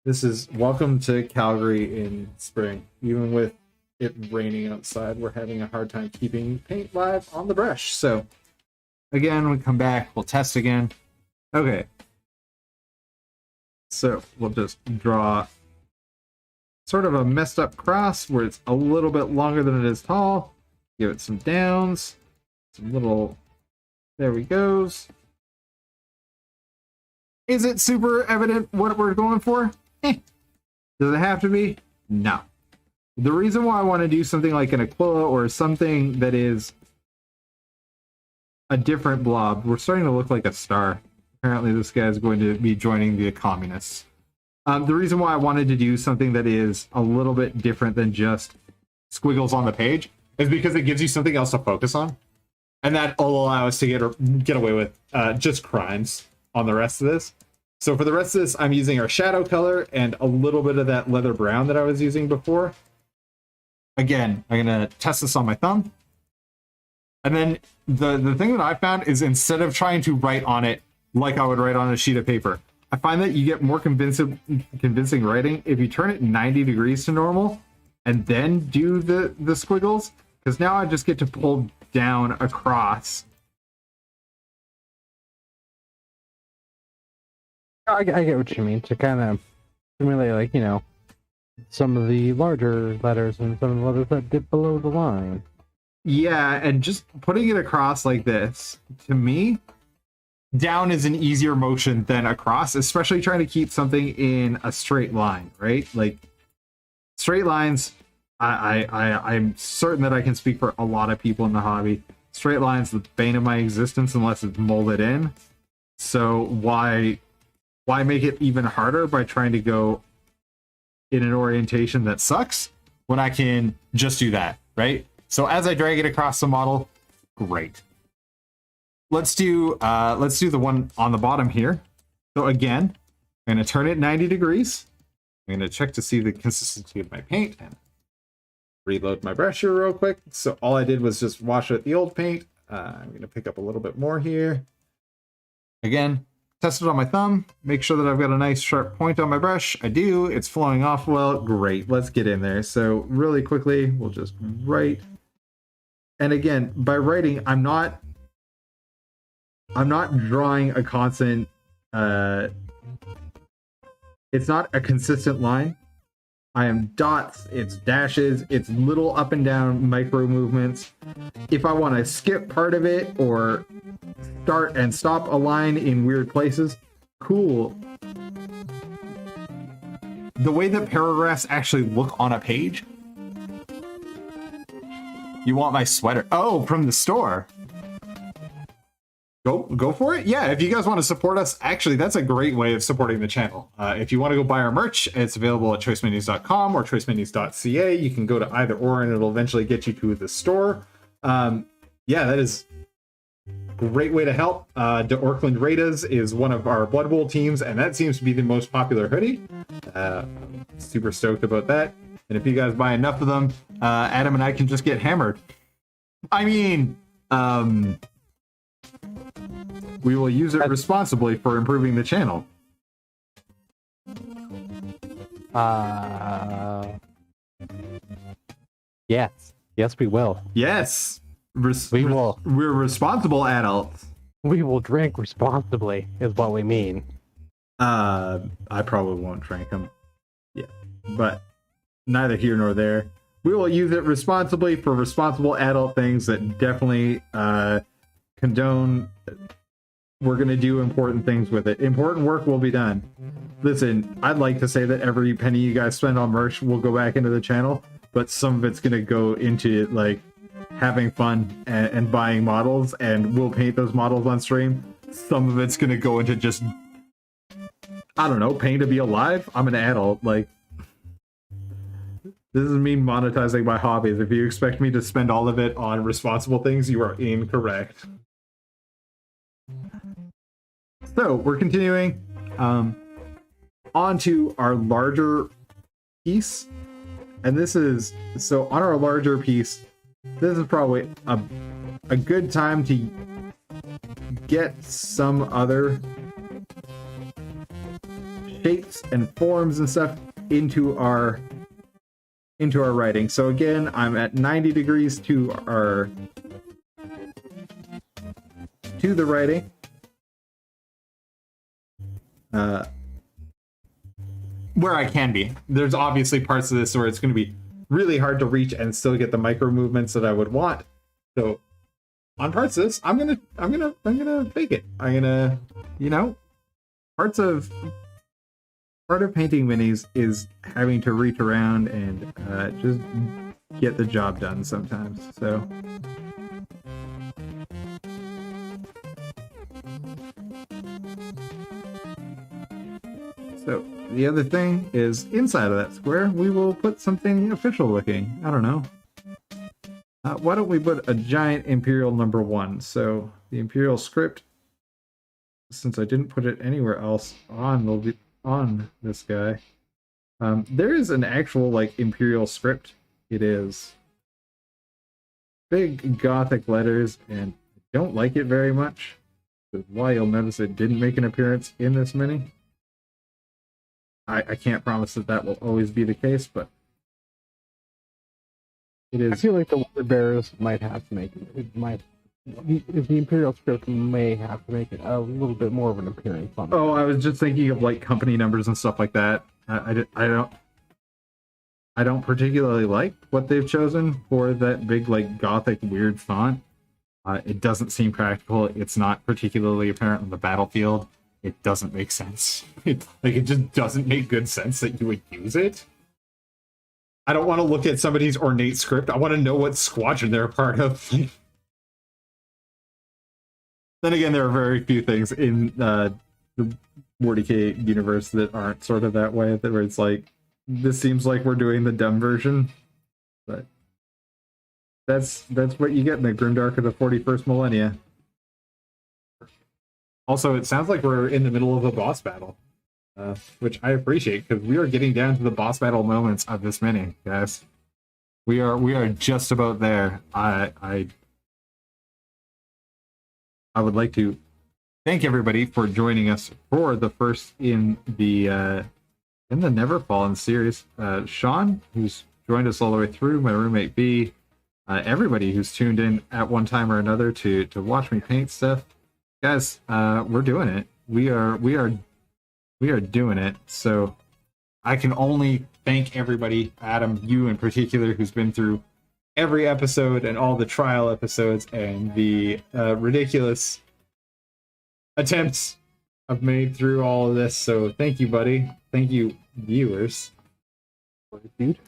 This is welcome to Calgary in spring. Even with it raining outside, we're having a hard time keeping paint live on the brush. So again, we come back, we'll test again. Okay. So we'll just draw sort of a messed up cross where it's a little bit longer than it is tall. Give it some downs, some little, there we goes. Is it super evident what we're going for? Does it have to be? No. The reason why I want to do something like an Aquila or something that is a different blob, we're starting to look like a star. Apparently this guy is going to be joining the communists. The reason why I wanted to do something that is a little bit different than just squiggles on the page is because it gives you something else to focus on. And that will allow us to get away with just crimes on the rest of this. So for the rest of this, I'm using our shadow color and a little bit of that leather brown that I was using before. Again, I'm going to test this on my thumb. And then the thing that I found is instead of trying to write on it like I would write on a sheet of paper. I find that you get more convincing writing if you turn it 90 degrees to normal and then do the squiggles, because now I just get to pull down across. I get what you mean, to kind of simulate, like, you know, some of the larger letters and some of the letters that dip below the line. Yeah, and just putting it across like this, to me, down is an easier motion than across, especially trying to keep something in a straight line, right? Like, straight lines, I'm certain that I can speak for a lot of people in the hobby. Straight lines, the bane of my existence unless it's molded in. So why make it even harder by trying to go in an orientation that sucks when I can just do that, right? So as I drag it across the model, great. Let's do the one on the bottom here. So again, I'm going to turn it 90 degrees. I'm going to check to see the consistency of my paint and reload my brush here real quick. So all I did was just wash out the old paint. I'm going to pick up a little bit more here. Again, test it on my thumb. Make sure that I've got a nice sharp point on my brush. I do. It's flowing off well. Great. Let's get in there. So really quickly, we'll just write. And again, by writing, I'm not drawing a constant, it's not a consistent line. I am dots, it's dashes, it's little up and down micro movements. If I want to skip part of it or start and stop a line in weird places, cool. The way that paragraphs actually look on a page. You want my sweater? Oh, from the store. Go for it. Yeah, if you guys want to support us, actually, that's a great way of supporting the channel. If you want to go buy our merch, it's available at choicemenus.com or choicemenus.ca. You can go to either or, and it'll eventually get you to the store. Yeah, that is a great way to help. The Orkland Raiders is one of our Blood Bowl teams, and that seems to be the most popular hoodie. Super stoked about that. And if you guys buy enough of them, Adam and I can just get hammered. I mean, we will use it responsibly for improving the channel. Yes, we will. Yes, we will. We're responsible adults. We will drink responsibly, is what we mean. I probably won't drink them. Yeah, but neither here nor there. We will use it responsibly for responsible adult things that definitely condone. We're going to do important things with it. Important work will be done. Listen, I'd like to say that every penny you guys spend on merch will go back into the channel, but some of it's going to go into like having fun and buying models, and we'll paint those models on stream. Some of it's going to go into just, I don't know, paying to be alive. I'm an adult. Like, this is me monetizing my hobbies. If you expect me to spend all of it on responsible things, you are incorrect. So we're continuing on to our larger piece, and this is, so on our larger piece, this is probably a good time to get some other shapes and forms and stuff into our writing. So again, I'm at 90 degrees to the writing. Where I can be. There's obviously parts of this where it's going to be really hard to reach and still get the micro movements that I would want. So on parts of this, I'm gonna fake it. I'm gonna, you know, part of painting minis is having to reach around and just get the job done sometimes. So the other thing is, inside of that square, we will put something official looking. I don't know. Why don't we put a giant Imperial #1? So the Imperial script, since I didn't put it anywhere else on this guy, there is an actual like Imperial script. It is big Gothic letters, and I don't like it very much. Why you'll notice it didn't make an appearance in this mini. I can't promise that that will always be the case, but it is. I feel like the Wonder Bearers might have to make it. It might. If the Imperial script may have to make it a little bit more of an appearance on it. Oh, I was just thinking of like company numbers and stuff like that. I don't particularly like what they've chosen for that big like gothic weird font. It doesn't seem practical. It's not particularly apparent on the battlefield. It doesn't make sense. It just doesn't make good sense that you would use it. I don't want to look at somebody's ornate script. I want to know what squadron they're a part of. Then again, there are very few things in the 40k universe that aren't sort of that way, where it's like, this seems like we're doing the dumb version. But that's what you get in the Grimdark of the 41st millennia. Also, it sounds like we're in the middle of a boss battle, which I appreciate, because we are getting down to the boss battle moments of this mini, guys. We are just about there. I would like to thank everybody for joining us for the first in the Never Fallen series. Sean, who's joined us all the way through, my roommate B, everybody who's tuned in at one time or another to watch me paint stuff. Guys, we're doing it. We are doing it. So I can only thank everybody, Adam, you in particular, who's been through every episode and all the trial episodes and the ridiculous attempts I've made through all of this. So thank you, buddy. Thank you, viewers. Dude,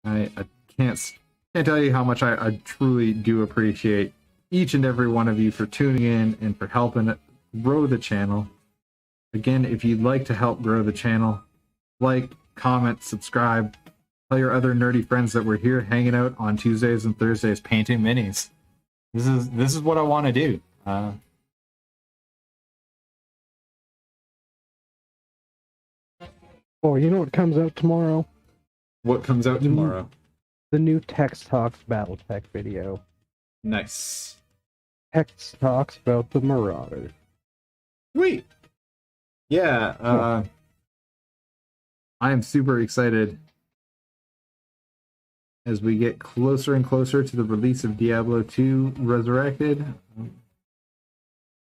I can't tell you how much I truly do appreciate each and every one of you for tuning in and for helping grow the channel. Again, if you'd like to help grow the channel, like, comment, subscribe, tell your other nerdy friends that we're here hanging out on Tuesdays and Thursdays painting minis. This is what I want to do. Oh, you know what comes out tomorrow? What comes out tomorrow? The new Text Talks Battletech video. Nice. Text talks about the Marauder. Sweet. Yeah, I am super excited as we get closer and closer to the release of Diablo 2 Resurrected.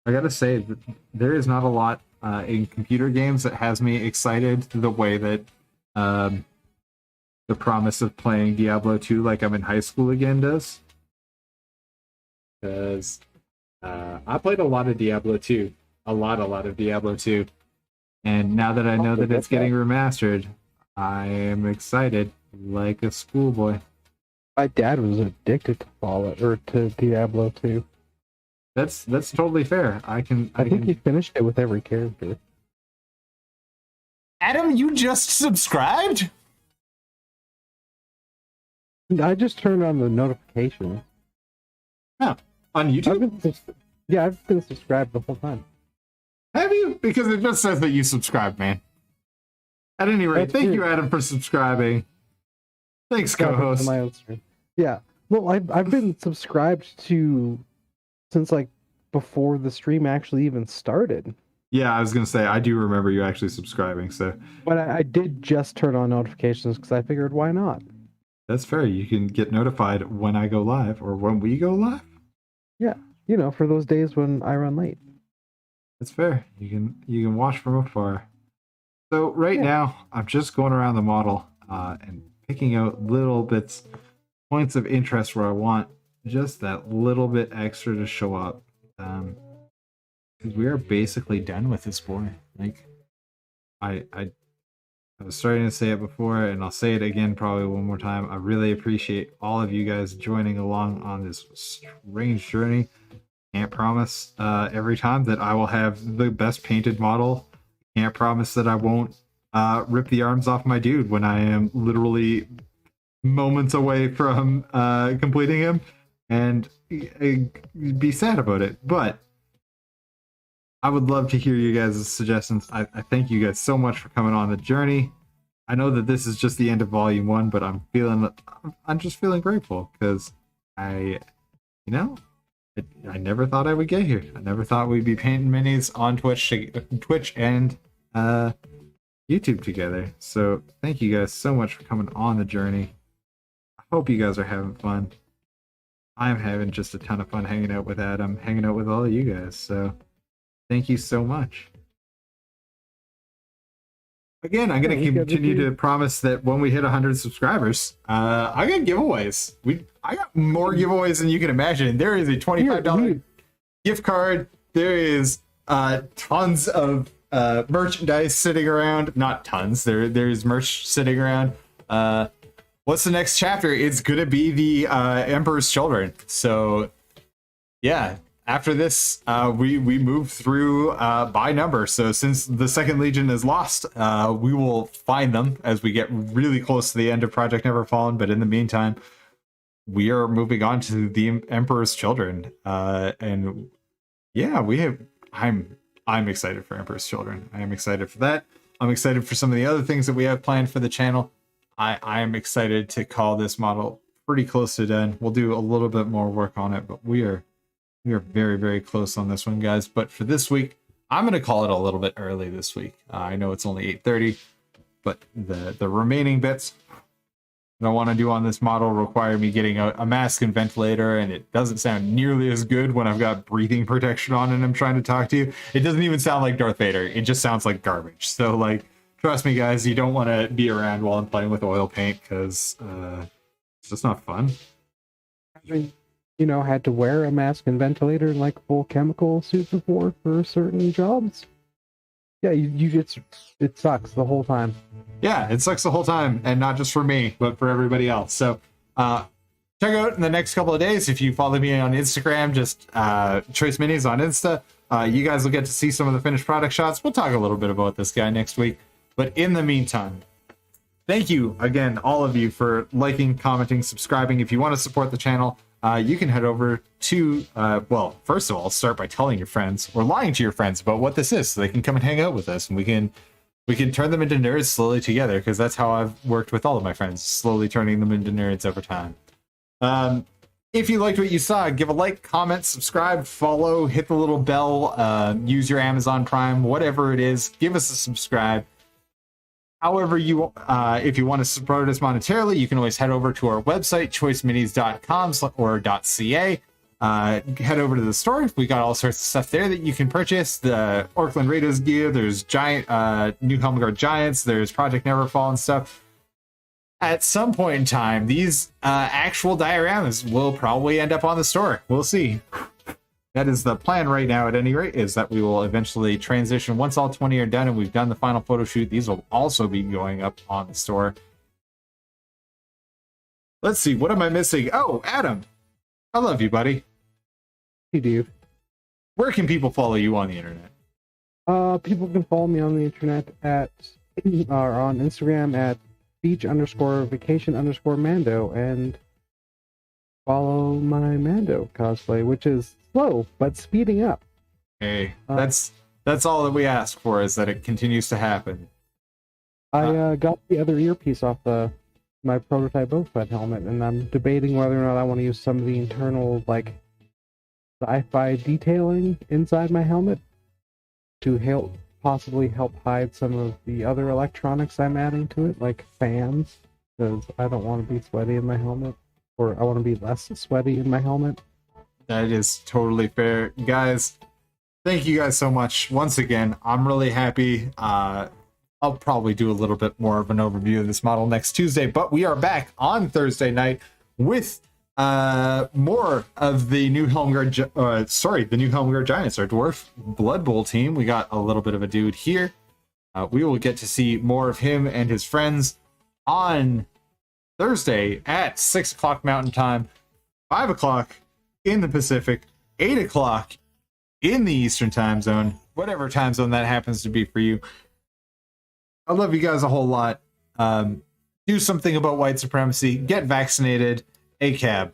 I gotta say that there is not a lot in computer games that has me excited the way that the promise of playing Diablo 2 like I'm in high school again does. Because I played a lot of Diablo 2. A lot of Diablo 2. And now that I know that it's getting remastered, I am excited like a schoolboy. My dad was addicted to Fallout or to Diablo 2. That's totally fair. I think he finished it with every character. Adam, you just subscribed? I just turned on the notifications. Oh, on YouTube? I've been subscribed the whole time. Have you? Because it just says that you subscribed, man. At any rate, thank you, Adam, for subscribing. Thanks, co-host. My own stream. Yeah. Well, I've been subscribed to since like before the stream actually even started. Yeah, I was gonna say I do remember you actually subscribing. So, but I did just turn on notifications because I figured why not. That's fair. You can get notified when I go live or when we go live. Yeah, for those days when I run late. That's fair. You can watch from afar. So right now, I'm just going around the model and picking out little bits, points of interest where I want just that little bit extra to show up. Because we are basically done with this boy. Like, I was starting to say it before, and I'll say it again probably one more time. I really appreciate all of you guys joining along on this strange journey. Can't promise every time that I will have the best painted model. Can't promise that I won't rip the arms off my dude when I am literally moments away from completing him and be sad about it. But I would love to hear you guys' suggestions. I thank you guys so much for coming on the journey. I know that this is just the end of volume 1, but I'm just feeling grateful because I never thought I would get here. I never thought we'd be painting minis on Twitch and YouTube together. So thank you guys so much for coming on the journey. I hope you guys are having fun. I'm having just a ton of fun hanging out with Adam, hanging out with all of you guys. So thank you so much. Again, I'm going to continue to promise that when we hit 100 subscribers, I got giveaways. I got more giveaways than you can imagine. There is a $25 gift card. There is tons of merchandise sitting around. Not tons. There's merch sitting around. What's the next chapter? It's going to be the Emperor's Children. So, yeah. After this, we move through by number. So since the Second Legion is lost, we will find them as we get really close to the end of Project Neverfallen. But in the meantime, we are moving on to the Emperor's Children. And yeah, I'm excited for Emperor's Children. I am excited for that. I'm excited for some of the other things that we have planned for the channel. I am excited to call this model pretty close to done. We'll do a little bit more work on it, but we are very, very close on this one, guys. But for this week, I'm going to call it a little bit early this week. I know it's only 8:30, but the remaining bits that I want to do on this model require me getting a mask and ventilator, and it doesn't sound nearly as good when I've got breathing protection on and I'm trying to talk to you. It doesn't even sound like Darth Vader. It just sounds like garbage. So, like, trust me, guys, you don't want to be around while I'm playing with oil paint because it's just not fun. Had to wear a mask and ventilator and like full chemical suit before for certain jobs. Yeah, it sucks the whole time. Yeah, it sucks the whole time, and not just for me, but for everybody else. So check out in the next couple of days. If you follow me on Instagram, just Choice Minis on Insta, you guys will get to see some of the finished product shots. We'll talk a little bit about this guy next week. But in the meantime, thank you again, all of you, for liking, commenting, subscribing. If you want to support the channel, you can head over to, well, first of all, start by telling your friends or lying to your friends about what this is so they can come and hang out with us, and we can turn them into nerds slowly together, because that's how I've worked with all of my friends, slowly turning them into nerds over time. If you liked what you saw, give a like, comment, subscribe, follow, hit the little bell, use your Amazon Prime, whatever it is, give us a subscribe. However, if you want to support us monetarily, you can always head over to our website, choiceminis.com or .ca. Head over to the store. We got all sorts of stuff there that you can purchase. The Orkland Raiders gear, there's giant New Helmgard Giants, there's Project Neverfallen stuff. At some point in time, these actual dioramas will probably end up on the store. We'll see. That is the plan right now, at any rate, is that we will eventually transition. Once all 20 are done and we've done the final photo shoot, these will also be going up on the store. Let's see, what am I missing? Oh, Adam, I love you, buddy. You do. Where can people follow you on the internet? People can follow me on the internet or on Instagram at beach_vacation_Mando, and follow my Mando cosplay, which is slow but speeding up. Hey, that's all that we ask for, is that it continues to happen. I got the other earpiece off my prototype Boba Fett helmet, and I'm debating whether or not I want to use some of the internal sci-fi detailing inside my helmet to possibly help hide some of the other electronics I'm adding to it, like fans, because I don't want to be sweaty in my helmet, or I want to be less sweaty in my helmet. That is totally fair. Guys, thank you guys so much. Once again, I'm really happy. I'll probably do a little bit more of an overview of this model next Tuesday, but we are back on Thursday night with more of the New Helmgard, the New Helmgard Giants, our Dwarf Blood Bowl team. We got a little bit of a dude here. We will get to see more of him and his friends on Thursday at 6 o'clock Mountain Time, 5 o'clock in the Pacific, 8 o'clock in the Eastern Time Zone, whatever time zone that happens to be for you. I love you guys a whole lot. Do something about white supremacy. Get vaccinated. ACAB.